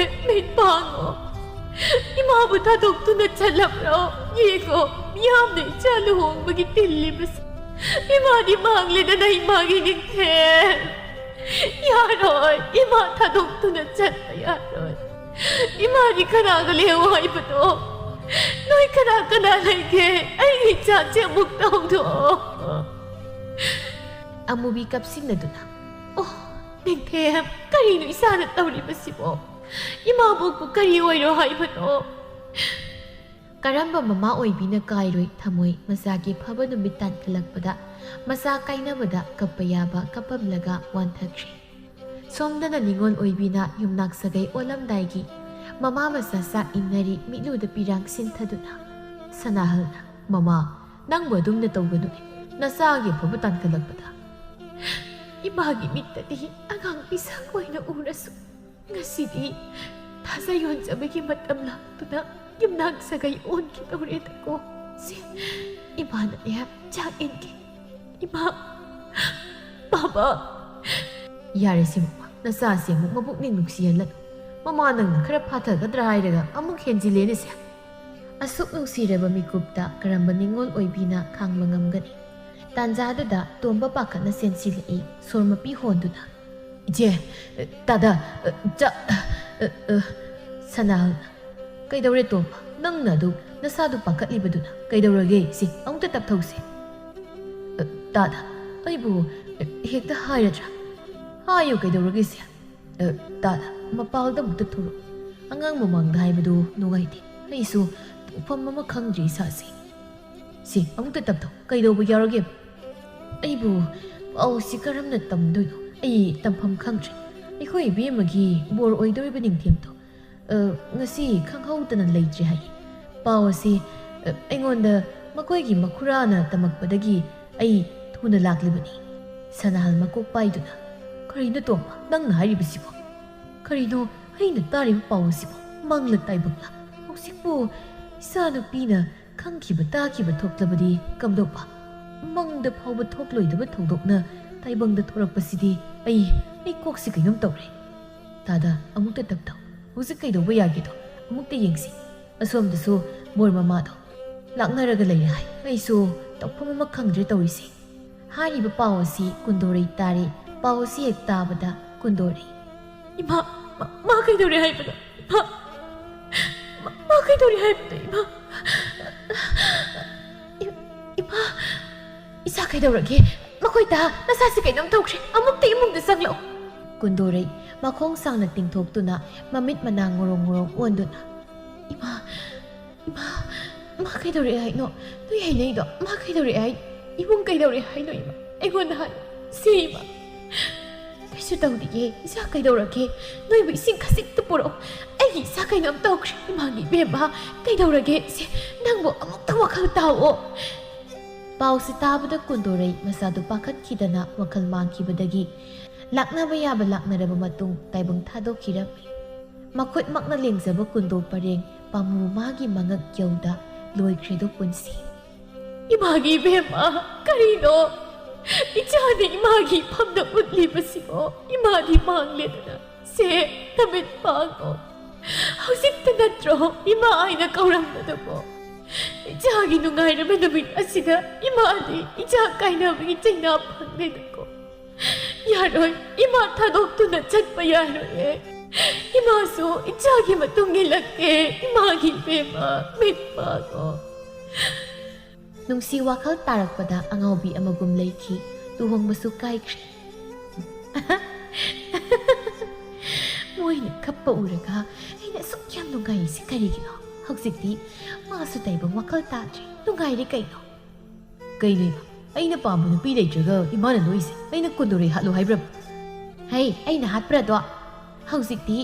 맹방어 이마부터 독두나 잘라버려 이거 미함네 잘루홍박이 들리면서 이마디 망래다나 이마기 닝템 야로이 이마 다 독두나 잘라 야로이 이마디 가라가 레와이부터 너희 가라가 나에게 아이 자체 묵다오도 ꯑꯃꯨꯕꯤ ꯀꯞꯁꯤꯟꯅꯗꯨꯅ ꯅꯤꯡꯊꯦꯝ ꯀꯔꯤꯅꯣ ꯏꯁꯥꯅ ꯇꯧꯔꯤꯕꯁꯤꯕꯣ ꯏꯃꯥꯕꯣꯛꯄꯨ ꯀꯔꯤ ꯑꯣꯏꯔꯣ ꯍꯥꯏꯕꯅꯣ ꯀꯔꯝꯕ ꯃꯃꯥ ꯑꯣꯏꯕꯤꯅ ꯀꯥꯏꯔꯣꯏ ꯊꯃꯣꯏ ꯃꯆꯥꯒꯤ ꯐꯕ ꯅꯨꯃꯤꯠ ꯇꯥꯟꯈꯠꯂꯛꯄꯗ ꯃꯆꯥ ꯀꯥꯏꯅꯕꯗ ꯀꯞꯄ ꯌꯥꯕ ꯀꯞꯄꯝꯂꯒ ꯋꯥꯟꯊꯈ꯭ꯔꯤ꯫ ꯁꯣꯝꯗꯅ ꯅꯤꯉꯣꯜ ꯑꯣꯏꯕꯤꯅ ꯌꯨꯝꯅꯥꯛ ꯁꯥꯒꯩ ꯑꯣꯜꯂꯝꯗꯥꯏꯒꯤ ꯃꯃꯥ ꯃꯆꯥ ꯆꯥꯛ ꯏꯟꯅꯔꯤ ꯃꯤꯠꯂꯨꯗ ꯄꯤꯔꯥꯡ ꯁꯤꯟꯊꯗꯨꯅ ꯁꯅꯥꯍꯜꯅ ꯃꯃꯥ ꯅꯪꯕꯨ ꯑꯗꯨꯝꯅ ꯇꯧꯒꯅꯨꯅꯦ ꯅꯆꯥꯒꯤ ꯐꯕ ꯇꯥꯟꯈꯠꯂꯛꯄꯗ 이마기 밑다디 아강 이상 어이나 우라수 ngasi디 타사 연자백이 맞담라 또나 김낙사가 온기 떠오르다고 시 이마나야 작인기 이마 바바 ꯌꯥꯔꯦꯁꯤ ꯃꯃꯥ ꯅꯆꯥꯁꯤ ꯑꯃꯨꯛ ꯃꯕꯨꯛꯅꯤꯡ ꯅꯨꯡꯁꯤꯍꯜꯂꯅꯨ ꯃꯃꯥ ꯅꯪꯅ ꯈꯔ ꯐꯥꯊꯒꯗ꯭ꯔꯥ ꯍꯥꯏꯔꯒ ꯑꯃꯨꯛ ꯍꯦꯟꯖꯤꯜꯂꯦꯅꯦꯁꯦ꯫ ꯑꯁꯨꯛ ꯅꯨꯡꯁꯤꯔꯕ ꯃꯤꯀꯨꯞꯇ ꯀꯔꯝꯕ ꯅꯤꯉꯣꯜ ꯑꯣꯏꯕꯤꯅ ꯈꯥꯡꯕ ꯉꯝꯒꯅꯤ꯫ ꯇꯥꯟꯖꯥꯗꯨꯗ ꯇꯣꯝꯕ ꯄꯥꯈꯠꯅ ꯆꯦꯟꯁꯤꯜꯂꯛꯏ ꯁꯣꯔ ꯃꯄꯤ ꯍꯣꯟꯗꯨꯅ 이제 따다 자 ꯁꯅꯥꯍꯜꯅ ꯀꯩꯗꯧꯔꯦ ꯇꯣꯝꯕ ꯅꯪꯅ ꯑꯗꯨ ꯅꯁꯥꯗꯨ ꯄꯥꯈꯠꯂꯤꯕꯗꯨꯅ ꯀꯩꯗꯧꯔꯒꯦ ꯁꯤ ꯑꯃꯨꯛꯇ ꯇꯞꯊꯧꯁꯦ꯫ 따다 ꯑꯩꯕꯨ ꯍꯦꯛꯇ ꯍꯥꯏꯔꯗ꯭ꯔꯥ ꯍꯥꯏꯌꯨ ꯀꯩꯗꯧꯔꯒꯦ ꯁꯤ 따다 ꯃꯄꯥꯜꯗ ꯑꯃꯨꯛꯇ ꯊꯣꯔꯛꯎ ꯑꯉꯥꯡ ꯃꯃꯥꯡꯗ ꯍꯥꯏꯕꯗꯨ ꯅꯨꯡꯉꯥꯏꯇꯦ ꯑꯩꯁꯨ ꯇꯧꯐꯝ ꯑꯃ ꯈꯪꯗ꯭ꯔꯤ ꯏꯁꯥꯁꯤ ꯁꯤ ꯑꯃꯨꯛꯇ ꯇꯞꯊꯧ ꯀꯩꯗꯧꯕ ꯌꯥꯎꯔꯒꯦ ꯑꯩꯕꯨ ꯄꯥꯎꯁꯤ ꯀꯔꯝꯅ ꯇꯝꯗꯣꯏꯅꯣ ꯑꯩ ꯇꯝꯐꯝ ꯈꯪꯗ꯭ꯔꯦ ꯑꯩꯈꯣꯏ ꯏꯕꯦꯝꯃꯒꯤ ꯕꯣꯔ ꯑꯣꯏꯗꯣꯔꯤꯕ ꯅꯤꯡꯊꯦꯝꯗꯣ ꯉꯁꯤ ꯈꯪꯍꯧꯗꯅ ꯂꯩꯇ꯭ꯔꯦ ꯍꯥꯏꯌꯦ ꯄꯥꯎ ꯑꯁꯤ ꯑꯩꯉꯣꯟꯗ ꯃꯈꯣꯏꯒꯤ ꯃꯈꯨꯔꯥꯅ ꯇꯝꯃꯛꯄꯗꯒꯤ ꯑꯩ ꯊꯨꯅ ꯂꯥꯛꯂꯤꯕꯅꯤ꯫ ꯁꯅꯥꯍꯜ ꯃꯀꯣꯛ ꯄꯥꯏꯗꯨꯅ ꯀꯔꯤꯅꯣ ꯇꯣꯝꯕ ꯅꯪꯅ ꯍꯥꯏꯔꯤꯕꯁꯤꯕꯣ ꯀꯔꯤꯅꯣ ꯑꯩꯅ ꯇꯥꯔꯤꯕ ꯄꯥꯎ ꯑꯁꯤꯕꯣ ꯃꯪꯂ ꯇꯥꯏꯕꯪꯂ ꯍꯧꯖꯤꯛꯄꯨ ꯏꯆꯥꯅꯨꯄꯤꯅ ꯈꯪꯈꯤꯕ ꯇꯥꯈꯤꯕ ꯊꯣꯛꯂꯕꯗꯤ ꯀꯝꯗꯧꯕ ꯃꯪꯗ ꯐꯥꯎꯕ ꯊꯣꯛꯂꯣꯏꯗꯕ ꯊꯧꯗꯣꯛꯅ ꯇꯥꯏꯕꯪꯗ ꯊꯣꯔꯛꯄꯁꯤꯗꯤ ꯑꯩ ꯀꯣꯛꯁꯤ ꯀꯩꯅꯣꯝ ꯇꯧꯔꯦ꯫ ꯇꯥꯗ ꯑꯃꯨꯛꯇ ꯇꯞꯊꯧ ꯍꯧꯖꯤꯛ ꯀꯩꯗꯧꯕ ꯌꯥꯒꯦꯗꯣ ꯑꯃꯨꯛꯇ ꯌꯦꯡꯁꯤ ꯑꯁꯣꯝꯗꯁꯨ ꯕꯣꯔ ꯃꯃꯥꯗꯣ ꯂꯥꯛꯅꯔꯒ ꯂꯩꯔꯦ ꯍꯥꯏ ꯑꯩꯁꯨ ꯇꯧꯐꯝ ꯑꯃ ꯈꯪꯗ꯭ꯔꯦ ꯇꯧꯔꯤꯁꯤ꯫ ꯍꯥꯏꯔꯤꯕ ꯄꯥꯎ ꯑꯁꯤ ꯀꯨꯟꯗꯣꯔꯩ ꯇꯥꯔꯦ꯫ ꯄꯥꯎ ꯑꯁꯤ ꯍꯦꯛ ꯇꯥꯕꯗ ꯀꯨꯟꯗꯣꯔꯩ 이마 마 그이도리 하이브다 마 그이도리 하이브다 이마 이사 그이도르게 마코이다 나사시 그이놈 도그래 아무때 이몽드 쌍로 ꯀꯨꯟꯗꯣꯔꯩ ꯃꯈꯣꯡ ꯁꯥꯡꯅ ꯇꯤꯡꯊꯣꯛꯇꯨꯅ ꯃꯃꯤꯠ ꯃꯅꯥ ꯉꯣꯔꯣꯡ ꯉꯣꯔꯣꯡ ꯑꯣꯟꯗꯨꯅ 이마 마 그이도리 하이노 너희 하이네이도 마 그이도리 하이 이봉 그이도리 하이노 이마 에고나 하이 세이마 그래서 당디에 이사 그이도르게 너희 이신 가식도 보러 애기 이사 그이놈 도그래 이마기 베마 그이도르게 세 낭보 아무것도 와카우타오 ꯄꯥꯎꯁꯤ ꯇꯥꯕꯗ ꯀꯨꯟꯗꯣꯔꯩ ꯃꯁꯥꯗꯨ ꯄꯥꯈꯠꯈꯤꯗꯅ ꯋꯥꯈꯜ ꯃꯥꯡꯈꯤꯕꯗꯒꯤ ꯂꯥꯛꯅꯕ ꯌꯥꯕ ꯂꯥꯛꯅꯔꯕ ꯃꯇꯨꯡ ꯇꯥꯏꯕꯪ ꯊꯥꯗꯣꯛꯈꯤꯔꯝꯃꯤ꯫ ꯃꯈꯨꯠꯃꯛꯅ ꯂꯦꯡꯖꯕ ꯀꯨꯟꯗꯣ ꯄꯔꯦꯡ ꯄꯥꯝꯃꯨ ꯃꯥꯒꯤ ꯃꯉꯛ ꯌꯧꯗ ꯂꯣꯏꯈ꯭ꯔꯦꯗꯣ ꯄꯨꯟꯁꯤ꯫ 이마기 베마 그리노 이자네 이마기 밤도 웃리버시고 이마디 망레드나 세 담에 빠고 하우식도 나트로 이마 아이나 까우랑나도 이자기 누가이르면 놈이 아시가 이마디 이자 까이나명이 쟁나 방내놓고 ꯌꯥꯔꯣꯏ ꯏꯃꯥ ꯊꯥꯗꯣꯛꯇꯨꯅ ꯆꯠꯄ ꯌꯥꯔꯣꯏꯌꯦ ꯏꯃꯥꯁꯨ ꯏꯆꯥꯒꯤ ꯃꯇꯨꯡ ꯏꯜꯂꯛꯀꯦ ꯏꯃꯥꯒꯤ ꯏꯕꯦꯝꯃ ꯃꯤꯠꯄꯥꯗꯣ ꯅꯨꯡꯁꯤ ꯋꯥꯈꯜ ꯇꯥꯔꯛꯄꯗ ꯑꯉꯥꯎꯕꯤ ꯑꯃꯒꯨꯝ ꯂꯩꯈꯤ ꯂꯨꯍꯣꯡꯕꯁꯨ ꯀꯥꯏꯈ꯭ꯔꯦ ꯃꯣꯏꯅ ꯀꯞꯄ ꯎꯔꯒ ꯑꯩꯅ ꯑꯁꯨꯛ ꯌꯥꯝ ꯅꯨꯡꯉꯥꯏꯔꯤꯁꯤ ꯀꯔꯤꯒꯤꯅꯣ ꯍꯧꯖꯤꯛꯇꯤ ꯃꯥꯁꯨ ꯇꯥꯏꯕꯪ ꯋꯥꯈꯜ ꯇꯥꯗ꯭ꯔꯦ ꯅꯨꯡꯉꯥꯏꯔꯦ ꯀꯩꯅꯣ ꯑꯩꯅ ꯄꯥꯝꯕ ꯅꯨꯄꯤ ꯂꯩꯇ꯭ꯔꯒ ꯏꯃꯥꯅ ꯅꯣꯏꯁꯦ ꯑꯩꯅ ꯀꯨꯟꯗꯣꯔꯩ ꯍꯥꯠꯂꯣ ꯍꯥꯏꯕ꯭ꯔꯕ ꯍꯩ ꯑꯩꯅ ꯍꯥꯠꯄ꯭ꯔꯗꯣ ꯍꯧꯖꯤꯛꯇꯤ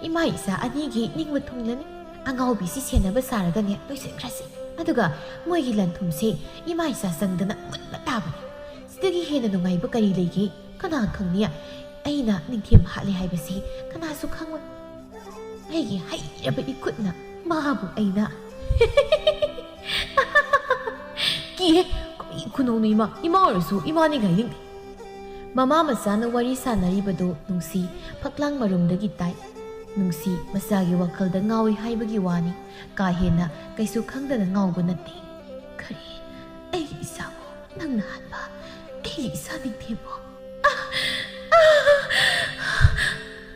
ꯏꯃꯥ ꯏꯆꯥ ꯑꯅꯤꯒꯤ ꯅꯤꯡꯕ ꯊꯨꯡꯂꯅꯤ ꯑꯉꯥꯎꯕꯤꯁꯤ ꯁꯦꯟꯅꯕ ꯁꯥꯔꯒꯅꯦ ꯂꯣꯏꯁꯤꯟꯈ꯭ꯔꯁꯤ ꯑꯗꯨꯒ ꯃꯣꯏꯒꯤ ꯂꯟꯊꯨꯝꯁꯦ ꯏꯃꯥ ꯏꯆꯥ ꯆꯪꯗꯅ ꯃꯨꯟꯕ ꯇꯥꯕꯅꯤ ꯁꯤꯗꯒꯤ ꯍꯦꯟꯅ ꯅꯨꯡꯉꯥꯏꯕ ꯀꯔꯤ ꯂꯩꯒꯦ ꯀꯅꯥ ꯈꯪꯅꯤ ꯑꯩꯅ ꯅꯤꯡꯊꯦꯝ ꯍꯥꯠꯂꯦ ꯍꯥꯏꯕꯁꯤ ꯀꯅꯥꯁꯨ ꯈꯪꯉꯣꯏ ꯑꯩꯒꯤ ꯍꯩꯔꯕ ꯏꯈꯨꯠꯅ ꯃꯥꯕꯨ ꯑꯩꯅ ꯀꯤꯍꯦ ꯀꯔꯤ ꯈꯨꯅꯧꯅꯣ ꯏꯃꯥ ꯑꯣꯏꯔꯁꯨ ꯏꯃꯥꯅꯤꯒꯥꯏ ꯅꯤꯡꯗꯦ ꯃꯃꯥ ꯃꯆꯥꯅ ꯋꯥꯔꯤ ꯁꯥꯟꯅꯔꯤꯕꯗꯨ ꯅꯨꯡꯁꯤ ꯐꯛꯂꯥꯡ ꯃꯔꯨꯝꯗꯒꯤ ꯇꯥꯏ ꯅꯨꯡꯁꯤ ꯃꯆꯥꯒꯤ ꯋꯥꯈꯜꯗ ꯉꯥꯎꯏ ꯍꯥꯏꯕꯒꯤ ꯋꯥꯅꯤ ꯀꯥ ꯍꯦꯟꯅ ꯀꯩꯁꯨ ꯈꯪꯗꯅ ꯉꯥꯎꯕ ꯅꯠꯇꯦ ꯀꯔꯤ ꯑꯩꯒꯤ ꯏꯆꯥꯕꯨ ꯅꯪꯅ ꯍꯥꯠꯄ ꯑꯩꯒꯤ ꯏꯆꯥ ꯅꯤꯡꯊꯦꯝꯕꯨ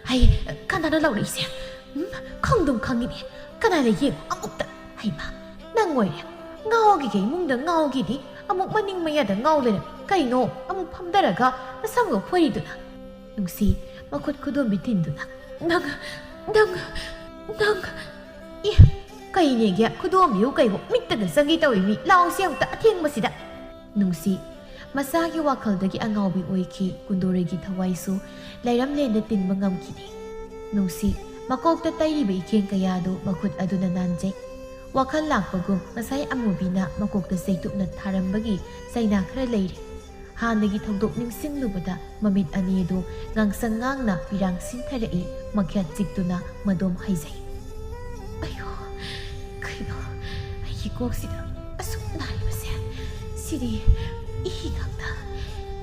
ꯍꯩ ꯀꯅꯥꯅ ꯂꯧꯔꯛꯏꯁꯦ ꯈꯪꯗꯨꯝ ꯈꯪꯉꯤꯅꯦ ꯀꯅꯥ ꯂꯩ ꯌꯦꯡꯉꯣ ꯑꯃꯨꯛꯇ ꯍꯩꯃ ꯅꯪ ꯑꯣꯏꯔꯦ ꯉꯥꯎꯒꯤꯒ ꯏꯃꯨꯡꯗ ꯉꯥꯎꯒꯤꯗꯤ ꯑꯃꯨꯛ ꯃꯅꯤꯡ ꯃꯌꯥꯗ ꯉꯥꯎ ꯂꯩꯔꯝꯃꯤ ꯀꯩꯅꯣ ꯑꯃꯨꯛ ꯐꯝꯗꯔꯒ ꯃꯁꯝꯒ ꯐꯣꯏꯔꯤꯗꯨꯅ ꯅꯨꯡꯁꯤ ꯃꯈꯨꯠ ꯈꯨꯗꯣꯝꯕꯤ ꯊꯤꯟꯗꯨꯅ ꯅꯪ ꯀꯩꯅꯦꯒꯦ ꯈꯨꯗꯣꯝꯕꯤꯌꯨ ꯀꯩꯕꯨ ꯃꯤꯠꯇꯅ ꯆꯪꯒꯦ ꯇꯧꯏ ꯃꯤ ꯂꯥꯎꯁꯤ ꯑꯃꯨꯛꯇ ꯑꯊꯦꯡꯕꯁꯤꯗ ꯅꯨꯡꯁꯤ ꯃꯆꯥꯒꯤ ꯋꯥꯈꯜꯗꯒꯤ ꯑꯉꯥꯎꯕꯤ ꯑꯣꯏꯈꯤ ꯀꯨꯟꯗꯣꯔꯩꯒꯤ ꯊꯋꯥꯏꯁꯨ ꯂꯩꯔꯝꯂꯦꯟꯗ ꯇꯤꯟꯕ ꯉꯝꯈꯤꯗꯦ ꯅꯨꯡꯁꯤ ꯃꯀꯣꯛꯇ ꯇꯩꯔꯤꯕ ꯏꯈꯦꯡ ꯀꯌꯥꯗꯨ ꯃꯈꯨꯠ ꯑꯗꯨꯅ ꯅꯥꯟꯖꯩ ꯋꯥꯈꯜ ꯂꯥꯛꯄꯒꯨꯝ ꯉꯁꯥꯏ ꯑꯃꯨꯕꯤꯅ ꯃꯀꯣꯛꯇ ꯆꯩꯇꯨꯞꯅ ꯊꯥꯔꯝꯕꯒꯤ ꯆꯩꯅꯥ ꯈꯔ ꯂꯩꯔꯤ ꯍꯥꯟꯅꯒꯤ ꯊꯧꯗꯣꯛ ꯅꯤꯡꯁꯤꯡꯂꯨꯕꯗ ꯃꯃꯤꯠ ꯑꯅꯤ ꯑꯗꯨ ꯉꯥꯡꯁꯪ ꯉꯥꯡꯅ ꯄꯤꯔꯥꯡ ꯁꯤꯟꯊꯔꯛꯏ ꯃꯈ꯭ꯌꯥꯠ ꯆꯤꯛꯇꯨꯅ ꯃꯗꯣꯝ ꯍꯩꯖꯩ ꯑꯌꯣ ꯀꯩꯅꯣ ꯑꯩꯒꯤ ꯀꯣꯛꯁꯤꯗ ꯑꯁꯨꯛ ꯅꯥꯔꯤꯕꯁꯦ ꯁꯤꯗꯤ ꯏ ꯉꯥꯛꯇ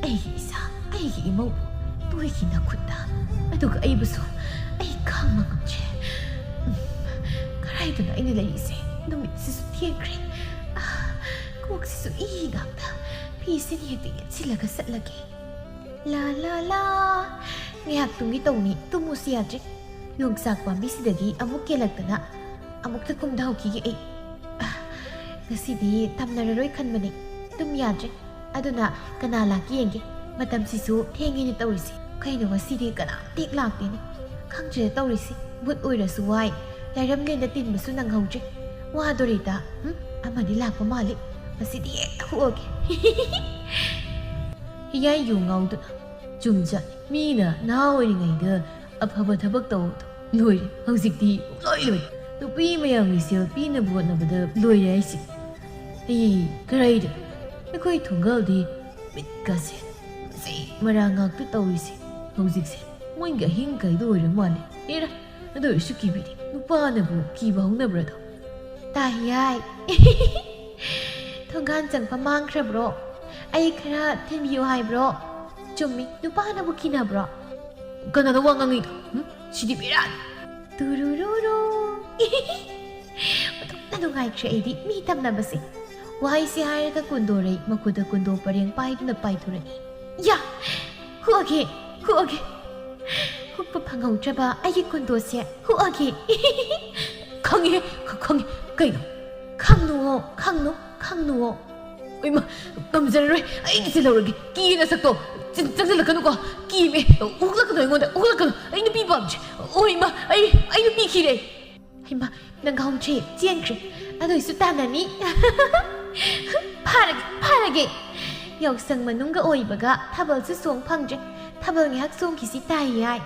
ꯑꯩꯒꯤ ꯏꯆꯥ ꯑꯩꯒꯤ ꯏꯃꯧꯕꯨ ꯅꯣꯏꯒꯤ ꯅꯈꯨꯠꯇ ꯑꯗꯨꯒ ꯑꯩꯕꯨꯁꯨ ꯑꯩ ꯈꯥꯡꯕ ꯉꯝꯗ꯭ꯔꯦ ꯀꯔꯥꯏꯗꯅꯣ ꯑꯩꯅ ꯂꯩꯔꯤꯁꯦ ꯅꯨꯃꯤꯠꯁꯤꯁꯨ ꯊꯦꯡꯈ꯭ꯔꯦ ꯀꯣꯛꯁꯤꯁꯨ ꯏ ꯉꯥꯛꯇ ꯐꯤꯁꯤꯅ ꯍꯦꯛꯇ ꯌꯦꯠꯁꯤꯜꯂꯒ ꯆꯠꯂꯒꯦ ꯂꯥ ꯂꯥ ꯂꯥ ꯉꯥꯏꯍꯥꯛ ꯇꯨꯝꯒꯤ ꯇꯧꯅꯤ ꯇꯨꯝꯃꯨꯁꯨ ꯌꯥꯗ꯭ꯔꯦ ꯌꯣꯡꯆꯥꯛ ꯄꯥꯝꯕꯤꯁꯤꯗꯒꯤ ꯑꯃꯨꯛ ꯀꯦꯜꯂꯛꯇꯅ ꯑꯃꯨꯛꯇ ꯀꯨꯝꯊꯍꯧꯈꯤꯒꯦ ꯑꯩ ꯉꯁꯤꯗꯤ ꯇꯝꯅꯔꯔꯣꯏ ꯈꯟꯕꯅꯦ ꯇꯨꯝ ꯌꯥꯗ꯭ꯔꯦ ꯑꯗꯨꯅ ꯀꯅꯥ ꯂꯥꯛꯀꯦ ꯌꯦꯡꯒꯦ ꯃꯇꯝꯁꯤꯁꯨ ꯊꯦꯡꯉꯦꯅ ꯇꯧꯔꯤꯁꯤ ꯀꯩꯅꯣ ꯉꯁꯤꯗꯤ ꯀꯅꯥꯝꯇꯦꯛ ꯂꯥꯛꯇꯦꯅꯦ ꯈꯪꯗ꯭ꯔꯦꯗ ꯇꯧꯔꯤꯁꯤ ꯕꯨꯠ ꯑꯣꯏꯔꯁꯨ ꯋꯥꯏ ꯂꯩꯔꯝꯂꯦꯟꯗ ꯇꯤꯟꯕꯁꯨ ꯅꯪꯍꯧꯗ꯭ꯔꯦ ꯋꯥꯗꯣꯔꯤꯗ ꯑꯃꯗꯤ ꯂꯥꯛꯄ ꯃꯥꯜꯂꯤ ꯃꯁꯤꯗꯤ ꯍꯦꯛꯇ ꯍꯨꯛꯑꯒꯦ ꯍꯤꯌꯥꯏ ꯌꯨ ꯉꯥꯎꯗꯨꯅ ꯆꯨꯝꯖꯠ ꯃꯤꯅ ꯅꯍꯥ ꯑꯣꯏꯔꯤꯉꯩꯗ ꯑꯐꯕ ꯊꯕꯛ ꯇꯧꯕꯗꯣ ꯂꯣꯏꯔꯦ ꯍꯧꯖꯤꯛꯇꯤ ꯂꯣꯏ ꯅꯨꯄꯤ ꯃꯌꯥꯝꯒꯤ ꯁꯦꯜ ꯄꯤꯅꯕ ꯍꯣꯠꯅꯕꯗ ꯂꯣꯏꯔꯦ ꯍꯥꯏꯁꯤ ꯑꯩ ꯀꯔꯥꯏꯗ ꯑꯩꯈꯣꯏ ꯊꯣꯡꯒꯥꯜꯗꯤ ꯃꯤꯠꯀꯁꯦ ꯃꯁꯤ ꯃꯔꯥꯡ ꯉꯥꯛꯇ ꯇꯧꯔꯤꯁꯦ ꯍꯧꯖꯤꯛꯁꯦ ꯃꯣꯏꯒꯤ ꯑꯍꯤꯡ ꯀꯩꯗ ꯑꯣꯏꯔ ꯃꯥꯜꯂꯦ ꯑꯦꯔꯥ ꯑꯗꯨ ꯑꯣꯏꯔꯁꯨ ꯀꯤꯕꯤꯗꯤ ꯅꯨꯄꯥꯅꯕꯨ ꯀꯤꯕ ꯍꯧꯅꯕ꯭ꯔꯗꯣ ꯇꯥꯍꯤꯌꯥꯏ ꯊꯣꯡꯒꯥꯟ ꯆꯪꯄ ꯃꯥꯡꯈ꯭ꯔꯕ꯭ꯔꯣ ꯑꯩ ꯈꯔ ꯊꯤꯟꯕꯤꯌꯨ ꯍꯥꯏꯕ꯭ꯔꯣ ꯆꯨꯝꯃꯤ ꯅꯨꯄꯥꯅꯕꯨ ꯀꯤꯅꯕ꯭ꯔꯣ ꯀꯅꯥꯅ ꯋꯥ ꯉꯥꯡꯉꯤꯗꯣ ꯁꯤꯗꯤ ꯕꯦꯔꯥꯅꯤ ꯇꯨꯔꯨꯔꯨꯔꯨ ꯑꯗꯨꯝꯅ ꯅꯨꯡꯉꯥꯏꯈ꯭ꯔꯦ ꯑꯩꯗꯤ ꯃꯤ ꯇꯝꯅꯕꯁꯦ ꯋꯥꯍꯩꯁꯦ ꯍꯥꯏꯔꯒ ꯀꯨꯟꯗꯣꯔꯩ ꯃꯈꯨꯠꯇ ꯀꯨꯟꯗꯣ ꯄꯔꯦꯡ ꯄꯥꯏꯗꯨꯅ ꯄꯥꯏꯊꯣꯔꯛꯏ ꯌꯥ ꯍꯨꯛꯑꯒꯦ ꯍꯨꯛꯄ ꯐꯪꯍꯧꯗ꯭ꯔꯕ ꯑꯩꯒꯤ ꯀꯨꯟꯗꯣꯁꯦ ꯍꯨꯛꯑꯒꯦ ꯈꯪꯉꯦ ꯀꯩꯅꯣ ꯈꯪꯅꯨꯋꯣ ꯏꯃꯥ ꯉꯝꯖꯔꯔꯣꯏ ꯑꯩꯒꯤꯁꯦ ꯂꯧꯔꯒꯦ ꯀꯤꯅ ꯁꯛꯇꯣ ꯆꯪꯁꯤꯜꯂꯛꯀꯅꯨꯀꯣ ꯀꯤꯃꯦ ꯎꯛꯂꯛꯀꯅꯨ ꯑꯩꯉꯣꯟꯗ ꯎꯛꯂꯛꯀꯅꯨ ꯑꯩ ꯅꯨꯄꯤ ꯄꯥꯝꯗ꯭ꯔꯦ ꯑꯣ ꯏꯃꯥ ꯑꯩ ꯅꯨꯄꯤ ꯈꯤꯔꯦ ꯏꯃꯥ ꯅꯪꯍꯧꯗ꯭ꯔꯦ ꯆꯦꯟꯈ꯭ꯔꯦ ꯑꯗꯨꯏꯁꯨ ꯇꯥꯟꯅꯅꯤ ꯐꯥꯔꯒꯦ ꯌꯥꯎꯁꯪ ꯃꯅꯨꯡꯒ ꯑꯣꯏꯕꯒ ꯊꯥꯕꯜꯁꯨ ꯆꯣꯡ ꯐꯪꯗ꯭ꯔꯦ ꯊꯥꯕꯜ ꯉꯥꯏꯍꯥꯛ ꯆꯣꯡꯈꯤꯁꯤ ꯇꯥꯏꯌꯥꯏ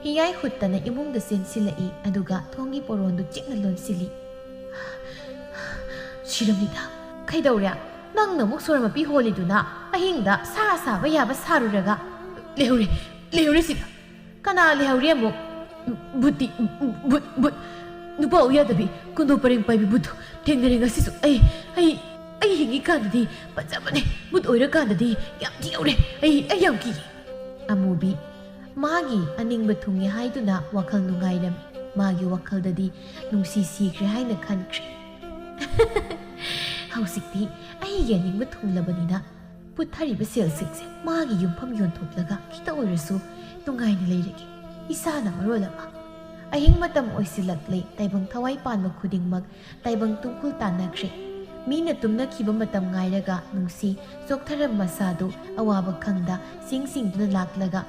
ꯍꯤꯌꯥꯏ ꯍꯨꯠꯇꯅ ꯏꯃꯨꯡꯗ ꯆꯦꯟꯁꯤꯜꯂꯛꯏ ꯑꯗꯨꯒ ꯊꯣꯡꯒꯤ ꯄꯣꯔꯣꯟꯗꯨ ꯆꯤꯛꯅ ꯂꯣꯟꯁꯤꯜꯂꯤ ꯁꯤꯔꯝꯅꯤꯗ ꯀꯩꯗꯧꯔꯦ ꯅꯪꯅ ꯑꯃꯨꯛ ꯁꯣꯔ ꯃꯄꯤ ꯍꯣꯜꯂꯤꯗꯨꯅ ꯑꯍꯤꯡꯗ ꯁꯥ ꯁꯥꯕ ꯌꯥꯕ ꯁꯥꯔꯨꯔꯒ ꯂꯩꯍꯧꯔꯦ ꯁꯤꯗ ꯀꯅꯥ ꯂꯩꯍꯧꯔꯦ ꯑꯃꯨꯛ ꯕꯨꯠ ꯅꯨꯄꯥ ꯎꯌꯥꯗꯕꯤ ꯀꯨꯟꯗꯣ ꯄꯔꯦꯡ ꯄꯥꯏꯕꯤ ꯕꯨꯠꯇꯣ ꯊꯦꯡꯅꯔꯦ ꯉꯁꯤꯁꯨ ꯑꯩ ꯍꯤꯡꯉꯤꯀꯥꯟꯗꯗꯤ ꯐꯖꯕꯅꯦ ꯕꯨꯠ ꯑꯣꯏꯔꯀꯥꯟꯗꯗꯤ ꯌꯥꯝ ꯊꯤꯍꯧꯔꯦ ꯑꯩ ꯌꯥꯝ ꯀꯤꯌꯦ ꯑꯃꯨꯕꯤ ꯃꯥꯒꯤ ꯑꯅꯤꯡꯕ ꯊꯨꯡꯉꯦ ꯍꯥꯏꯗꯨꯅ ꯋꯥꯈꯜ ꯅꯨꯡꯉꯥꯏꯔꯝꯃꯤ ꯃꯥꯒꯤ ꯋꯥꯈꯜꯗꯗꯤ ꯅꯨꯡꯁꯤ ꯁꯤꯈ꯭ꯔꯦ ꯍꯥꯏꯅ ꯈꯟꯈ꯭ꯔꯦ ꯍꯧꯖꯤꯛꯇꯤ ꯑꯩꯒꯤ ꯑꯅꯤꯡꯕ ꯊꯨꯡꯂꯕꯅꯤꯅ ꯄꯨꯊꯔꯤꯕ ꯁꯦꯜꯁꯤꯡꯁꯦ ꯃꯥꯒꯤ ꯌꯨꯝꯐꯝ ꯌꯣꯟꯊꯣꯛꯂꯒ ꯈꯤꯇ ꯑꯣꯏꯔꯁꯨ ꯅꯨꯡꯉꯥꯏꯅ ꯂꯩꯔꯒꯦ ꯏꯁꯥꯅ ꯃꯔꯣꯜ ꯑꯃ ꯑꯍꯤꯡ ꯃꯇꯝ ꯑꯣꯏꯁꯤꯜꯂꯛꯂꯦ ꯇꯥꯏꯕꯪ ꯊꯋꯥꯏ ꯄꯥꯟꯕ ꯈꯨꯗꯤꯡꯃꯛ ꯇꯥꯏꯕꯪ ꯇꯨꯡꯈꯨꯜ ꯇꯥꯟꯅꯈ꯭ꯔꯦ ꯃꯤꯅ ꯇꯨꯝꯅꯈꯤꯕ ꯃꯇꯝ ꯉꯥꯏꯔꯒ ꯅꯨꯡꯁꯤ ꯆꯣꯛꯊꯔꯕ ꯃꯁꯥꯗꯨ ꯑꯋꯥꯕ ꯈꯪꯗ ꯁꯤꯡꯗꯨꯅ ꯂꯥꯛꯂꯒ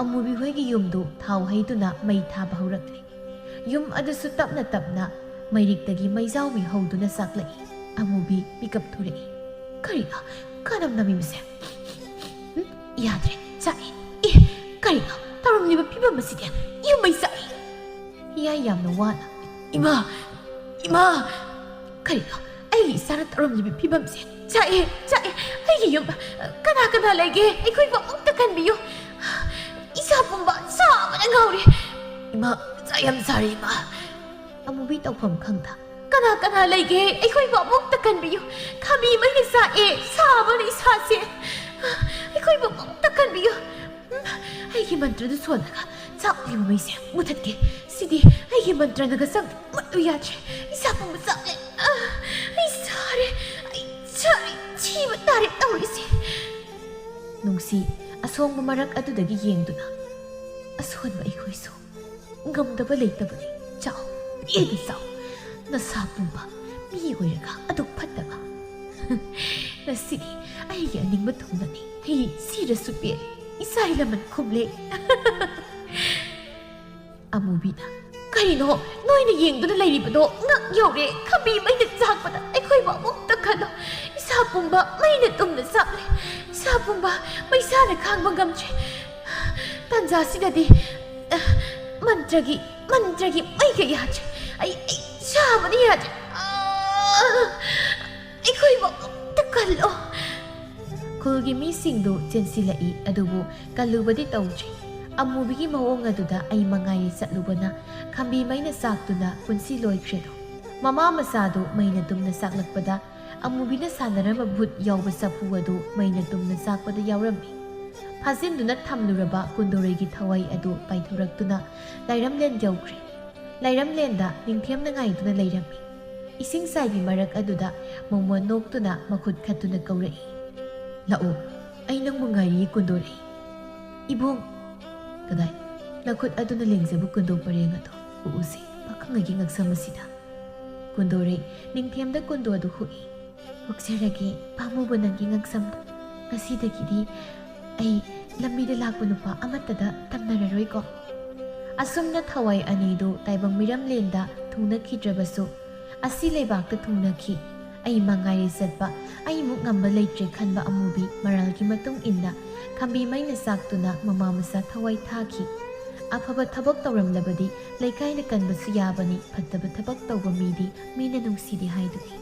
ꯑꯃꯨꯕꯤ ꯍꯣꯏꯒꯤ ꯌꯨꯝꯗꯨ ꯊꯥꯎ ꯍꯩꯗꯨꯅ ꯃꯩ ꯊꯥꯕ ꯍꯧꯔꯛꯂꯦ ꯌꯨꯝ ꯑꯗꯨꯁꯨ ꯇꯞꯅ ꯇꯞꯅ ꯃꯩꯔꯤꯛꯇꯒꯤ ꯃꯩꯖꯥꯎꯕꯤ ꯍꯧꯗꯨꯅ ꯆꯥꯛꯂꯛꯏ ꯑꯃꯨꯕꯤ ꯄꯤꯀꯞ ꯊꯣꯔꯛꯏ ꯀꯔꯤꯅꯣ ꯀꯔꯝ ꯅꯝꯃꯤꯕꯁꯦ ꯌꯥꯗ꯭ꯔꯦ ꯆꯥꯛꯏ ꯀꯔꯤꯅꯣ ꯇꯧꯔꯝꯂꯤꯕ ꯐꯤꯕꯝ ꯑꯁꯤꯗꯤ ꯌꯨꯝ ꯃꯩ ꯆꯥꯛꯏ ꯍꯤꯌꯥꯏ ꯌꯥꯝꯅ ꯋꯥꯅ ꯏꯃꯥ ꯀꯔꯤꯅꯣ ꯑꯩꯒꯤ ꯏꯆꯥꯅ ꯇꯧꯔꯝꯂꯤꯕ ꯐꯤꯕꯝꯁꯦ ꯆꯥꯛꯑꯦ ꯑꯩꯒꯤ ꯌꯨꯝ ꯀꯅꯥ ꯂꯩꯒꯦ ꯑꯩꯈꯣꯏꯕꯨ ꯑꯃꯨꯛꯇ ꯀꯟꯕꯤꯌꯨ ꯏꯆꯥ ꯄꯨꯝꯕ ꯁꯥꯕꯅ ꯉꯥꯎꯔꯦ ꯏꯃꯥ ꯆꯥꯛ ꯌꯥꯝ ꯆꯥꯔꯦ ꯏꯃꯥ ꯑꯃꯨꯕꯤ ꯇꯧꯐꯝ ꯈꯪꯗ ꯀꯅꯥ ꯂꯩꯒꯦ ꯑꯩꯈꯣꯏꯕꯨ ꯑꯃꯨꯛꯇ ꯀꯟꯕꯤꯌꯨ ꯈꯥꯕꯤ ꯃꯩꯅ ꯆꯥꯛꯑꯦ ꯁꯥꯕꯅ ꯏꯁꯥꯁꯦ ꯑꯩꯈꯣꯏꯕꯨ ꯑꯃꯨꯛꯇ ꯀꯟꯕꯤꯌꯨ ꯑꯩꯒꯤ ꯃꯟꯇ꯭ꯔꯗꯨ ꯁꯣꯜꯂꯒ ꯆꯥꯛꯂꯤꯕ ꯃꯩꯁꯦ ꯃꯨꯊꯠꯀꯦ ꯁꯤꯗꯤ ꯑꯩꯒꯤ ꯃꯟꯇ꯭ꯔꯅꯒ ꯃꯨꯠꯂꯨ ꯌꯥꯗ꯭ꯔꯦ ꯏꯁꯥ ꯄꯨꯝꯕ ꯆꯥꯛꯂꯦ ꯑꯩ ꯁꯥꯔꯦ ꯁꯤꯕ ꯇꯥꯔꯦ ꯇꯧꯔꯤꯁꯦ ꯅꯨꯡꯁꯤ ꯑꯁꯣꯡꯕ ꯃꯔꯛ ꯑꯗꯨꯗꯒꯤ ꯌꯦꯡꯗꯨꯅ ꯑꯁꯣꯟꯕ ꯑꯩꯈꯣꯏꯁꯨ ꯉꯝꯗꯕ ꯂꯩꯇꯕꯅꯤ ꯆꯥꯎ ꯄꯦꯟꯅ ꯆꯥꯎ ꯅꯁꯥ ꯄꯨꯝꯕ ꯃꯤ ꯑꯣꯏꯔꯒ ꯑꯗꯨꯛ ꯐꯠꯇꯕ ꯉꯁꯤꯗꯤ ꯑꯩꯒꯤ ꯑꯅꯤꯡꯕ ꯊꯨꯡꯅꯅꯤ ꯑꯩ ꯁꯤꯔꯁꯨ ꯄꯦꯜꯂꯦ ꯏꯁꯥꯏ ꯂꯃꯟ ꯈꯨꯝꯂꯦ ꯑꯃꯨꯕꯤꯅ ꯀꯔꯤꯅꯣ ꯅꯣꯏꯅ ꯌꯦꯡꯗꯨꯅ ꯂꯩꯔꯤꯕꯗꯣ ꯉꯛ ꯌꯧꯔꯦ ꯈꯥꯕꯤ ꯃꯩꯅ ꯆꯥꯛꯄꯗ ꯑꯩꯈꯣꯏꯕꯨ ꯑꯃꯨꯛꯇ ꯈꯜꯂꯣ ꯏꯁꯥ ꯄꯨꯝꯕ ꯃꯩꯅ ꯇꯨꯝꯅ ꯆꯥꯛꯂꯦ ꯏꯁꯥ ꯄꯨꯝꯕ ꯃꯩꯁꯥꯅ ꯈꯥꯡꯕ ꯉꯝꯗ꯭ꯔꯦ ꯇꯥꯟꯖꯥꯁꯤꯗꯗꯤ ꯃꯟꯇ꯭ꯔꯒꯤ ꯃꯩꯒ ꯌꯥꯗ꯭ꯔꯦ ꯑꯩ ꯁꯥꯕꯅ ꯌꯥꯗ꯭ꯔꯦ ꯑꯩꯈꯣꯏꯕꯨ ꯑꯃꯨꯛꯇ ꯀꯜꯂꯣ ꯈꯨꯜꯒꯤ ꯃꯤꯁꯤꯡꯗꯨ ꯆꯦꯟꯁꯤꯜꯂꯛꯏ ꯑꯗꯨꯕꯨ ꯀꯜꯂꯨꯕꯗꯤ ꯇꯧꯗ꯭ꯔꯤ ꯑꯃꯨꯕꯤꯒꯤ ꯃꯑꯣꯡ ꯑꯗꯨꯗ ꯑꯩ ꯃꯉꯥꯏꯔꯦ ꯆꯠꯂꯨꯕꯅ ꯈꯥꯝꯕꯤ ꯃꯩꯅ ꯆꯥꯛꯇꯨꯅ ꯄꯨꯟꯁꯤ ꯂꯣꯏꯈ꯭ꯔꯦꯗꯣ ꯃꯃꯥ ꯃꯆꯥꯗꯨ ꯃꯩꯅ ꯇꯨꯝꯅ ꯆꯥꯛꯂꯛꯄꯗ ꯑꯃꯨꯕꯤꯅ ꯁꯥꯟꯅꯔꯝꯕ ꯚꯨꯠ ꯌꯥꯎꯕ ꯆꯐꯨ ꯑꯗꯨ ꯃꯩꯅ ꯇꯨꯝꯅ ꯆꯥꯛꯄꯗ ꯌꯥꯎꯔꯝꯃꯤ ꯐꯥꯖꯤꯟꯗꯨꯅ ꯊꯝꯂꯨꯔꯕ ꯀꯨꯟꯗꯣꯔꯩꯒꯤ ꯊꯋꯥꯏ ꯑꯗꯨ ꯄꯥꯏꯊꯣꯔꯛꯇꯨꯅ ꯂꯥꯏꯔꯝꯂꯦꯟ ꯌꯧꯈ꯭ꯔꯦ ꯂꯥꯏꯔꯝꯂꯦꯟꯗ ꯅꯤꯡꯊꯦꯝꯅ ꯉꯥꯏꯗꯨꯅ ꯂꯩꯔꯝꯃꯤ ꯏꯁꯤꯡ ꯆꯥꯏꯕꯤ ꯃꯔꯛ ꯑꯗꯨꯗ ꯃꯣꯃꯣꯟ ꯅꯣꯛꯇꯨꯅ ꯃꯈꯨꯠ ꯈꯠꯇꯨꯅ ꯀꯧꯔꯛꯏ ꯂꯥꯛꯑꯣ ꯑꯩ ꯅꯪꯕꯨ ꯉꯥꯏꯔꯤ ꯀꯨꯟꯗꯣꯔꯩ ꯏꯕꯨꯡ ꯀꯗꯥꯏ ꯅꯈꯨꯠ ꯑꯗꯨꯅ ꯂꯦꯡꯖꯕ ꯀꯨꯟꯗꯣ ꯄꯔꯦꯡ ꯑꯗꯣ ꯎꯎꯁꯤ ꯄꯥꯈꯪꯉꯩꯒꯤ ꯉꯛꯁꯝ ꯑꯁꯤꯗ ꯀꯨꯟꯗꯣꯔꯩ ꯅꯤꯡꯊꯦꯝꯗ ꯀꯨꯟꯗꯣ ꯑꯗꯨ ꯍꯨꯛꯏ ꯍꯨꯛꯆꯔꯒꯦ ꯄꯥꯝꯃꯨꯕ ꯅꯪꯒꯤ ꯉꯛꯁꯝꯗ ꯉꯁꯤꯗꯒꯤꯗꯤ ꯑꯩ ꯂꯝꯕꯤꯗ ꯂꯥꯛꯄ ꯅꯨꯄꯥ ꯑꯃꯠꯇꯗ ꯇꯝꯅꯔꯔꯣꯏꯀꯣ ꯑꯁꯨꯝꯅ ꯊꯋꯥꯏ ꯑꯅꯤꯗꯨ ꯇꯥꯏꯕꯪ ꯃꯤꯔꯝꯂꯦꯟꯗ ꯊꯨꯡꯅꯈꯤꯗ꯭ꯔꯕꯁꯨ ꯑꯁꯤ ꯂꯩꯕꯥꯛꯇ ꯊꯨꯡꯅꯈꯤ ꯑꯩ ꯃꯉꯥꯏꯔꯦ ꯆꯠꯄ ꯑꯩꯃꯨꯛ ꯉꯝꯕ ꯂꯩꯇ꯭ꯔꯦ ꯈꯟꯕ ꯑꯃꯨꯕꯤ ꯃꯔꯥꯜꯒꯤ ꯃꯇꯨꯡ ꯏꯟꯅ ꯈꯥꯝꯕꯤ ꯃꯩꯅ ꯆꯥꯛꯇꯨꯅ ꯃꯃꯥ ꯃꯆꯥ ꯊꯋꯥꯏ ꯊꯥꯈꯤ ꯑꯐꯕ ꯊꯕꯛ ꯇꯧꯔꯝꯂꯕꯗꯤ ꯂꯩꯀꯥꯏꯅ ꯀꯟꯕꯁꯨ ꯌꯥꯕꯅꯤ ꯐꯠꯇꯕ ꯊꯕꯛ ꯇꯧꯕ ꯃꯤꯗꯤ ꯃꯤꯅ ꯅꯨꯡꯁꯤꯗꯦ ꯍꯥꯏꯗꯨꯅꯤ